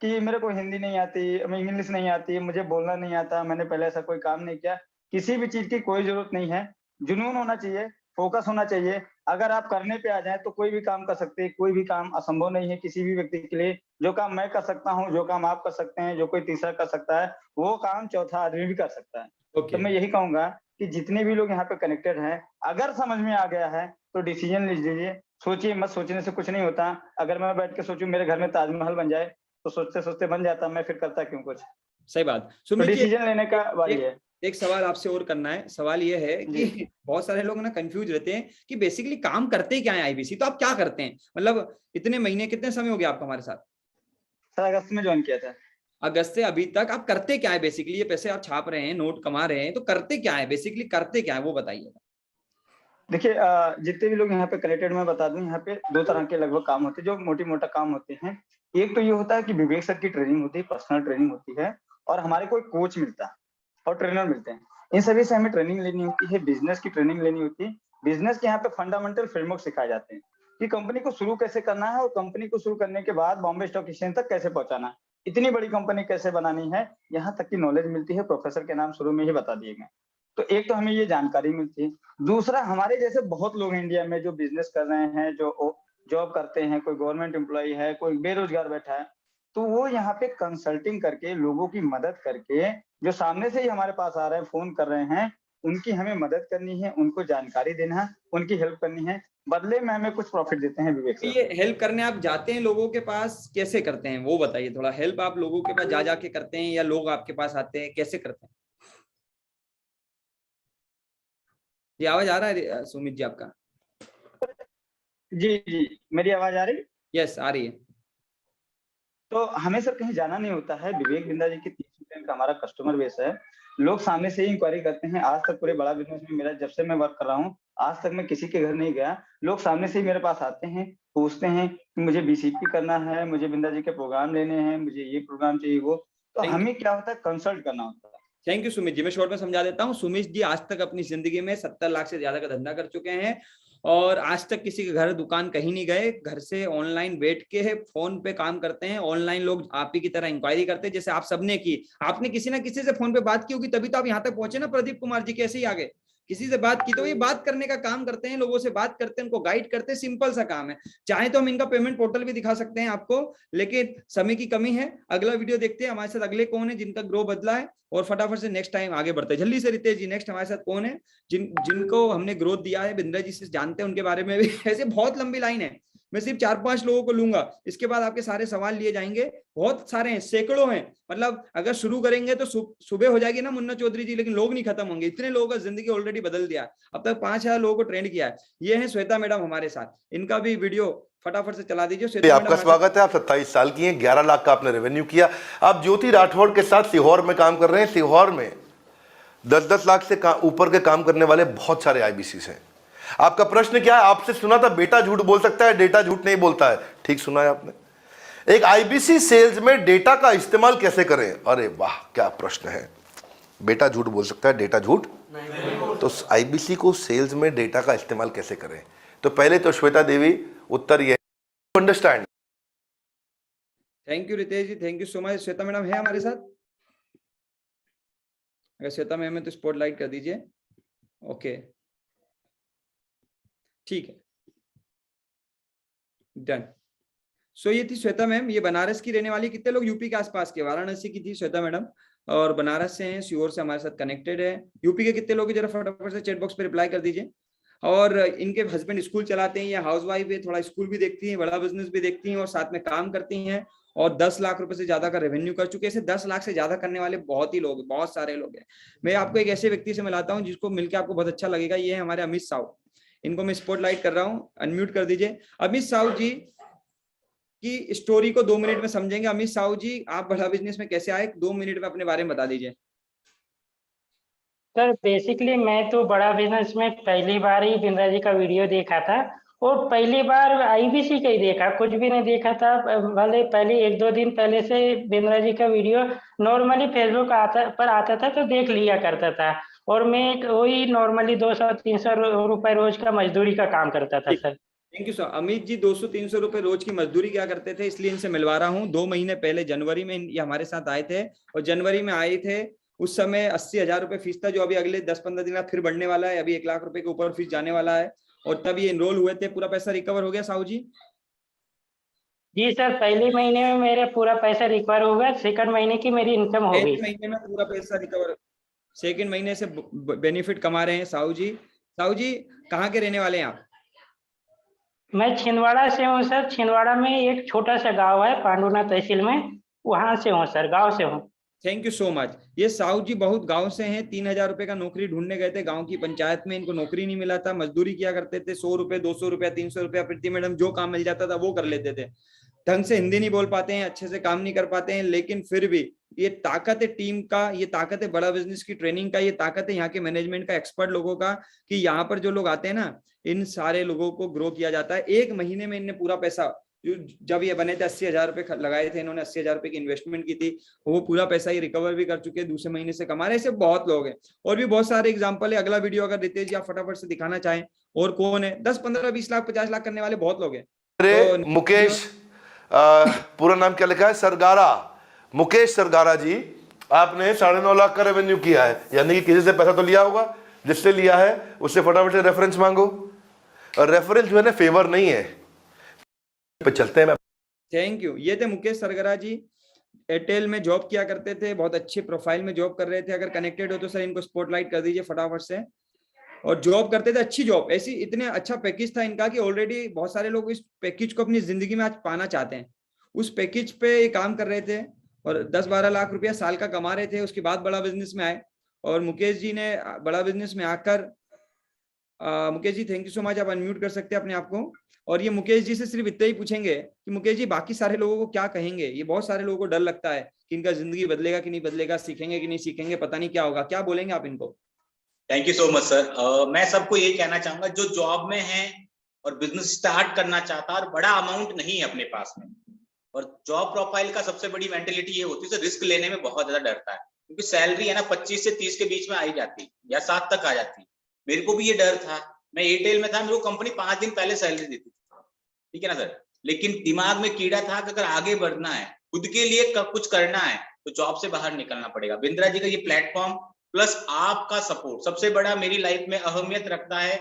कि मेरे को हिंदी नहीं आती, मैं इंग्लिश नहीं आती, मुझे बोलना नहीं आता, मैंने पहले ऐसा कोई काम नहीं किया। किसी भी चीज की कोई जरूरत नहीं है, जुनून होना चाहिए, फोकस होना चाहिए। अगर आप करने पे आ जाए तो कोई भी काम कर सकते हैं, कोई भी काम असंभव नहीं है किसी भी व्यक्ति के लिए। जो काम मैं कर सकता हूँ, जो काम आप कर सकते हैं, जो कोई तीसरा कर सकता है, वो काम चौथा आदमी भी कर सकता है। तो मैं यही कहूंगा कि जितने भी लोग यहाँ पे कनेक्टेड हैं, अगर समझ में आ गया है तो डिसीजन लीजिए। सोचिए मत, सोचने से कुछ नहीं होता। अगर मैं बैठ के सोचूं मेरे घर में ताजमहल बन जाए तो सोचते सोचते बन जाता, मैं फिर करता क्यों कुछ। सही बात। तो डिसीजन लेने का बारी है। एक सवाल आपसे और करना है। सवाल ये है कि बहुत सारे लोग ना कंफ्यूज रहते हैं कि बेसिकली काम करते क्या है आईबीसी, तो आप क्या करते हैं? मतलब इतने महीने, कितने समय हो गया आपको हमारे साथ? सर अगस्त में ज्वाइन किया था। अगस्त से अभी तक आप करते क्या है बेसिकली? ये पैसे आप छाप रहे हैं, नोट कमा रहे हैं, तो करते क्या है बेसिकली, करते क्या है वो बताइएगा। देखिए जितने भी लोग यहाँ पे कनेक्टेड, मैं बता दूं यहाँ पे 2 तरह के लगभग काम होते हैं जो मोटी मोटा काम होते हैं। एक तो ये होता है कि विवेक सर की ट्रेनिंग होती है, पर्सनल ट्रेनिंग होती है, और हमारे कोई कोच मिलता है और ट्रेनर मिलते हैं। इन सभी से हमें ट्रेनिंग लेनी होती है, बिजनेस की ट्रेनिंग लेनी होती है। बिजनेस के यहाँ पे फंडामेंटल फ्रेमवर्क सिखाए जाते हैं कि कंपनी को शुरू कैसे करना है और कंपनी को शुरू करने के बाद बॉम्बे स्टॉक एक्सचेंज तक कैसे पहुंचाना है, इतनी बड़ी कंपनी कैसे बनानी है, यहाँ तक की नॉलेज मिलती है। प्रोफेसर के नाम शुरू में ही बता दिए गए। तो एक तो हमें ये जानकारी मिलती है। दूसरा, हमारे जैसे बहुत लोग इंडिया में जो बिजनेस कर रहे हैं, जो जॉब करते हैं, कोई गवर्नमेंट एम्प्लॉय है, कोई बेरोजगार बैठा है, तो वो यहाँ पे कंसल्टिंग करके, लोगों की मदद करके, जो सामने से ही हमारे पास आ रहे हैं, फोन कर रहे हैं, उनकी हमें मदद करनी है, उनको जानकारी देना है, उनकी हेल्प करनी है। बदले में हमें कुछ प्रॉफिट देते हैं विवेक सर। ये हेल्प करने आप जाते हैं लोगों के पास, कैसे करते हैं वो बताइए थोड़ा। हेल्प आप लोगों के पास जा जाके करते हैं या लोग आपके पास आते हैं, कैसे करते हैं? ये आवाज आ रहा है सुमित जी आपका? जी जी, मेरी आवाज आ रही है? यस, आ रही है। तो हमें सर कहीं जाना नहीं होता है। विवेक बिंदा जी की 30% का हमारा कस्टमर बेस है। लोग सामने से ही इंक्वायरी करते हैं। आज तक पूरे बड़ा बिजनेस में मेरा, जब से मैं वर्क कर रहा हूँ, आज तक मैं किसी के घर नहीं गया। लोग सामने से ही मेरे पास आते हैं, पूछते हैं कि मुझे बीसीपी करना है, मुझे बिंदा जी के प्रोग्राम लेने हैं, मुझे ये प्रोग्राम चाहिए वो। तो हमें क्या होता है, कंसल्ट करना होता है। Thank you Sumit ji. मैं शॉर्ट में समझा देता हूँ। सुमित जी आज तक अपनी जिंदगी में 70 लाख से ज्यादा का धंधा कर चुके हैं और आज तक किसी के घर दुकान कहीं नहीं गए। घर से ऑनलाइन बैठ के फोन पे काम करते हैं। ऑनलाइन लोग आप ही की तरह इंक्वायरी करते हैं, जैसे आप सबने की। आपने किसी ना किसी से फोन पे बात की होगी, तभी तो आप यहाँ तक पहुंचे ना। प्रदीप कुमार जी कैसे ही आगे किसी से बात की, तो ये बात करने का काम करते हैं, लोगों से बात करते हैं, उनको गाइड करते हैं। सिंपल सा काम है। चाहे तो हम इनका पेमेंट पोर्टल भी दिखा सकते हैं आपको, लेकिन समय की कमी है। अगला वीडियो देखते हैं हमारे साथ अगले कौन है जिनका ग्रो बदला है, और फटाफट से नेक्स्ट टाइम आगे बढ़ते हैं। जल्दी से रितेश जी, नेक्स्ट हमारे साथ कौन है जिनको हमने ग्रोथ दिया है, बिंद्रा जी से जानते हैं उनके बारे में भी। ऐसे बहुत लंबी लाइन है, मैं सिर्फ 4-5 लोगों को लूंगा, इसके बाद आपके सारे सवाल लिए जाएंगे। बहुत सारे हैं, सैकड़ों हैं। मतलब अगर शुरू करेंगे तो सुबह हो जाएगी ना मुन्ना चौधरी जी, लेकिन लोग नहीं खत्म होंगे। इतने लोगों का जिंदगी ऑलरेडी बदल दिया है। अब तक 5000 लोगों को ट्रेंड किया है। ये है श्वेता मैडम हमारे साथ, इनका भी वीडियो फटाफट से चला दीजिए। आपका स्वागत है। आप 27 साल की हैं, 11 लाख का आपने रेवेन्यू किया। आप ज्योति राठौड़ के साथ सीहोर में काम कर रहे हैं। सीहोर में 10-10 लाख से ऊपर के काम करने वाले बहुत सारे आईबीसीस हैं। आपका प्रश्न क्या है? आपसे सुना था बेटा झूठ बोल सकता है, डेटा झूठ नहीं बोलता है। ठीक सुना है आपने। एक आईबीसी सेल्स में डेटा का इस्तेमाल कैसे करें? अरे वाह, क्या प्रश्न है। बेटा झूठ बोल सकता है, डेटा झूठ नहीं। तो आईबीसी को सेल्स में डेटा का इस्तेमाल कैसे करें? तो पहले तो श्वेता देवी, उत्तर ये understand. Thank you Ritesh ji, thank you so much. Shweta madam है हमारे साथ? अगर श्वेता मैम है तो स्पॉटलाइट कर दीजिए। ओके, ठीक है, डन। सो ये थी श्वेता मैम। ये बनारस की रहने वाली। कितने लोग यूपी के आसपास के? वाराणसी की थी श्वेता मैडम और बनारस से हैं, सीहोर से हमारे साथ कनेक्टेड है। यूपी के कितने लोग जरा फटाफट से चैट बॉक्स पे रिप्लाई कर दीजिए। और इनके हस्बैंड स्कूल चलाते हैं या हाउस वाइफ है, थोड़ा स्कूल भी देखती हैं, बड़ा बिजनेस भी देखती हैं और साथ में काम करती हैं और 10 लाख रुपए से ज्यादा का रेवेन्यू कर चुके हैं। ऐसे 10 लाख से ज्यादा करने वाले बहुत ही लोग, बहुत सारे लोग हैं। मैं आपको एक ऐसे व्यक्ति से मिलाता हूँ जिसको मिलकर आपको बहुत अच्छा लगेगा। ये है हमारे अमित साहू। इनको मैं स्पॉटलाइट कर रहा हूँ, अनम्यूट कर दीजिए। अमित साहू जी की स्टोरी को 2 मिनट में समझेंगे। अमित साहू जी, आप बड़ा बिजनेस में कैसे आए, 2 मिनट में अपने बारे में बता दीजिए। सर बेसिकली मैं तो बड़ा बिजनेस में पहली बार ही बिंद्रा जी का वीडियो देखा था, और पहली बार आईबीसी का ही देखा, कुछ भी नहीं देखा था। भले पहले 1-2 दिन पहले से बिंद्रा जी का वीडियो नॉर्मली फेसबुक पर आता था तो देख लिया करता था, और मैं वही नॉर्मली 200-300 रुपए रोज का मजदूरी का काम करता था sir. Thank you sir. Amit ji 200-300 रुपए रोज की मजदूरी क्या करते थे, इसलिए इनसे मिलवा रहा हूँ। 2 महीने पहले जनवरी में ये हमारे साथ आए थे, और जनवरी में आए थे उस समय 80,000 रुपए फीस था, जो अभी अगले 10-15 दिन में फिर बढ़ने वाला है। अभी 1 लाख रुपए के ऊपर फीस जाने वाला है, और तब ये एनरोल हुए थे। पूरा पैसा रिकवर हो गया साहू जी? जी सर, पहले महीने में मेरा पूरा पैसा रिकवर हो गया, सेकंड महीने की मेरी इनकम हो गई। महीने में पूरा पैसा रिकवर, सेकंड महीने से बेनिफिट कमा रहे हैं साहू जी। साहू जी कहाँ के रहने वाले हैं आप? मैं छिंदवाड़ा से हूँ सर। छिंदवाड़ा में एक छोटा सा गांव है पांडुना तहसील में, वहां से हूँ सर, गांव से हूँ। Thank you so much. ये साहू जी बहुत गांव से हैं। 3,000 रुपए का नौकरी ढूंढने गए थे गांव की पंचायत में, इनको नौकरी नहीं मिला था, मजदूरी किया करते थे। 100 रुपए, 200 रुपया, 300 रुपया प्रति मैडम, जो काम मिल जाता था वो कर लेते थे। ढंग से हिंदी नहीं बोल पाते हैं, अच्छे से काम नहीं कर पाते हैं, लेकिन फिर भी ये ताकत है टीम का, ये ताकत है बड़ा बिजनेस की ट्रेनिंग का, ये ताकत है यहाँ के मैनेजमेंट का, एक्सपर्ट लोगों का, कि यहाँ पर जो लोग आते हैं ना, इन सारे लोगों को ग्रो किया जाता है। 1 महीने में इनने पूरा पैसा, जब ये बने थे 80,000 रुपए लगाए थे इन्होंने, 80,000 रुपए की इन्वेस्टमेंट की थी, वो पूरा पैसा ही रिकवर भी कर चुके हैं, दूसरे महीने से कमा रहे हैं। ऐसे बहुत लोग हैं, और भी बहुत सारे एग्जांपल है। अगला वीडियो अगर रितेश जी आप फटाफट से दिखाना चाहें, और कौन है 10, 15, 20 लाख, 50 लाख करने वाले बहुत लोग हैं। तो मुकेश, पूरा नाम क्या लिखा है? सरगारा, मुकेश सरगारा जी, आपने 9.5 लाख का रेवेन्यू किया है, यानी कि किसी से पैसा तो लिया होगा, जिससे लिया है उससे फटाफट से रेफरेंस मांगो। और रेफरेंस जो है ना फेवर नहीं है, पे चलते हैं। Thank you. ये थे मुकेश सरगरा जी, एयरटेल में जॉब किया करते थे, बहुत अच्छे प्रोफाइल में जॉब कर रहे थे। अगर कनेक्टेड हो तो सर इनको स्पॉटलाइट कर दीजिए फटाफट से। और जॉब करते थे, अच्छी जॉब, ऐसी इतने अच्छा पैकेज था इनका कि ऑलरेडी बहुत सारे लोग इस पैकेज को अपनी जिंदगी में आज पाना चाहते हैं। उस पैकेज पे ये काम कर रहे थे, और 10-12 लाख रुपया साल का कमा रहे थे। उसके बाद बड़ा बिजनेस में आए, और मुकेश जी ने बड़ा बिजनेस में आकर, Mukesh ji thank you so much, आप अनम्यूट कर सकते हैं अपने आप को। और ये मुकेश जी से सिर्फ इतना ही पूछेंगे कि मुकेश जी बाकी सारे लोगों को क्या कहेंगे। ये बहुत सारे लोगों को डर लगता है कि इनका जिंदगी बदलेगा कि नहीं बदलेगा, सीखेंगे कि नहीं सीखेंगे, पता नहीं क्या होगा, क्या बोलेंगे आप इनको? Thank you so much sir. मैं सबको यही कहना चाहूंगा, जो जॉब में है और बिजनेस स्टार्ट करना चाहता है और बड़ा अमाउंट नहीं है अपने पास में, और जॉब प्रोफाइल का सबसे बड़ी मेंटेलिटी ये होती है रिस्क लेने में बहुत ज्यादा डरता है, क्योंकि सैलरी है ना 25 से 30 के बीच में आई जाती या 7 तक आ जाती। मेरे को भी ये डर था, मैं एयरटेल में था, मेरे को कंपनी 5 दिन पहले सैलरी देती थी, ठीक है ना सर, लेकिन दिमाग में कीड़ा था कि अगर आगे बढ़ना है, खुद के लिए कुछ करना है, तो जॉब से बाहर निकलना पड़ेगा। बिंद्रा जी का ये प्लेटफॉर्म प्लस आपका सपोर्ट सबसे बड़ा मेरी लाइफ में अहमियत रखता है।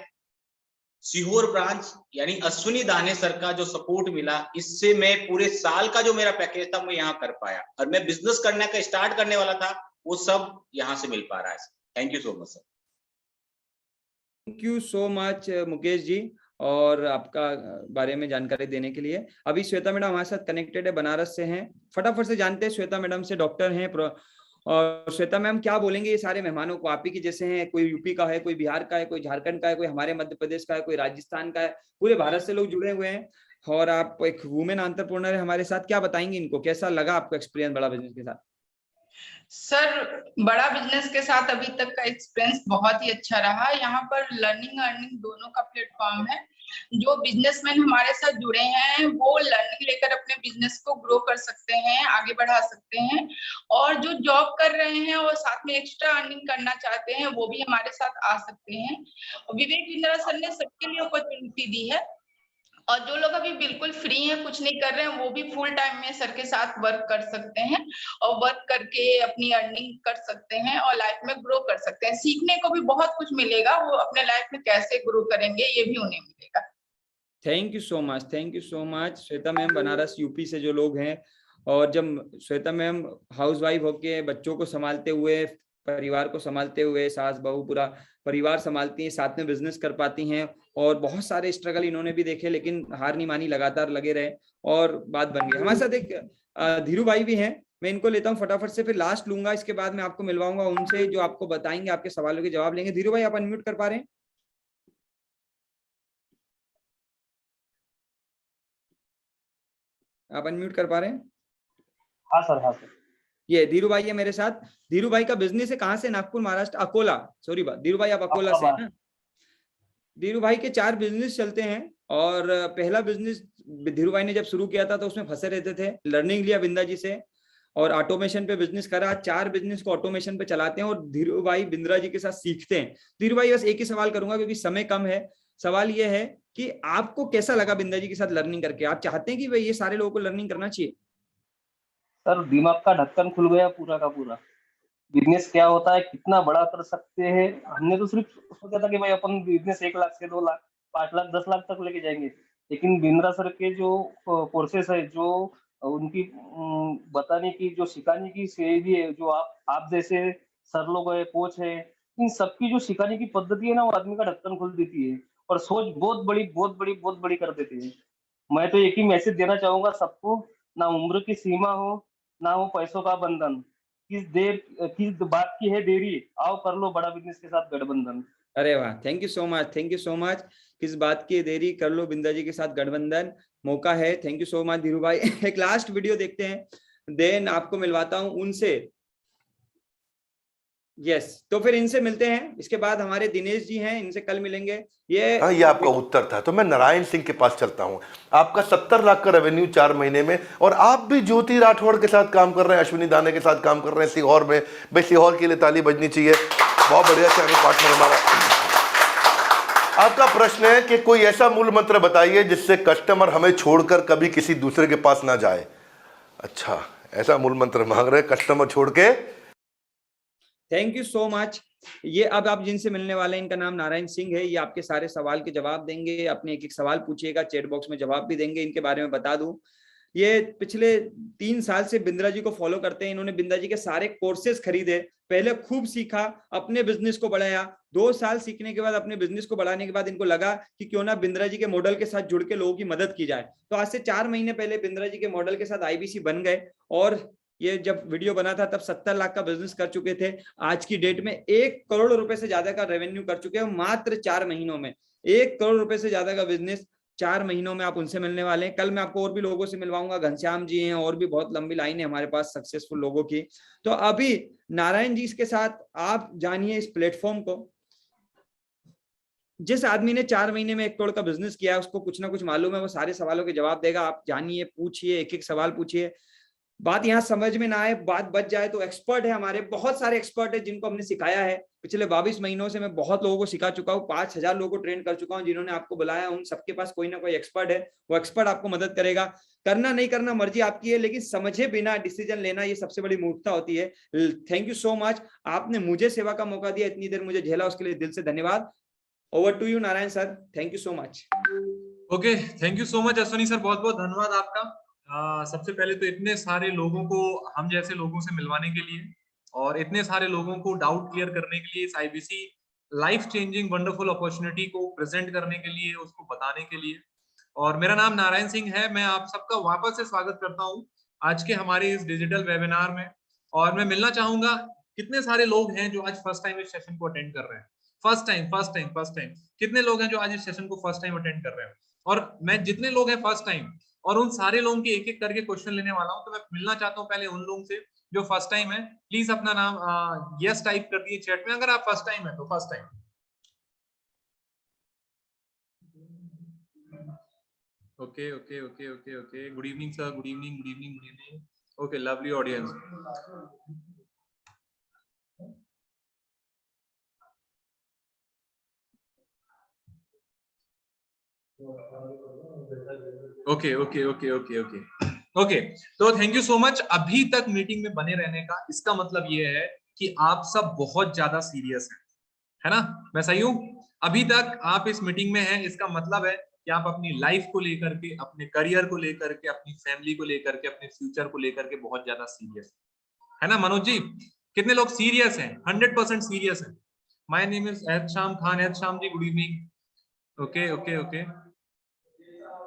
सीहोर ब्रांच यानी अश्विनी दाने सर का जो सपोर्ट मिला, इससे मैं पूरे साल का जो मेरा पैकेज था मैं यहाँ कर पाया, और मैं बिजनेस करने का स्टार्ट करने वाला था, वो सब यहाँ से मिल पा रहा है। Thank you so much sir. Thank you so much Mukesh ji, और आपका बारे में जानकारी देने के लिए। अभी श्वेता मैडम हमारे साथ कनेक्टेड है, बनारस से हैं। फटाफट से जानते हैं श्वेता मैडम से, डॉक्टर हैं। और श्वेता मैम क्या बोलेंगे ये सारे मेहमानों को? आप ही की जैसे हैं, कोई यूपी का है, कोई बिहार का है, कोई झारखंड का है, कोई हमारे मध्य प्रदेश का है, कोई राजस्थान का है, पूरे भारत से लोग जुड़े हुए हैं। और आप एक वुमेन एंटरप्रेन्योर है हमारे साथ, क्या बताएंगे इनको, कैसा लगा आपको एक्सपीरियंस बड़ा बिजनेस के साथ? सर बड़ा बिजनेस के साथ अभी तक का एक्सपीरियंस बहुत ही अच्छा रहा। यहाँ पर लर्निंग अर्निंग दोनों का प्लेटफॉर्म है। जो बिजनेसमैन हमारे साथ जुड़े हैं वो लर्निंग लेकर अपने बिजनेस को ग्रो कर सकते हैं, आगे बढ़ा सकते हैं, और जो जॉब कर रहे हैं और साथ में एक्स्ट्रा अर्निंग करना चाहते हैं वो भी हमारे साथ आ सकते हैं। विवेक बिंद्रा सर ने सबके लिए अपॉर्चुनिटी दी है, और जो लोग अभी बिल्कुल फ्री हैं, कुछ नहीं कर रहे हैं, वो भी फुल टाइम में सर के साथ वर्क कर सकते हैं, और वर्क करके अपनी अर्निंग कर सकते हैं और लाइफ में ग्रो कर सकते हैं। सीखने को भी बहुत कुछ मिलेगा, वो अपने लाइफ में कैसे ग्रो करेंगे ये भी उन्हें मिलेगा। Thank you so much, thank you so much Shweta ma'am, Banaras UP से जो लोग हैं। और जब श्वेता मैम हाउसवाइफ होके बच्चों को संभालते हुए, परिवार को संभालते हुए, सास बहू पूरा परिवार संभालती हैं, साथ में बिजनेस कर पाती हैं, और बहुत सारे स्ट्रगल इन्होंने भी देखे, लेकिन हार नहीं मानी, लगातार लगे रहे और बात बन गई। हमारे साथ एक धीरू भाई भी हैं, मैं इनको लेता हूँ फटाफट से, फिर लास्ट लूंगा, इसके बाद मैं आपको मिलवाऊंगा उनसे जो आपको बताएंगे, आपके सवालों के जवाब लेंगे। धीरू भाई आप अनम्यूट कर पा रहे हैं? आप अनम्यूट कर पा रहे हैं? हाँ सर, हाँ सर। ये धीरू भाई है मेरे साथ। धीरू भाई का बिजनेस है कहाँ से? नागपुर, महाराष्ट्र, अकोला। सॉरी धीरू भाई, आप अकोला से है ना? धीरू भाई के 4 बिजनेस चलते हैं और पहला बिजनेस धीरू भाई ने जब शुरू किया था तो उसमें फंसे रहते थे। लर्निंग लिया बिंद्रा जी से और ऑटोमेशन पे बिजनेस करा। 4 बिजनेस को ऑटोमेशन पे चलाते हैं और धीरू भाई बिंद्रा जी के साथ सीखते हैं। धीरू भाई बस एक ही सवाल करूंगा क्योंकि समय कम है। सवाल ये है कि आपको कैसा लगा बिंद्रा जी के साथ लर्निंग करके? आप चाहते हैं कि भाई ये सारे लोगों को लर्निंग करना चाहिए? सर दिमाग का ढक्कन खुल गया पूरा का पूरा। बिजनेस क्या होता है, कितना बड़ा कर सकते हैं। हमने तो सिर्फ सोचा था कि भाई अपन बिजनेस 1 लाख से 2 लाख 5 लाख 10 लाख तक लेके जाएंगे, लेकिन बिंद्रा सर के जो कोर्सेस है, जो उनकी बताने की, जो सिखाने की शैली है, जो आप जैसे सर लोग है, कोच है, इन सबकी जो सिखाने की पद्धति है ना, वो आदमी का ढक्कन खोल देती है और सोच बहुत बड़ी कर देती है। मैं तो एक ही मैसेज देना चाहूंगा सबको, ना उम्र की सीमा हो, ना हो पैसों का बंधन। किस बात की है देरी, आओ कर लो बड़ा बिजनेस के साथ गठबंधन। अरे वाह, thank you so much, thank you so much. किस बात की देरी, कर लो बिंद्रा जी के साथ गठबंधन, मौका है। Thank you so much Dhiru भाई। एक लास्ट वीडियो देखते हैं, देन आपको मिलवाता हूं उनसे। यस, तो फिर इनसे मिलते हैं। इसके बाद हमारे दिनेश जी हैं, इनसे कल मिलेंगे। ये आपका उत्तर था। तो मैं नारायण सिंह के पास चलता हूं। आपका 70 लाख का रेवेन्यू 4 महीने में, और आप भी ज्योति राठौड़ के साथ काम कर रहे हैं, अश्विनी दाने के साथ काम कर रहे हैं सीहोर में। भाई सीहोर के लिए ताली बजनी चाहिए, बहुत बढ़िया चैनल पार्टनर हमारा। आपका प्रश्न है कि कोई ऐसा मूल मंत्र बताइए जिससे कस्टमर हमें छोड़कर कभी किसी दूसरे के पास ना जाए। अच्छा, ऐसा मूल मंत्र मांग रहे कस्टमर छोड़ के। Thank you so much. ये अब आप जिनसे मिलने वाले हैं, इनका नाम नारायण सिंह है। ये आपके सारे सवाल के जवाब देंगे। अपने एक एक सवाल पूछिएगा, चैट बॉक्स में जवाब भी देंगे। इनके बारे में बता दूं, ये पिछले 3 साल से बिंद्रा जी को फॉलो करते हैं। इन्होंने बिंद्रा जी के सारे कोर्सेज खरीदे, पहले खूब सीखा, अपने बिजनेस को बढ़ाया। 2 साल सीखने के बाद, अपने बिजनेस को बढ़ाने के बाद इनको लगा कि क्यों ना बिंद्रा जी के मॉडल के साथ जुड़ के लोगों की मदद की जाए। तो आज से 4 महीने पहले बिंद्रा जी के मॉडल के साथ आईबीसी बन गए और ये जब वीडियो बना था तब 70 लाख का बिजनेस कर चुके थे। आज की डेट में 1 करोड़ रुपए से ज्यादा का रेवेन्यू कर चुके हैं मात्र 4 महीनों में। 1 करोड़ रुपए से ज्यादा का बिजनेस 4 महीनों में आप उनसे मिलने वाले हैं। कल मैं आपको और भी लोगों से मिलवाऊंगा, घनश्याम जी हैं, और भी बहुत लंबी लाइन है हमारे पास सक्सेसफुल लोगों की। तो अभी नारायण जी के साथ आप जानिए इस प्लेटफॉर्म को। जिस आदमी ने 4 महीने में 1 करोड़ का बिजनेस किया है, उसको कुछ ना कुछ मालूम है, वो सारे सवालों के जवाब देगा। आप जानिए, पूछिए, एक एक सवाल पूछिए। बात यहाँ समझ में ना आए, बात बच जाए तो एक्सपर्ट है हमारे, बहुत सारे एक्सपर्ट है जिनको हमने सिखाया है। पिछले 22 महीनों से मैं बहुत लोगों को सिखा चुका हूँ, 5000 लोगों को ट्रेन कर चुका हूँ। जिन्होंने आपको बुलाया, उन सबके पास कोई ना कोई एक्सपर्ट है। वो एक्सपर्ट आपको मदद करेगा। करना नहीं करना मर्जी आपकी है, लेकिन समझे बिना डिसीजन लेना ये सबसे बड़ी मूर्खता होती है। थैंक यू सो मच, आपने मुझे सेवा का मौका दिया, इतनी देर मुझे झेला, उसके लिए दिल से धन्यवाद। Over to you Narayan sir, thank you so much. Okay, thank you so much Ashwini sir, बहुत बहुत धन्यवाद आपका। सबसे पहले तो इतने सारे लोगों को, हम जैसे लोगों से मिलवाने के लिए, और इतने सारे लोगों को डाउट क्लियर करने के लिए, इस IBC life changing wonderful opportunity को प्रेजेंट करने के लिए, उसको बताने के लिए। और मेरा नाम नारायण सिंह है। मैं आप सबका वापस से स्वागत करता हूं आज के हमारे इस डिजिटल वेबिनार में। और मैं मिलना चाहूंगा, कितने सारे लोग हैं जो आज फर्स्ट टाइम इस सेशन को अटेंड कर रहे हैं? फर्स्ट टाइम कितने लोग हैं जो आज इस सेशन को फर्स्ट टाइम अटेंड कर रहे हैं? और मैं जितने लोग हैं फर्स्ट टाइम, और उन सारे लोगों के एक एक करके क्वेश्चन लेने वाला हूं। तो मैं मिलना चाहता हूं पहले उन लोगों से जो फर्स्ट टाइम है। प्लीज अपना नाम यस टाइप कर दिए चैट में अगर आप फर्स्ट टाइम है तो। First time, okay okay okay okay okay. Good evening sir, good evening, good evening, good evening. Okay, lovely audience. Okay okay okay okay okay okay. तो थैंक यू सो मच अभी तक meeting में बने रहने का। इसका मतलब ये है कि आप सब बहुत ज्यादा सीरियस हैं, है ना? मैं सही हूं? अभी तक आप इस मीटिंग में हैं, इसका मतलब है कि आप अपनी लाइफ को लेकर के, अपने करियर को लेकर के, अपनी फैमिली को लेकर के, अपने फ्यूचर को लेकर के बहुत ज्यादा सीरियस है ना? मनोज जी, कितने लोग सीरियस हैं? 100% सीरियस है। माय नेम इज एच शाम Khan. H Shyam ji, good evening. Okay okay okay,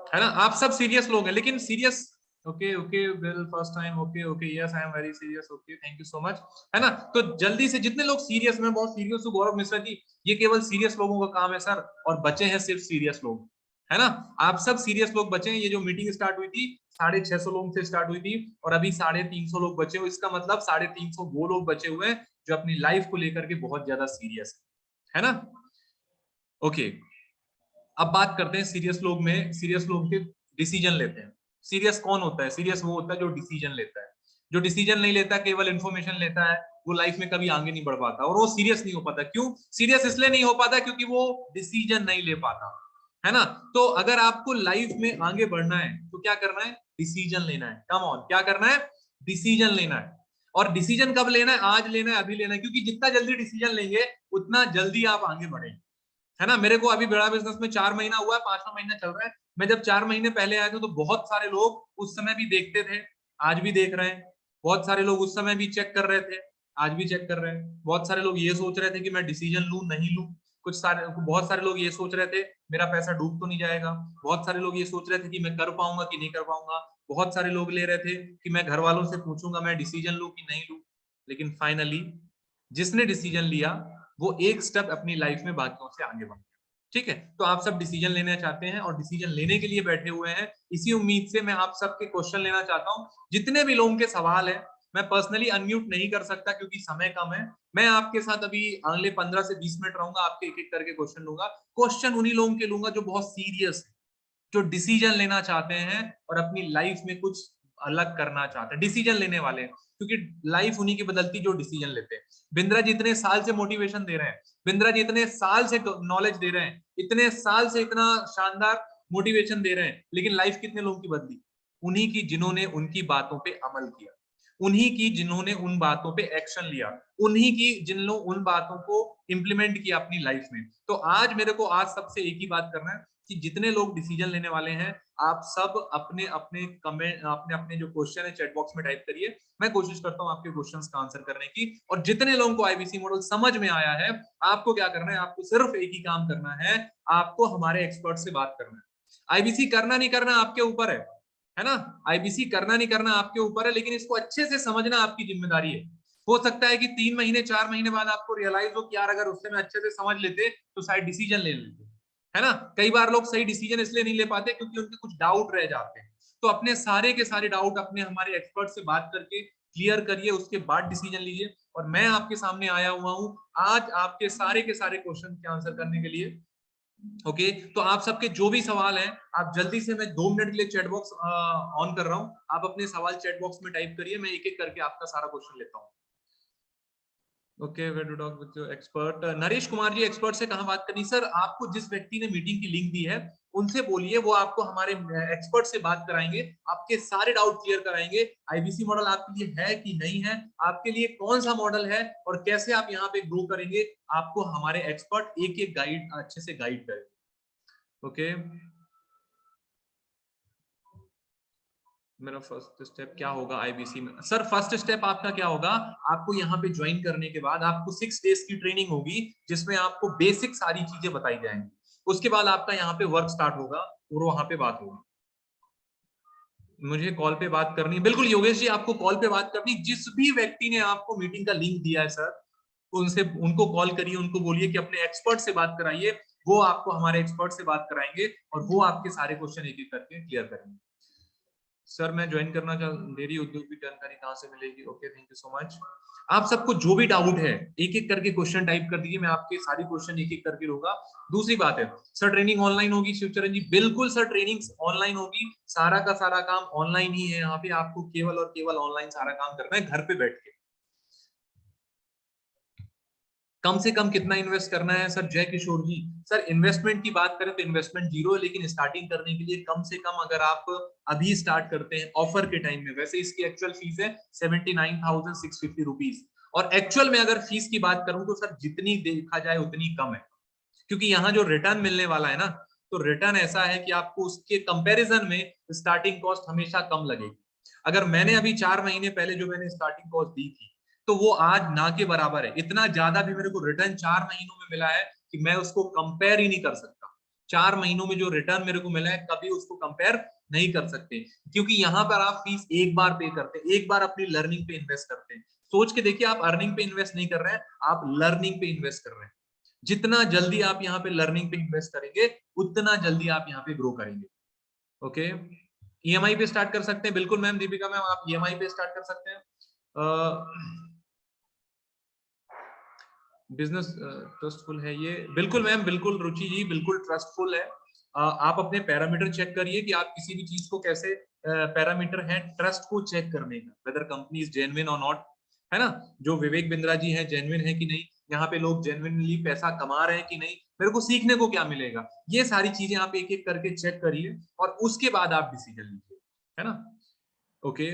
है ना? आप सब सीरियस लोग हैं, लेकिन serious. Okay okay well, first time. Okay okay, yes I am very serious. Okay, thank you so much, है ना? तो जल्दी से जितने लोग सीरियस, मैं बहुत सीरियस हूँ गौरव मिश्रा जी, ये केवल सीरियस लोगों का काम है सर, और बचे हैं सिर्फ सीरियस लोग। है ना। आप सब सीरियस लोग बचे हैं। ये जो मीटिंग स्टार्ट हुई थी 650 लोगों से स्टार्ट हुई थी और अभी 350 लोग बचे हुए, इसका मतलब 350 वो लोग बचे हुए हैं जो अपनी लाइफ को लेकर के बहुत ज्यादा सीरियस है ना। ओके, अब बात करते हैं सीरियस लोग में। सीरियस लोग के डिसीजन लेते हैं। सीरियस कौन होता है? सीरियस वो होता है जो डिसीजन लेता है। जो डिसीजन नहीं लेता, केवल इंफॉर्मेशन लेता है, वो लाइफ में कभी आगे नहीं बढ़ पाता और वो सीरियस नहीं हो पाता। क्यों सीरियस इसलिए नहीं हो पाता? क्योंकि वो डिसीजन नहीं ले पाता, है ना। तो अगर आपको लाइफ में आगे बढ़ना है तो क्या करना है? डिसीजन लेना है। कम ऑन, क्या करना है? डिसीजन लेना है। और डिसीजन कब लेना है? आज लेना है, अभी लेना है। क्योंकि जितना जल्दी डिसीजन लेंगे उतना जल्दी आप आगे बढ़ेंगे, है ना। मेरे को अभी बड़ा बिजनेस में 4 महीना हुआ है, 5वां महीना चल रहा है। मैं जब 4 महीने पहले आया था तो बहुत सारे लोग उस समय भी देखते थे, आज भी देख रहे हैं। बहुत सारे लोग उस समय भी चेक कर रहे थे, आज भी चेक कर रहे हैं। बहुत सारे लोग ये सोच रहे थे कि मैं डिसीजन लूं नहीं लूं। बहुत सारे लोग ये सोच रहे थे मेरा पैसा डूब तो नहीं जाएगा। बहुत सारे लोग ये सोच रहे थे कि मैं कर पाऊंगा कि नहीं कर पाऊंगा। बहुत सारे लोग ले रहे थे कि मैं घर वालों से पूछूंगा मैं डिसीजन लूं कि नहीं लूं। लेकिन फाइनली जिसने डिसीजन लिया वो एक स्टेप अपनी लाइफ में बाकियों से आगे बढ़ गया। ठीक है, तो आप सब डिसीजन लेना चाहते हैं और डिसीजन लेने के लिए बैठे हुए हैं। इसी उम्मीद से मैं आप सबके क्वेश्चन लेना चाहता हूं। जितने भी लोगों के सवाल है, मैं पर्सनली अनम्यूट नहीं कर सकता क्योंकि समय कम है। मैं आपके साथ अभी अगले 15 से 20 मिनट रहूंगा, आपके एक एक करके क्वेश्चन लूंगा। क्वेश्चन उन्हीं लोगों के लूंगा जो बहुत सीरियस है, जो डिसीजन लेना चाहते हैं और अपनी लाइफ में कुछ अलग करना चाहते हैं, डिसीजन लेने वाले हैं। क्योंकि लाइफ उन्हीं की बदलती जो डिसीजन लेते हैं। बिंद्रा जी इतने साल से मोटिवेशन दे रहे हैं, बिंद्रा जी इतने साल से नॉलेज दे रहे हैं, इतने साल से इतना शानदार मोटिवेशन दे रहे हैं, लेकिन लाइफ कितने लोगों की बदली? उन्हीं की जिन्होंने उनकी बातों पे अमल किया, उन्हीं की जिन्होंने उन बातों पे एक्शन लिया, उन्हीं की जिन लोग उन बातों को इंप्लीमेंट किया अपनी लाइफ में। तो आज मेरे को आज सबसे एक ही बात करना है कि जितने लोग डिसीजन लेने वाले हैं, आप सब अपने अपने कमेंट, अपने अपने जो क्वेश्चन है चैट बॉक्स में टाइप करिए। मैं कोशिश करता हूं आपके क्वेश्चंस का आंसर करने की। और जितने लोगों को आईबीसी मॉडल समझ में आया है, आपको क्या करना है? आपको सिर्फ एक ही काम करना है, आपको हमारे एक्सपर्ट से बात करना है। आईबीसी करना नहीं करना आपके ऊपर है ना। आईबीसी करना नहीं करना आपके ऊपर है, लेकिन इसको अच्छे से समझना आपकी जिम्मेदारी है। हो सकता है कि 3 महीने 4 महीने बाद आपको रियलाइज हो कि यार अगर उससे मैं अच्छे से समझ लेते तो शायद डिसीजन ले लेते, है ना। कई बार लोग सही डिसीजन इसलिए नहीं ले पाते क्योंकि उनके कुछ डाउट रह जाते हैं। तो अपने सारे के सारे डाउट अपने हमारे एक्सपर्ट से बात करके क्लियर करिए, उसके बाद डिसीजन लीजिए। और मैं आपके सामने आया हुआ हूं आज आपके सारे के सारे क्वेश्चन के आंसर करने के लिए। ओके, तो आप सबके जो भी सवाल हैं, आप जल्दी से, मैं 2 मिनट के लिए चैट बॉक्स ऑन कर रहा हूं, आप अपने सवाल चैट बॉक्स में टाइप करिए, मैं एक एक करके आपका सारा क्वेश्चन लेता हूं। Okay, where to talk with your expert. Naresh Kumar ji, expert से कहां बात करनी? सर आपको जिस व्यक्ति ने मीटिंग की लिंक दी है उनसे बोलिए, वो आपको हमारे एक्सपर्ट से बात कराएंगे, आपके सारे डाउट क्लियर कराएंगे। आईबीसी मॉडल आपके लिए है कि नहीं है, आपके लिए कौन सा मॉडल है और कैसे आप यहाँ पे ग्रो करेंगे, आपको हमारे एक्सपर्ट एक एक गाइड अच्छे से गाइड करेंगे। ओके, मेरा फर्स्ट स्टेप क्या होगा आईबीसी में? सर फर्स्ट स्टेप आपका क्या होगा? आपको यहाँ पे ज्वाइन करने के बाद आपको 6 डेज की ट्रेनिंग होगी जिसमें आपको बेसिक सारी चीजें बताई जाएंगी। उसके बाद आपका यहाँ पे वर्क स्टार्ट होगा और वहां पे बात होगी। मुझे कॉल पे बात करनी है, बिल्कुल योगेश जी, आपको कॉल पे बात करनी। जिस भी व्यक्ति ने आपको मीटिंग का लिंक दिया है सर, उनको कॉल करिए, उनको बोलिए कि अपने एक्सपर्ट से बात कराइए, वो आपको हमारे एक्सपर्ट से बात कराएंगे और वो आपके सारे क्वेश्चन एक एक करके क्लियर करेंगे। सर मैं ज्वाइन करना चाहता, डेयरी उद्योग की जानकारी कहाँ से मिलेगी? Okay, thank you so much. आप सबको जो भी डाउट है एक एक करके क्वेश्चन टाइप कर दीजिए, मैं आपके सारी क्वेश्चन एक एक करके लूंगा। दूसरी बात है, सर ट्रेनिंग ऑनलाइन होगी शिवचरण जी? बिल्कुल सर, ट्रेनिंग ऑनलाइन होगी, सारा का सारा काम ऑनलाइन ही है। यहाँ पे आपको केवल और केवल ऑनलाइन सारा काम करना है, घर पे बैठ के। कम से कम कितना इन्वेस्ट करना है? सर जय किशोर जी, सर इन्वेस्टमेंट की बात करें तो इन्वेस्टमेंट 0 है, लेकिन स्टार्टिंग करने के लिए कम से कम अगर आप अभी स्टार्ट करते हैं ऑफर के टाइम में, वैसे इसकी एक्चुअल फीस है 79,650 रुपीज, और एक्चुअल में अगर फीस की बात करूं तो सर जितनी देखा जाए उतनी कम है, क्योंकि यहाँ जो रिटर्न मिलने वाला है ना, तो रिटर्न ऐसा है कि आपको उसके कंपैरिजन में स्टार्टिंग कॉस्ट हमेशा कम लगेगी। अगर मैंने अभी 4 महीने पहले जो मैंने स्टार्टिंग कॉस्ट दी थी, तो वो आज ना के बराबर है। इतना ज्यादा भी मेरे को रिटर्न 4 महीनों में मिला है कि मैं उसको कंपेयर ही नहीं कर सकता। 4 महीनों में जो रिटर्न मेरे को मिला है, कभी उसको कंपेयर नहीं कर सकते, क्योंकि यहाँ पर आप फीस एक बार पे करते हैं, एक बार अपनी लर्निंग पे इन्वेस्ट करते हैं। सोच के देखिए, आप अर्निंग पे इन्वेस्ट नहीं कर रहे हैं, आप लर्निंग पे इन्वेस्ट कर रहे हैं। जितना जल्दी आप यहाँ पे लर्निंग पे इन्वेस्ट करेंगे उतना जल्दी आप यहाँ पे ग्रो करेंगे। ओके, ईएमआई पे स्टार्ट कर सकते हैं। बिल्कुल मैम, दीपिका मैम आप ईएमआई पे स्टार्ट कर सकते हैं। बिजनेस ट्रस्टफुल है ये, बिल्कुल मैम, बिल्कुल रुचि जी, बिल्कुल ट्रस्टफुल है। आप अपने पैरामीटर चेक करिए कि आप किसी भी चीज को कैसे, पैरामीटर है ट्रस्ट को चेक करने का, वेदर कंपनी इज जेन्युइन और नॉट, है ना। जो विवेक बिंद्रा जी है जेन्युइन है कि नहीं, यहाँ पे लोग जेन्युइनली पैसा कमा रहे हैं कि नहीं, मेरे को सीखने को क्या मिलेगा, ये सारी चीजें आप एक एक करके चेक करिए और उसके बाद आप डिसीजन लीजिए, है ना। ओके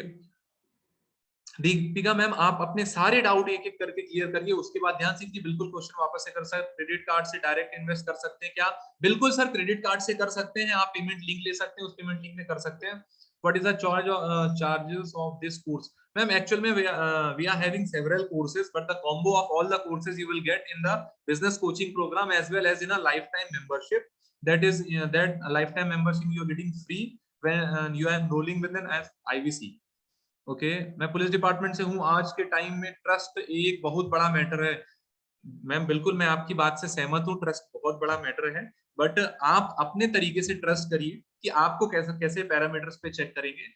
दीपिका मैम, आप अपने सारे डाउट एक एक करके क्लियर करिए, उसके बाद ध्यान सिंह जी बिल्कुल क्वेश्चन वापस से कर सकते हैं। क्रेडिट कार्ड से डायरेक्ट इन्वेस्ट कर सकते हैं क्या? बिल्कुल सर, क्रेडिट कार्ड से कर सकते हैं, आप पेमेंट लिंक ले सकते हैं, उस पेमेंट लिंक में कर सकते हैं। What is the charges of this course? Ma'am actual में we are having several courses, but the combo of all the courses you will get in the business coaching program as well as in a lifetime membership. That is that lifetime membership you are getting free when you are enrolling with an IVC. Okay मैं police department से हूं। आज के time में trust एक बहुत बड़ा matter है मैम, बिल्कुल मैं आपकी बात से सहमत हूं, ट्रस्ट बहुत बड़ा मैटर है, बट आप अपने तरीके से ट्रस्ट करिए कि आपको कैसे कैसे पैरामीटर्स पे चेक करेंगे।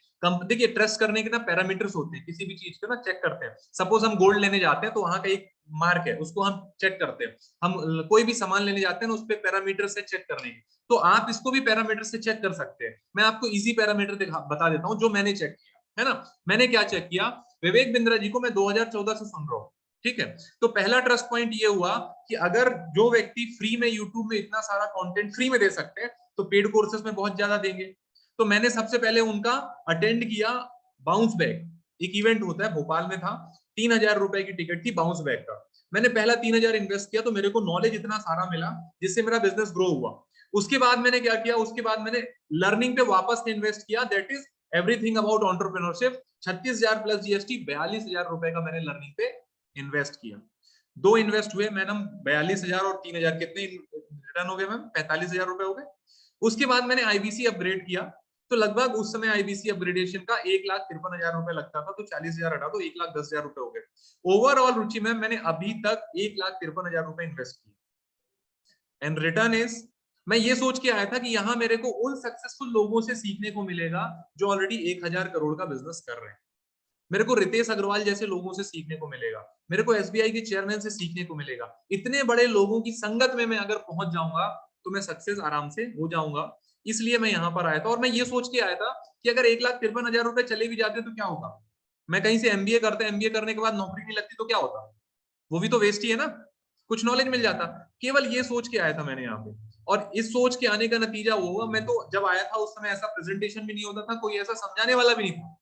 देखिए ट्रस्ट करने के ना पैरामीटर्स होते हैं, किसी भी चीज को ना चेक करते हैं। सपोज हम गोल्ड लेने जाते हैं तो वहां का एक मार्क है, उसको हम चेक करते हैं। हम कोई भी सामान लेने जाते हैं ना, उस पर पैरामीटर से चेक करने के, तो आप इसको भी पैरामीटर से चेक कर सकते हैं। मैं आपको इजी पैरामीटर बता देता हूँ जो मैंने चेक किया, है ना। मैंने क्या चेक किया, विवेक बिंद्रा जी को मैं 2014 से सुन रहा हूँ, ठीक है। तो पहला ट्रस्ट पॉइंट ये हुआ कि अगर जो व्यक्ति फ्री में यूट्यूब में इतना सारा कंटेंट फ्री में दे सकते हैं तो पेड कोर्सेज में बहुत ज्यादा देंगे। तो मैंने सबसे पहले उनका अटेंड किया बाउंस बैक, एक इवेंट होता है भोपाल में था, 3000 रुपए की टिकट थी बाउंस बैक का। मैंने पहला 3000 इन्वेस्ट किया तो मेरे को नॉलेज इतना सारा मिला जिससे मेरा बिजनेस ग्रो हुआ। उसके बाद मैंने क्या किया, उसके बाद मैंने लर्निंग पे वापस इन्वेस्ट किया, that is everything about entrepreneurship. 36,000 plus GST 42,000 रुपए का मैंने लर्निंग पे इन्वेस्ट किया। दो इन्वेस्ट हुए मैडम, 42,000 और 3,000, कितने रिटर्न हो गए मैम? 45,000 रुपए हो गए। उसके बाद मैंने आईबीसी अपग्रेड किया, तो लगभग उस समय आईबीसी अपग्रेडेशन का 1,53,000 रुपए लगता था, तो 40,000 हटा तो 1,10,000 रुपए हो गए। ओवरऑल रुचि मैम मैंने अभी तक 1,53,000 रुपए इन्वेस्ट किए एंड रिटर्न इज, मैं ये सोच के आया था कि यहाँ मेरे को उन सक्सेसफुल लोगों से सीखने को मिलेगा जो ऑलरेडी 1,000 करोड़ का बिजनेस कर रहे हैं। मेरे को रितेश अग्रवाल जैसे लोगों से सीखने को मिलेगा, मेरे को एसबीआई के चेयरमैन से सीखने को मिलेगा। इतने बड़े लोगों की संगत में मैं अगर पहुंच जाऊंगा तो मैं सक्सेस आराम से हो जाऊंगा। इसलिए मैं यहाँ पर आया था और मैं ये सोच के आया था कि अगर 1,53,000 रुपए चले भी जाते तो क्या होगा, मैं कहीं से एमबीए करते, एमबीए करने के बाद नौकरी नहीं लगती तो क्या होता, वो भी तो वेस्ट ही है ना, कुछ नॉलेज मिल जाता। केवल ये सोच के आया था मैंने यहाँ पे, और इस सोच के आने का नतीजा वो हुआ। मैं तो जब आया था उस समय ऐसा प्रेजेंटेशन भी नहीं होता था, कोई ऐसा समझाने वाला भी नहीं था,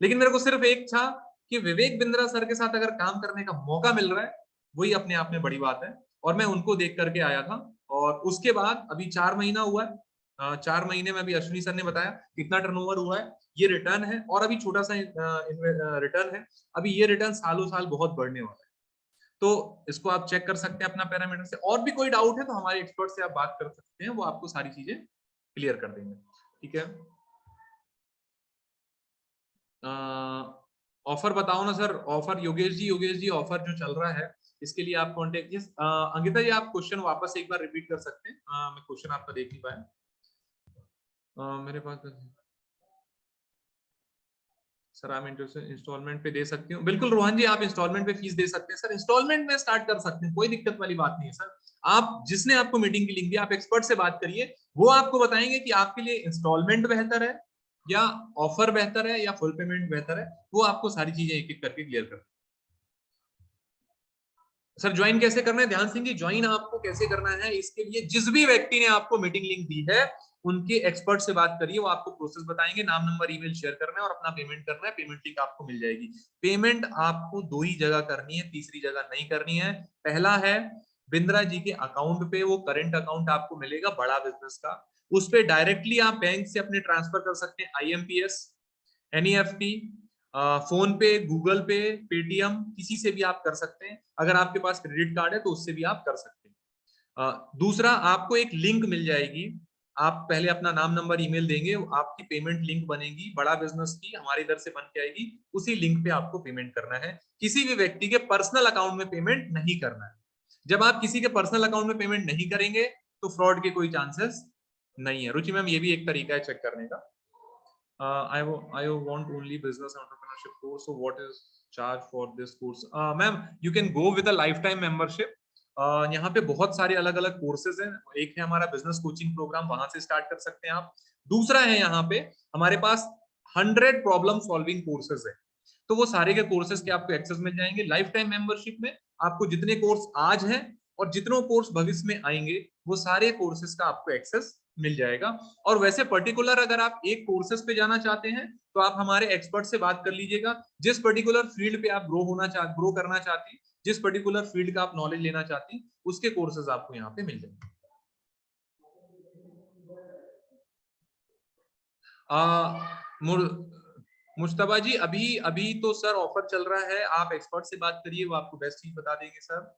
लेकिन मेरे को सिर्फ एक था कि विवेक बिंद्रा सर के साथ अगर काम करने का मौका मिल रहा है वही अपने आप में बड़ी बात है, और मैं उनको देख करके आया था। और उसके बाद अभी 4 महीना हुआ है, 4 महीने में अभी अश्विनी सर ने बताया कितना टर्नओवर हुआ है, ये रिटर्न है, और अभी छोटा सा रिटर्न है। अभी ये रिटर्न सालों साल बहुत बढ़ने वाला है, तो इसको आप चेक कर सकते हैं अपना पैरामीटर से। और भी कोई डाउट है तो हमारे एक्सपर्ट से आप बात कर सकते हैं, वो आपको सारी चीजें क्लियर कर देंगे, ठीक है। ऑफर बताओ ना sir, offer Yogesh ji offer जो चल रहा है इसके लिए आप कॉन्टेक्ट, अंकिता जी आप क्वेश्चन वापस एक बार रिपीट कर सकते हैं, मैं क्वेश्चन आपका देख नहीं पाया मेरे पास। सर आप इंस्टॉलमेंट पे दे सकती हूँ, बिल्कुल रोहन जी आप इंस्टॉलमेंट पे फीस दे सकते हैं सर, इंस्टॉलमेंट में स्टार्ट कर सकते हैं, कोई दिक्कत वाली बात नहीं है सर। आप जिसने आपको मीटिंग की लिंक दी, आप एक्सपर्ट से बात करिए, वो आपको बताएंगे कि आपके लिए इंस्टॉलमेंट बेहतर है या ऑफर बेहतर है या फुल पेमेंट बेहतर है, वो आपको सारी चीजें एक एक करके क्लियर कर। सर ज्वाइन कैसे करना है? ध्यान सिंह जी ज्वाइन आपको कैसे करना है, इसके लिए जिस भी व्यक्ति ने आपको मीटिंग लिंक दी है उनके एक्सपर्ट से बात करिए, वो आपको प्रोसेस बताएंगे, नाम नंबर ईमेल शेयर करना है और अपना पेमेंट करना है, पेमेंट लिंक आपको मिल जाएगी। पेमेंट आपको 2 ही जगह करनी है, तीसरी जगह नहीं करनी है। पहला है बिंद्रा जी के अकाउंट पे, वो करंट अकाउंट आपको मिलेगा बड़ा बिजनेस का, उस पे डायरेक्टली आप बैंक से अपने ट्रांसफर कर सकते हैं, IMPS, NEFT, फोन पे, गूगल पे, पेटीएम, किसी से भी आप कर सकते हैं। अगर आपके पास क्रेडिट कार्ड है तो उससे भी आप कर सकते हैं। दूसरा आपको एक लिंक मिल जाएगी, आप पहले अपना नाम नंबर ईमेल देंगे, आपकी पेमेंट लिंक बनेगी बड़ा बिजनेस की, हमारी इधर से बन के आएगी, उसी लिंक पे आपको पेमेंट करना है, किसी भी व्यक्ति के पर्सनल अकाउंट में पेमेंट नहीं करना है। जब आप किसी के पर्सनल अकाउंट में पेमेंट नहीं करेंगे तो फ्रॉड के कोई चांसेस नहीं है। रुचि मैम ये भी एक तरीका है चेक करने का। I want only business entrepreneurship course, so what is charge for this course? Ma'am, you can go with a lifetime membership. यहाँ पे बहुत सारे अलग अलग कोर्सेज हैं। एक है हमारा बिजनेस कोचिंग प्रोग्राम, वहां से स्टार्ट कर सकते हैं आप। दूसरा है यहाँ पे हमारे पास 100 प्रॉब्लम सॉल्विंग कोर्सेज है, तो वो सारे के कोर्सेज के आपको एक्सेस मिल जाएंगे। लाइफ टाइम मेंबरशिप में आपको जितने कोर्स आज हैं और जितने कोर्स भविष्य में आएंगे वो सारे कोर्सेज का आपको एक्सेस मिल जाएगा। और वैसे पर्टिकुलर अगर आप एक कोर्सेज पे जाना चाहते हैं तो आप हमारे एक्सपर्ट से बात कर लीजिएगा। जिस पर्टिकुलर फील्ड पे आप ग्रो करना चाहती, जिस पर्टिकुलर फील्ड का आप नॉलेज लेना चाहती, उसके कोर्सेज आपको यहाँ पे मिल जाएंगे। मुश्तबा जी अभी तो सर ऑफर चल रहा है, आप एक्सपर्ट से बात करिए, वो आपको बेस्ट चीज बता देंगे सर।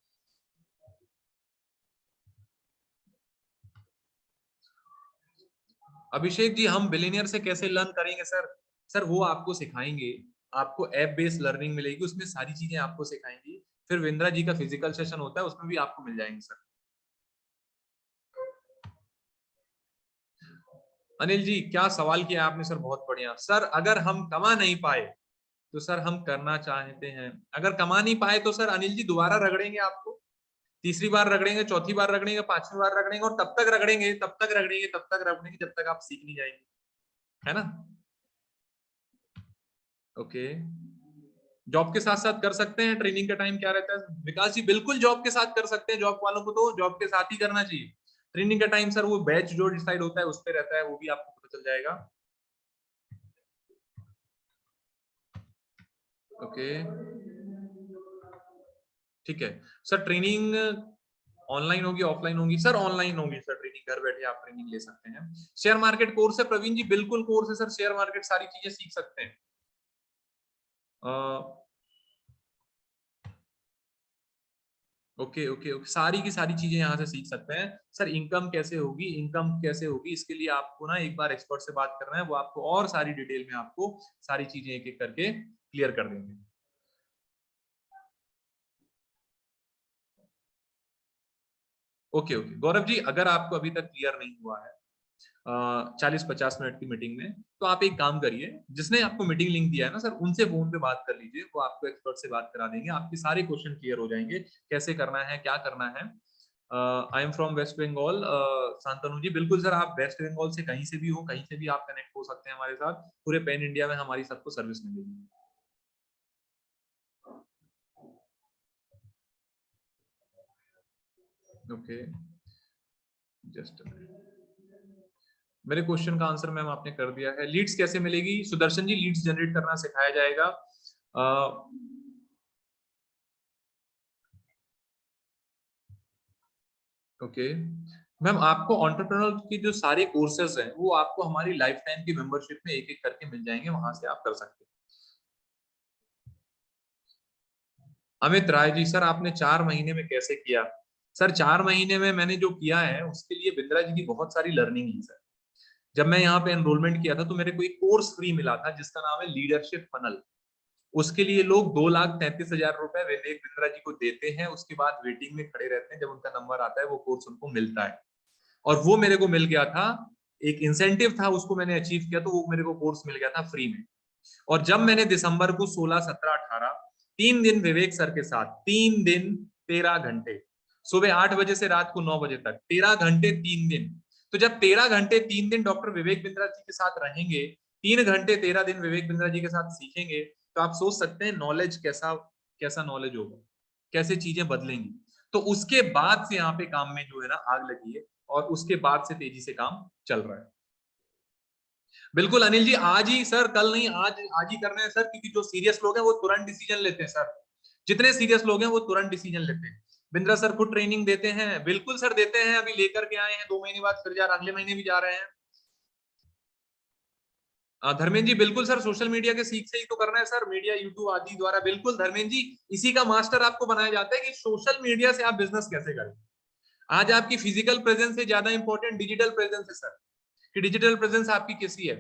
अभिषेक जी हम बिलियनियर से कैसे लर्न करेंगे सर वो आपको सिखाएंगे, आपको ऐप बेस्ड लर्निंग मिलेगी, उसमें सारी चीजें आपको सिखाएंगी। फिर विंद्रा जी का फिजिकल सेशन होता है, उसमें भी आपको मिल जाएंगे सर। अनिल जी क्या सवाल किया आपने सर, बहुत बढ़िया सर। अगर हम कमा नहीं पाए तो सर हम करना चाहते हैं, अगर कमा नहीं पाए तो सर अनिल जी दोबारा रगड़ेंगे आपको, तीसरी बार रगड़ेंगे, चौथी बार रगड़ेंगे, पांचवी बार रगड़ेंगे, और तब तक रगड़ेंगे जब तक आप सीख नहीं जाएंगे, है ना। ओके, जॉब के साथ साथ कर सकते हैं, ट्रेनिंग का टाइम क्या रहता है विकास जी? बिल्कुल जॉब के साथ कर सकते हैं, जॉब वालों को तो जॉब के साथ ही करना चाहिए। ट्रेनिंग का टाइम सर वो बैच जो डिसाइड होता है उस पे रहता है, वो भी आपको पता चल जाएगा। ओके ठीक है सर, ट्रेनिंग ऑनलाइन होगी ऑफलाइन होगी? सर ऑनलाइन होगी सर ट्रेनिंग, घर बैठे आप ट्रेनिंग ले सकते हैं। शेयर मार्केट कोर्स है प्रवीण जी? बिल्कुल कोर्स है सर, शेयर मार्केट सारी चीजें सीख सकते हैं। ओके ओके ओके, सारी की सारी चीजें यहाँ से सीख सकते हैं सर। इनकम कैसे होगी इसके लिए आपको ना एक बार एक्सपर्ट से बात करना है, वो आपको और सारी डिटेल में आपको सारी चीजें एक एक करके क्लियर कर देंगे। ओके ओके गौरव जी, अगर आपको अभी तक क्लियर नहीं हुआ है 40-50 मिनट की मीटिंग में, तो आप एक काम करिए, जिसने आपको मीटिंग लिंक दिया है ना सर, उनसे फोन पे बात कर लीजिए, वो आपको एक्सपर्ट से बात करा देंगे, आपके सारे क्वेश्चन क्लियर हो जाएंगे, कैसे करना है क्या करना है। I am from West Bengal, Shantanu ji बिल्कुल सर, आप वेस्ट बंगाल से कहीं से भी हो, कहीं से भी आप कनेक्ट हो सकते हैं हमारे साथ, पूरे पैन इंडिया में हमारी सबको सर्विस मिलेगी। ओके जस्ट मेरे क्वेश्चन का आंसर मैम आपने कर दिया है। लीड्स कैसे मिलेगी सुदर्शन जी? लीड्स जनरेट करना सिखाया जाएगा। ओके मैम, आपको एंटरप्रेन्योर की जो सारे कोर्सेज हैं वो आपको हमारी लाइफ टाइम की मेंबरशिप में एक एक करके मिल जाएंगे, वहां से आप कर सकते हैं। अमित राय जी सर आपने 4 महीने में कैसे किया? सर 4 महीने में मैंने जो किया है उसके लिए बिंद्रा जी की बहुत सारी लर्निंग ली सर। जब मैं यहाँ पे एनरोलमेंट किया था तो मेरे को एक कोर्स फ्री मिला था जिसका नाम है लीडरशिप फनल। उसके लिए लोग 2,33,000 रुपए विवेक बिंद्रा जी को देते हैं, उसके बाद वेटिंग में खड़े रहते हैं, जब उनका नंबर आता है वो कोर्स उनको मिलता है। और वो मेरे को मिल गया था, एक इंसेंटिव था, उसको मैंने अचीव किया, तो वो मेरे को कोर्स मिल गया था फ्री में। और जब मैंने दिसंबर को 16, 17, 18 3 दिन विवेक सर के साथ, 3 दिन 13 घंटे, सुबह 8 बजे से रात को 9 बजे तक 13 घंटे 3 दिन, तो जब 13 घंटे 3 दिन डॉक्टर विवेक बिंद्रा जी के साथ रहेंगे, 3 घंटे 13 दिन विवेक बिंद्रा जी के साथ सीखेंगे, तो आप सोच सकते हैं नॉलेज कैसा नॉलेज होगा, कैसे चीजें बदलेंगी। तो उसके बाद से यहाँ पे काम में जो है ना आग लगी है, और उसके बाद से तेजी से काम चल रहा है। बिल्कुल अनिल जी, आज ही सर, कल नहीं, आज ही करना है सर, क्योंकि जो सीरियस लोग हैं वो तुरंत डिसीजन लेते हैं सर। जितने सीरियस लोग हैं वो तुरंत डिसीजन लेते हैं। बिंद्रा सर खुद ट्रेनिंग देते हैं, बिल्कुल सर देते हैं, अभी लेकर के आए हैं, 2 महीने बाद फिर अगले महीने भी जा रहे हैं। धर्मेंद्र जी बिल्कुल सर, सोशल मीडिया के सीख से ही तो करना है सर, मीडिया यूट्यूब आदि द्वारा। बिल्कुल धर्मेंद्र जी, इसी का मास्टर आपको बनाया जाता है कि सोशल मीडिया से आप बिजनेस कैसे करें। आज आपकी फिजिकल प्रेजेंस से ज्यादा इंपॉर्टेंट डिजिटल प्रेजेंस है सर, कि डिजिटल प्रेजेंस आपकी कैसी है।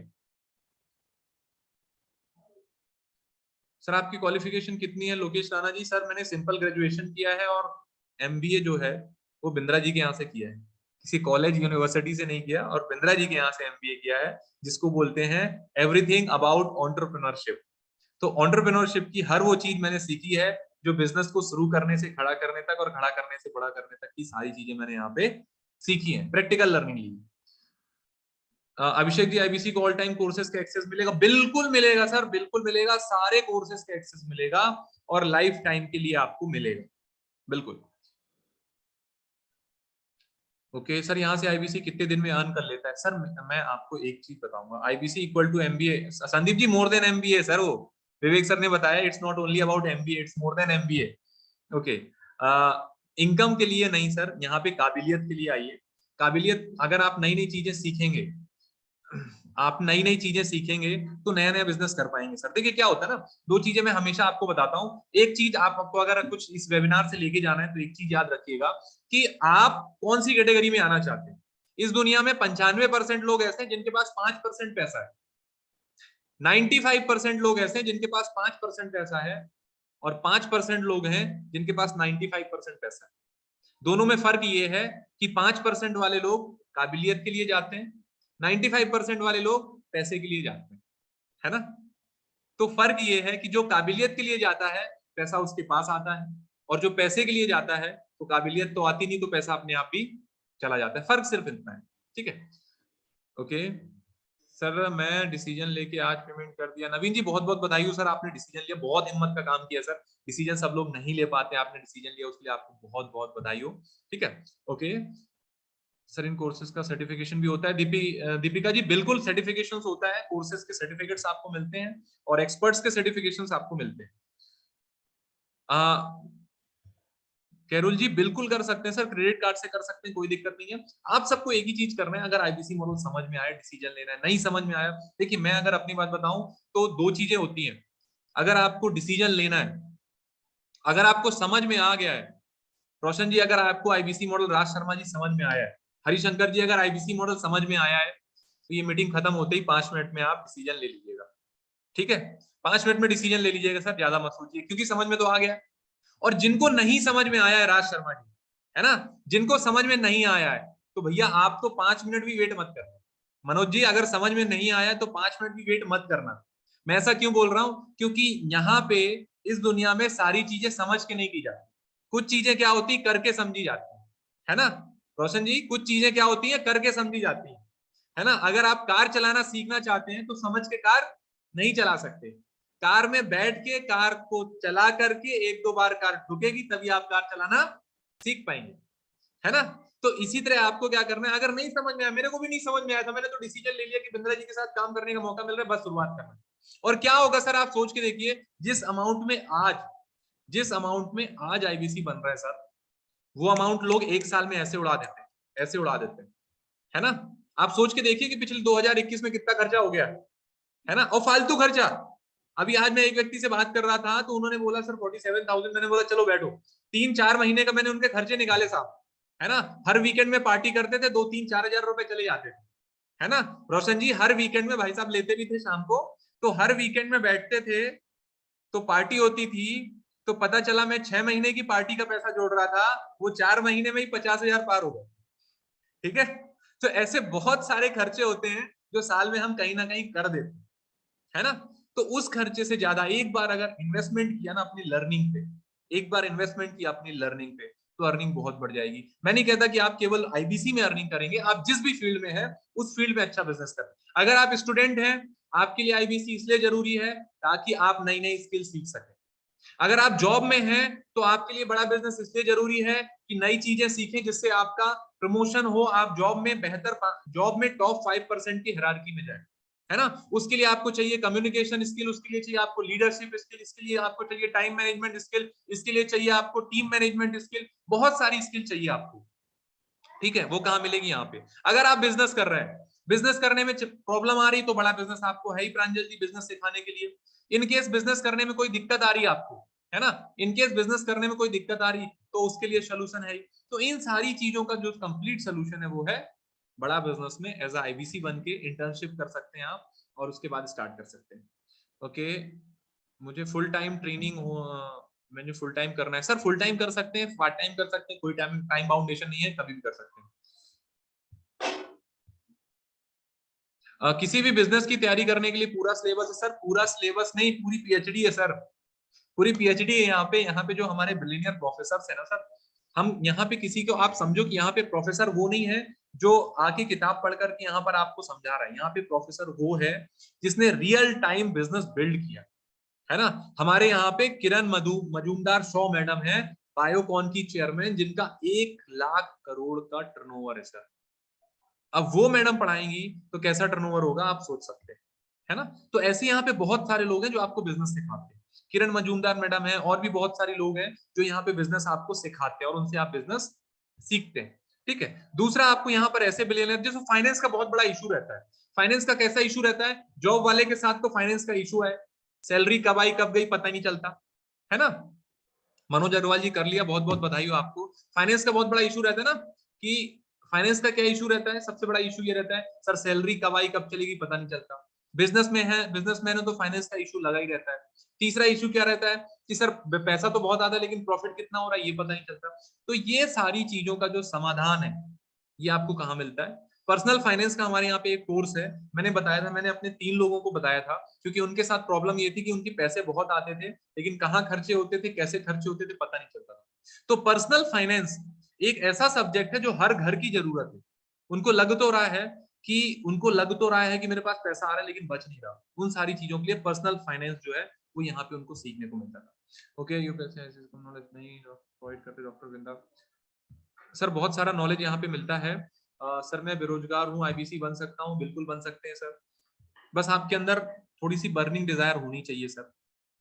सर आपकी क्वालिफिकेशन कितनी है? लोकेश राणा जी सर मैंने सिंपल ग्रेजुएशन किया है और MBA जो है वो बिंद्रा जी के यहाँ से किया है, किसी कॉलेज यूनिवर्सिटी से नहीं किया, और बिंद्रा जी के यहाँ से MBA किया है, जिसको बोलते हैं एवरीथिंग अबाउट एंटरप्रेन्योरशिप। तो एंटरप्रेन्योरशिप की हर वो चीज मैंने सीखी है जो बिजनेस को शुरू करने से खड़ा करने तक और खड़ा करने से बड़ा करने तक की सारी चीजें मैंने यहाँ पे सीखी है, प्रैक्टिकल लर्निंग ली। अभिषेक जी, IBC को ऑल टाइम कोर्सेज का एक्सेस मिलेगा? बिल्कुल मिलेगा सर, बिल्कुल मिलेगा, सारे कोर्सेज का एक्सेस मिलेगा और लाइफ टाइम के लिए आपको मिलेगा, बिल्कुल। ओके सर, यहाँ से IBC कितने दिन में अर्न कर लेता है? सर मैं आपको एक चीज बताऊंगा, IBC equal to MBA। Sandeep ji, more than MBA sir, वो विवेक सर ने बताया, it's not only about MBA, it's more than MBA। Okay, income के लिए नहीं सर, यहाँ पे काबिलियत के लिए आइए। काबिलियत, अगर आप नई नई चीजें सीखेंगे, आप नई नई चीजें सीखेंगे तो नया नया बिजनेस कर पाएंगे सर। देखिए क्या होता है ना, दो चीजें मैं हमेशा आपको बताता हूँ। एक चीज आपको अगर कुछ इस वेबिनार से लेके जाना है तो एक चीज याद रखिएगा कि आप कौन सी कैटेगरी में आना चाहते हैं। इस दुनिया में 95% लोग ऐसे हैं जिनके पास 5% पैसा है, 95% लोग ऐसे हैं जिनके पास 5% पैसा है, और 5% लोग हैं जिनके पास 95% पैसा है। दोनों में फर्क ये है कि 5% वाले लोग काबिलियत के लिए जाते हैं, 95% वाले लोग पैसे के लिए जाते हैं, है ना। तो फर्क ये है कि जो काबिलियत के लिए जाता है पैसा उसके पास आता है, और जो पैसे के लिए जाता है तो काबिलियत तो आती नहीं, तो पैसा अपने आप ही चला जाता है। फर्क सिर्फ इतना है, ठीक है। ओके सर, मैं डिसीजन लेके आज पेमेंट कर दिया। नवीन जी, बहुत बहुत बधाई हो सर, आपने डिसीजन लिया, बहुत हिम्मत का काम किया सर। डिसीजन सब लोग नहीं ले पाते, आपने डिसीजन लिया, उसके लिए आपको बहुत बहुत बधाई हो, ठीक है। ओके सर, इन कोर्सेज का सर्टिफिकेशन भी होता है? दीपिका जी, बिल्कुल सर्टिफिकेशन होता है, कोर्सेज के सर्टिफिकेट्स आपको मिलते हैं और एक्सपर्ट्स के सर्टिफिकेशन आपको मिलते हैं। कैरोल जी, बिल्कुल कर सकते हैं सर, क्रेडिट कार्ड से कर सकते हैं, कोई दिक्कत नहीं है। आप सबको एक ही चीज करना है, अगर IBC मॉडल समझ में आया, डिसीजन लेना है, नहीं समझ में आया, देखिए मैं अगर अपनी बात बताऊं तो दो चीजें होती हैं। अगर आपको डिसीजन लेना है, अगर आपको समझ में आ गया है, रोशन जी अगर आपको IBC मॉडल, राज शर्मा जी समझ में आया है, हरिशंकर जी अगर IBC मॉडल समझ में आया है, तो ये मीटिंग खत्म होते ही 5 मिनट में आप डिसीजन ले लीजिएगा, ठीक है। 5 मिनट में डिसीजन ले लीजिएगा सर, ज्यादा मत सोचिए, क्योंकि समझ में तो आ गया। और जिनको नहीं समझ में आया है, राज शर्मा जी, है ना, जिनको समझ में नहीं आया है, तो भैया आप तो 5 मिनट भी वेट मत करना। मनोज जी, अगर समझ में नहीं आया तो 5 मिनट भी वेट मत करना। मैं ऐसा क्यों बोल रहा हूं, क्योंकि यहाँ पे इस दुनिया में सारी चीजें समझ के नहीं की जाती, कुछ चीजें क्या होती करके समझी जाती है ना। रोशन जी, कुछ चीजें क्या होती है करके समझी जाती है ना। अगर आप कार चलाना सीखना चाहते हैं तो समझ के कार नहीं चला सकते, कार में बैठ के कार को चला करके 1-2 बार कार ठुकेगी तभी आप कार चलाना सीख पाएंगे, है ना। तो इसी तरह आपको क्या करना है, अगर नहीं समझ में आया, मेरे को भी नहीं समझ में आया था, मैंने तो डिसीजन ले लिया कि बिंद्रा जी के साथ काम करने का मौका मिल रहा है, बस शुरुआत करना है। और क्या होगा सर, आप सोच के देखिए, जिस अमाउंट में आज IBC बन रहा है सर, वो अमाउंट लोग एक साल में ऐसे उड़ा देते हैं, ऐसे उड़ा देते हैं, है ना। आप सोच के देखिए कि पिछले 2021 में कितना खर्चा हो गया, है ना, और फालतू खर्चा। अभी आज मैं एक व्यक्ति से बात कर रहा था तो उन्होंने बोला सर 47,000, मैंने बोला चलो बैठो, 3-4 महीने का मैंने उनके खर्चे निकाले साहब, है ना। हर वीकेंड में पार्टी करते थे, 2-3-4 हजार रुपए चले जाते थे, है ना। रोशन जी, हर वीकेंड में भाई साहब लेते भी थे शाम को, तो हर वीकेंड में बैठते थे तो पार्टी होती थी, तो पता चला मैं 6 महीने की पार्टी का पैसा जोड़ रहा था, वो 4 महीने में ही 50,000 पार हो गए, ठीक है। तो ऐसे बहुत सारे खर्चे होते हैं जो साल में हम कहीं ना कहीं कर देते हैं, है ना। तो उस खर्चे से ज्यादा एक बार अगर इन्वेस्टमेंट किया ना अपनी लर्निंग पे, एक बार इन्वेस्टमेंट किया अपनी लर्निंग पे, तो अर्निंग बहुत बढ़ जाएगी। मैं नहीं कहता कि आप केवल IBC में अर्निंग करेंगे, आप जिस भी फील्ड में है उस फील्ड में अच्छा बिजनेस करें। अगर आप स्टूडेंट हैं, आपके लिए IBC इसलिए जरूरी है ताकि आप नई नई स्किल सीख सकें। अगर आप जॉब में हैं तो आपके लिए बड़ा बिजनेस इसलिए जरूरी है कि नई चीजें सीखें जिससे आपका प्रमोशन हो, आप जॉब में बेहतर, जॉब में टॉप 5% की हायरार्की में जाए, है ना। उसके लिए आपको चाहिए कम्युनिकेशन स्किल, उसके लिए चाहिए आपको लीडरशिप स्किल, इसके लिए आपको चाहिए टाइम मैनेजमेंट स्किल, इसके लिए चाहिए आपको टीम मैनेजमेंट स्किल, बहुत सारी स्किल चाहिए आपको, ठीक है। वो कहाँ मिलेगी, यहाँ पे। अगर आप बिजनेस कर रहे हैं, बिजनेस करने में प्रॉब्लम आ रही, तो बड़ा बिजनेस आपको है ही प्रांजल जी बिजनेस सिखाने के लिए। इन केस बिजनेस करने में कोई दिक्कत आ रही है आपको, है ना, इन केस बिजनेस करने में कोई दिक्कत आ रही तो उसके लिए सोल्यूशन है ही। तो इन सारी चीजों का जो कंप्लीट सोल्यूशन है वो है बड़ा बिजनेस में एज अ IBC बन के इंटर्नशिप कर सकते हैं आप, और उसके बाद स्टार्ट कर सकते हैं। ओके, मुझे फुल टाइम ट्रेनिंग मैंने फुल टाइम करना है सर, फुल टाइम कर सकते हैं, पार्ट टाइम कर सकते हैं, कोई टाइम बाउंडेशन नहीं है, कभी भी कर सकते हैं। किसी भी बिजनेस की तैयारी करने के लिए पूरा सिलेबस है सर? पूरा सिलेबस नहीं, पूरी पीएचडी है सर, पूरी पीएचडी है यहाँ पे जो हमारे बिलियनियर प्रोफेसर है ना सर, हम यहाँ पे किसी को, आप समझो कि यहाँ पे प्रोफेसर वो नहीं है जो आके किताब पढ़ करके यहाँ पर आपको समझा रहा है, यहाँ पे प्रोफेसर वो है जिसने रियल टाइम बिजनेस बिल्ड किया है ना। हमारे यहाँ पे किरण मजूमदार शॉ मैडम है, बायोकॉन की चेयरमैन, जिनका 1 लाख करोड़ का टर्नओवर है सर। अब वो मैडम पढ़ाएंगी तो कैसा टर्नओवर होगा आप सोच सकते हैं, है ना। तो ऐसे यहाँ पे बहुत सारे लोग हैं जो आपको बिजनेस सिखाते हैं, किरण मजूमदार मैडम है, और भी बहुत सारे लोग हैं जो यहाँ पे बिजनेस आपको सिखाते हैं और उनसे आप बिजनेस सीखते हैं, ठीक है। दूसरा, आपको यहाँ पर ऐसे बिलियनियर, जैसे फाइनेंस का बहुत बड़ा इशू रहता है। फाइनेंस का कैसा इशू रहता है? जॉब वाले के साथ तो फाइनेंस का इशू है, सैलरी कब आई कब गई पता नहीं चलता, है ना। मनोज अग्रवाल जी कर लिया, बहुत बहुत बधाई हो आपको। फाइनेंस का बहुत बड़ा इशू रहता है ना, कि फाइनेंस का क्या इशू रहता है? सबसे बड़ा इशू ये रहता है सर, सैलरी कब आई कब चलेगी पता नहीं चलता। बिजनेसमैन है तो फाइनेंस का इशू लगा ही रहता है। तीसरा इशू क्या रहता है कि सर पैसा तो बहुत आता है लेकिन प्रॉफिट कितना हो रहा है ये पता नहीं चलता। तो ये सारी चीजों का जो समाधान है ये आपको कहाँ मिलता है? पर्सनल फाइनेंस का हमारे यहाँ पे एक कोर्स है, मैंने बताया था, मैंने अपने 3 लोगों को बताया था, क्योंकि उनके साथ प्रॉब्लम ये थी कि उनके पैसे बहुत आते थे लेकिन कहाँ खर्चे होते थे, कैसे खर्चे होते थे पता नहीं चलता था। तो पर्सनल फाइनेंस एक ऐसा सब्जेक्ट है जो हर घर की जरूरत है। उनको लग तो रहा है कि मेरे पास पैसा आ रहा है लेकिन बच नहीं रहा, उन सारी चीजों के लिए पर्सनल फाइनेंस जो है वो यहाँ पे उनको सीखने को मिलता था। ओके, यू कैसे नॉलेज नहीं प्रोवाइड करते डॉक्टर बिंदा सर? बहुत सारा नॉलेज यहाँ पे मिलता है। सर मैं बेरोजगार हूँ, आईबीसी बन सकता हूँ? बिल्कुल बन सकते हैं सर, बस आपके अंदर थोड़ी सी बर्निंग डिजायर होनी चाहिए सर,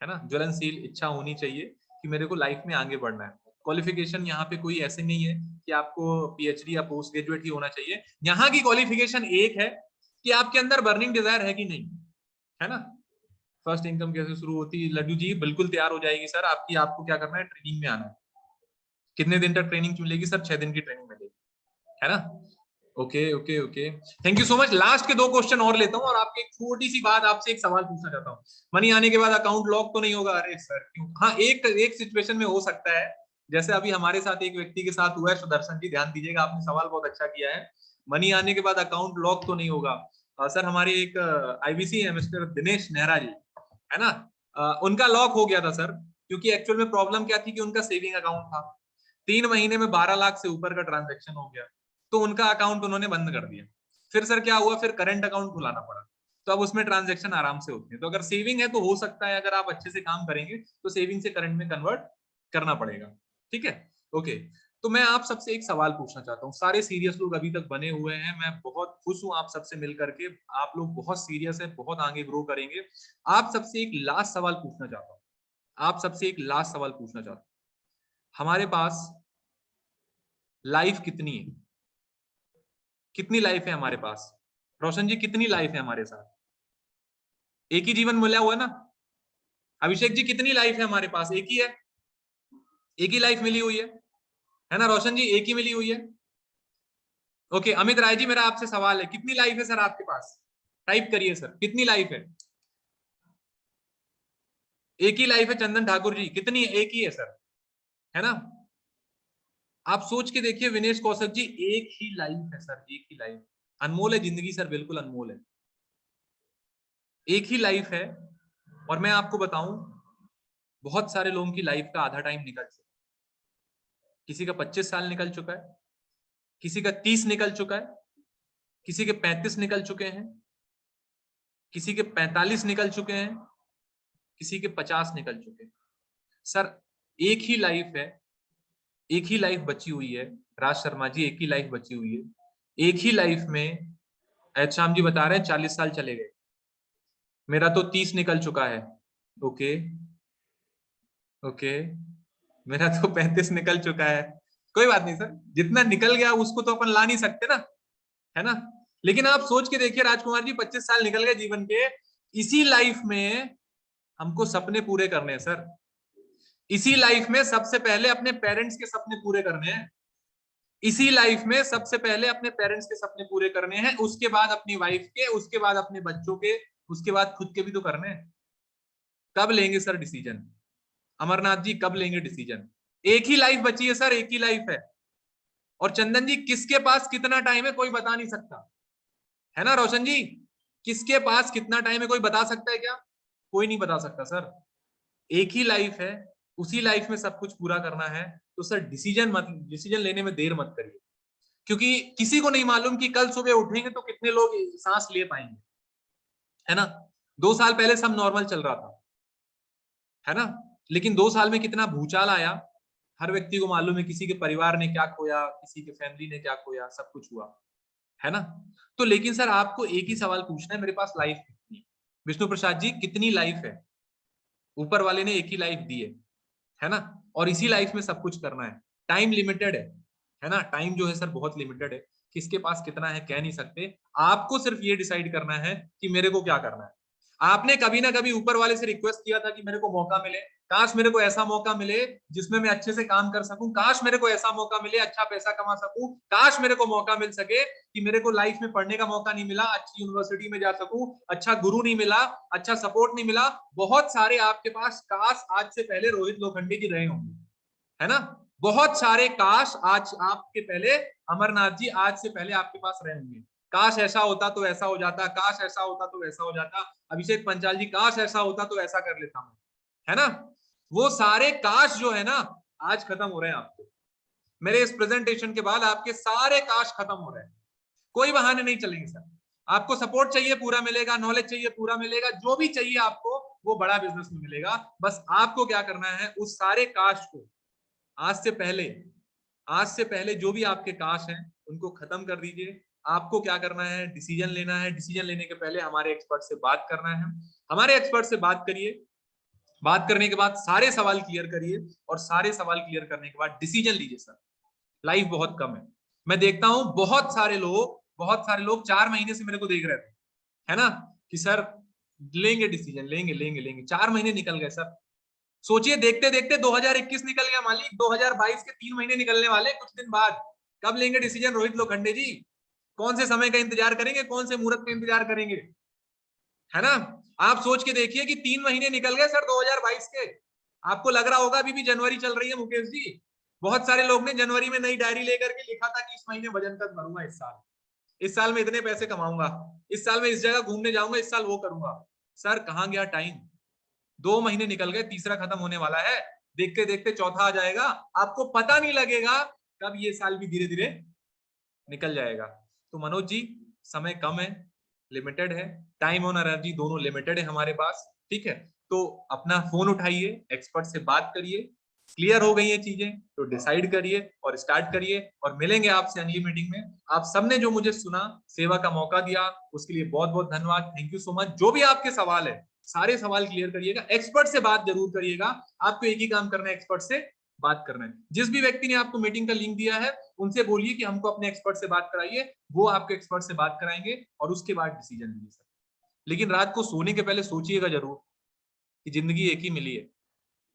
है ना, ज्वलनशील इच्छा होनी चाहिए कि मेरे को लाइफ में आगे बढ़ना है। क्वालिफिकेशन यहाँ पे कोई ऐसे नहीं है कि आपको पीएचडी या पोस्ट ग्रेजुएट ही होना चाहिए। यहाँ की क्वालिफिकेशन एक है कि आपके अंदर बर्निंग डिजायर है कि नहीं, है ना। फर्स्ट इनकम कैसे शुरू होती है? लड्डू जी बिल्कुल तैयार हो जाएगी सर आपकी, आपको क्या करना है, ट्रेनिंग में आना है। कितने दिन तक ट्रेनिंग मिलेगी सर? 6 दिन की ट्रेनिंग मिलेगी, है ना। Okay okay okay, thank you so much. Last के 2 क्वेश्चन और लेता हूँ और आपकी एक छोटी सी बात, आपसे एक सवाल पूछना चाहता हूँ। मनी आने के बाद अकाउंट लॉक तो नहीं होगा? अरे सर क्यों? हाँ, एक सिचुएशन में हो सकता है, जैसे अभी हमारे साथ एक व्यक्ति के साथ हुआ है। सुदर्शन जी ध्यान दीजिएगा, आपने सवाल बहुत अच्छा किया है। मनी आने के बाद अकाउंट लॉक तो नहीं होगा। सर हमारे एक आईबीसी है मिस्टर दिनेश नेहरा जी, है ना, उनका लॉक हो गया था सर, क्योंकि एक्चुअल में प्रॉब्लम क्या थी कि उनका सेविंग अकाउंट था, 3 महीने में 12 लाख से ऊपर का ट्रांजैक्शन हो गया, तो उनका अकाउंट उन्होंने बंद कर दिया। फिर सर क्या हुआ, फिर करंट अकाउंट खुलाना पड़ा, तो अब उसमें ट्रांजैक्शन आराम से होते हैं। तो अगर सेविंग है तो हो सकता है, अगर आप अच्छे से काम करेंगे तो सेविंग से करंट में कन्वर्ट करना पड़ेगा, ठीक है। ओके, तो मैं आप सबसे एक सवाल पूछना चाहता हूँ। सारे सीरियस लोग अभी तक बने हुए हैं, मैं बहुत खुश हूँ आप सबसे मिल करके, आप लोग बहुत सीरियस है, बहुत आगे ग्रो करेंगे। आप सबसे एक लास्ट सवाल पूछना चाहता हूँ, हमारे पास लाइफ कितनी है? कितनी लाइफ है हमारे पास? रोशन जी कितनी लाइफ है हमारे साथ? एक ही जीवन मिला हुआ है ना? अभिषेक जी कितनी लाइफ है हमारे पास? एक ही है, एक ही लाइफ मिली हुई है ना रोशन जी? एक ही मिली हुई है। ओके, अमित राय जी मेरा आपसे सवाल है, कितनी लाइफ है सर आपके पास? टाइप करिए सर, कितनी लाइफ है? एक ही लाइफ है। चंदन ठाकुर जी कितनी है? एक ही है सर, है ना। आप सोच के देखिए विनेश कौशिक जी, एक ही लाइफ है सर, एक ही लाइफ। अनमोल है जिंदगी सर, बिल्कुल अनमोल है, एक ही लाइफ है। और मैं आपको बताऊं, बहुत सारे लोगों की लाइफ का आधा टाइम निकल चुका है। किसी का 25 साल निकल चुका है, किसी का 30 निकल चुका है, किसी के 35 निकल चुके हैं, किसी के 45 निकल चुके हैं, किसी के 50 निकल चुके हैं। सर एक ही लाइफ है, एक ही लाइफ बची हुई है। राज शर्मा जी एक ही लाइफ बची हुई है, एक ही लाइफ में। श्याम जी बता रहे हैं 40 साल चले गए, मेरा तो 30 निकल चुका है। ओके ओके, मेरा तो 35 निकल चुका है। कोई बात नहीं सर, जितना निकल गया उसको तो अपन ला नहीं सकते ना, है ना। लेकिन आप सोच के देखिए राजकुमार जी, 25 साल निकल गए जीवन के, इसी लाइफ में हमको सपने पूरे करने हैं सर। इसी लाइफ में सबसे पहले अपने पेरेंट्स के सपने पूरे करने हैं, इसी लाइफ में सबसे पहले अपने पेरेंट्स के सपने पूरे करने हैं, उसके बाद अपनी वाइफ के, उसके बाद अपने बच्चों के, उसके बाद खुद के भी तो करने हैं। कब लेंगे सर डिसीजन? अमरनाथ जी कब लेंगे डिसीजन? एक ही लाइफ बची है सर, एक ही लाइफ है। और चंदन जी किसके पास कितना टाइम है कोई बता नहीं सकता, है ना रोशन जी? किसके पास कितना टाइम है कोई बता सकता है क्या? कोई नहीं बता सकता सर। एक ही लाइफ है, उसी लाइफ में सब कुछ पूरा करना है। तो सर डिसीजन लेने में देर मत करिए, क्योंकि किसी को नहीं मालूम कि कल सुबह उठेंगे तो कितने लोग सांस ले पाएंगे, है ना? 2 साल पहले सब नॉर्मल चल रहा था, है ना? लेकिन 2 साल में कितना भूचाल आया, हर व्यक्ति को मालूम है। किसी के परिवार ने क्या खोया, किसी के फैमिली ने क्या खोया, सब कुछ हुआ, है ना? तो लेकिन सर आपको एक ही सवाल पूछना है, मेरे पास लाइफ कितनी है? विष्णु प्रसाद जी कितनी लाइफ है? ऊपर वाले ने एक ही लाइफ दी है ना? और इसी लाइफ में सब कुछ करना है। टाइम लिमिटेड है ना? टाइम जो है सर बहुत लिमिटेड है, किसके पास कितना है कह नहीं सकते। आपको सिर्फ ये डिसाइड करना है कि मेरे को क्या करना है। आपने कभी ना कभी ऊपर वाले से रिक्वेस्ट किया था कि मेरे को मौका मिले, काश मेरे को ऐसा मौका मिले जिसमें मैं अच्छे से काम कर सकूं, काश मेरे को ऐसा मौका मिले अच्छा पैसा कमा सकूं, काश मेरे को मौका मिल सके कि मेरे को लाइफ में पढ़ने का मौका नहीं मिला, अच्छी यूनिवर्सिटी में जा सकूं, अच्छा गुरु नहीं मिला, अच्छा सपोर्ट नहीं मिला। बहुत सारे आपके पास काश आज से पहले रोहित लोखंडे जी रहे होंगे, है ना? बहुत सारे काश आज आपके पहले अमरनाथ जी आज से पहले आपके पास रहे होंगे। काश ऐसा होता तो ऐसा हो जाता, काश ऐसा होता तो ऐसा हो जाता। अभिषेक पंचाल जी काश ऐसा होता तो ऐसा कर लेता मैं, है ना? वो सारे काश जो है ना आज खत्म हो रहे हैं आपके। मेरे इस प्रेजेंटेशन के बाद आपके सारे काश खत्म हो रहे हैं। कोई बहाने नहीं चलेंगे सर। आपको सपोर्ट चाहिए पूरा मिलेगा, नॉलेज चाहिए पूरा मिलेगा, जो भी चाहिए आपको वो बड़ा बिजनेस में मिलेगा। बस आपको क्या करना है, उस सारे काश को आज से पहले जो भी आपके काश हैं उनको खत्म कर दीजिए। आपको क्या करना है, डिसीजन लेना है। डिसीजन लेने के पहले हमारे एक्सपर्ट से बात करना है। हमारे एक्सपर्ट से बात करिए, बात करने के बाद सारे सवाल क्लियर करिए और सारे सवाल क्लियर करने के बाद डिसीजन लीजिए। सर लाइफ बहुत कम है। मैं देखता हूं बहुत सारे लोग 4 महीने से मेरे को देख रहे थे, है ना, कि सर लेंगे डिसीजन, लेंगे 4 महीने निकल गए सर। सोचिए देखते देखते 2021 निकल गया मालिक, 2022 के 3 महीने निकलने वाले कुछ दिन बाद। कब लेंगे डिसीजन रोहित लोखंडे जी? कौन से समय का इंतजार करेंगे, कौन से मुहूर्त का इंतजार करेंगे, है ना? आप सोच के देखिए कि 3 महीने निकल गए सर 2022 के। आपको लग रहा होगा अभी भी जनवरी चल रही है मुकेश जी। बहुत सारे लोग ने जनवरी में नई डायरी लेकर के लिखा था कि इस महीने वजन तक भरूंगा, इस साल में इतने पैसे कमाऊंगा, इस साल में इस जगह घूमने जाऊंगा, इस साल वो करूंगा। सर कहां गया टाइम? 2 महीने निकल गए, तीसरा खत्म होने वाला है, देखते देखते चौथा आ जाएगा। आपको पता नहीं लगेगा कब ये साल भी धीरे धीरे निकल जाएगा। तो मनोज जी समय कम है, लिमिटेड है, टाइम और एनर्जी दोनों लिमिटेड है हमारे पास, ठीक है? तो अपना फोन उठाइए, एक्सपर्ट से बात करिए, क्लियर हो गई ये चीजें तो डिसाइड करिए और स्टार्ट करिए। और मिलेंगे आपसे अगली मीटिंग में। आप सबने जो मुझे सुना, सेवा का मौका दिया, उसके लिए बहुत बहुत धन्यवाद, थैंक यू सो मच। जो भी आपके सवाल है सारे सवाल क्लियर करिएगा, एक्सपर्ट से बात जरूर करिएगा। आपको एक ही काम करना है, एक्सपर्ट से बात करना है। जिस भी व्यक्ति ने आपको मीटिंग का लिंक दिया है उनसे बोलिए कि हमको अपने एक्सपर्ट से बात कराइए, वो आपके एक्सपर्ट से बात कराएंगे और उसके बाद डिसीजन लीजिए सर। लेकिन रात को सोने के पहले सोचिएगा जरूर कि जिंदगी एक ही मिली है,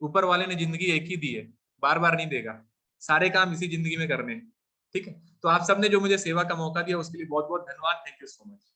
ऊपर वाले ने जिंदगी एक ही दी है, बार बार नहीं देगा, सारे काम इसी जिंदगी में करने, ठीक है? तो आप सबने जो मुझे सेवा का मौका दिया उसके लिए बहुत बहुत धन्यवाद, थैंक यू सो मच।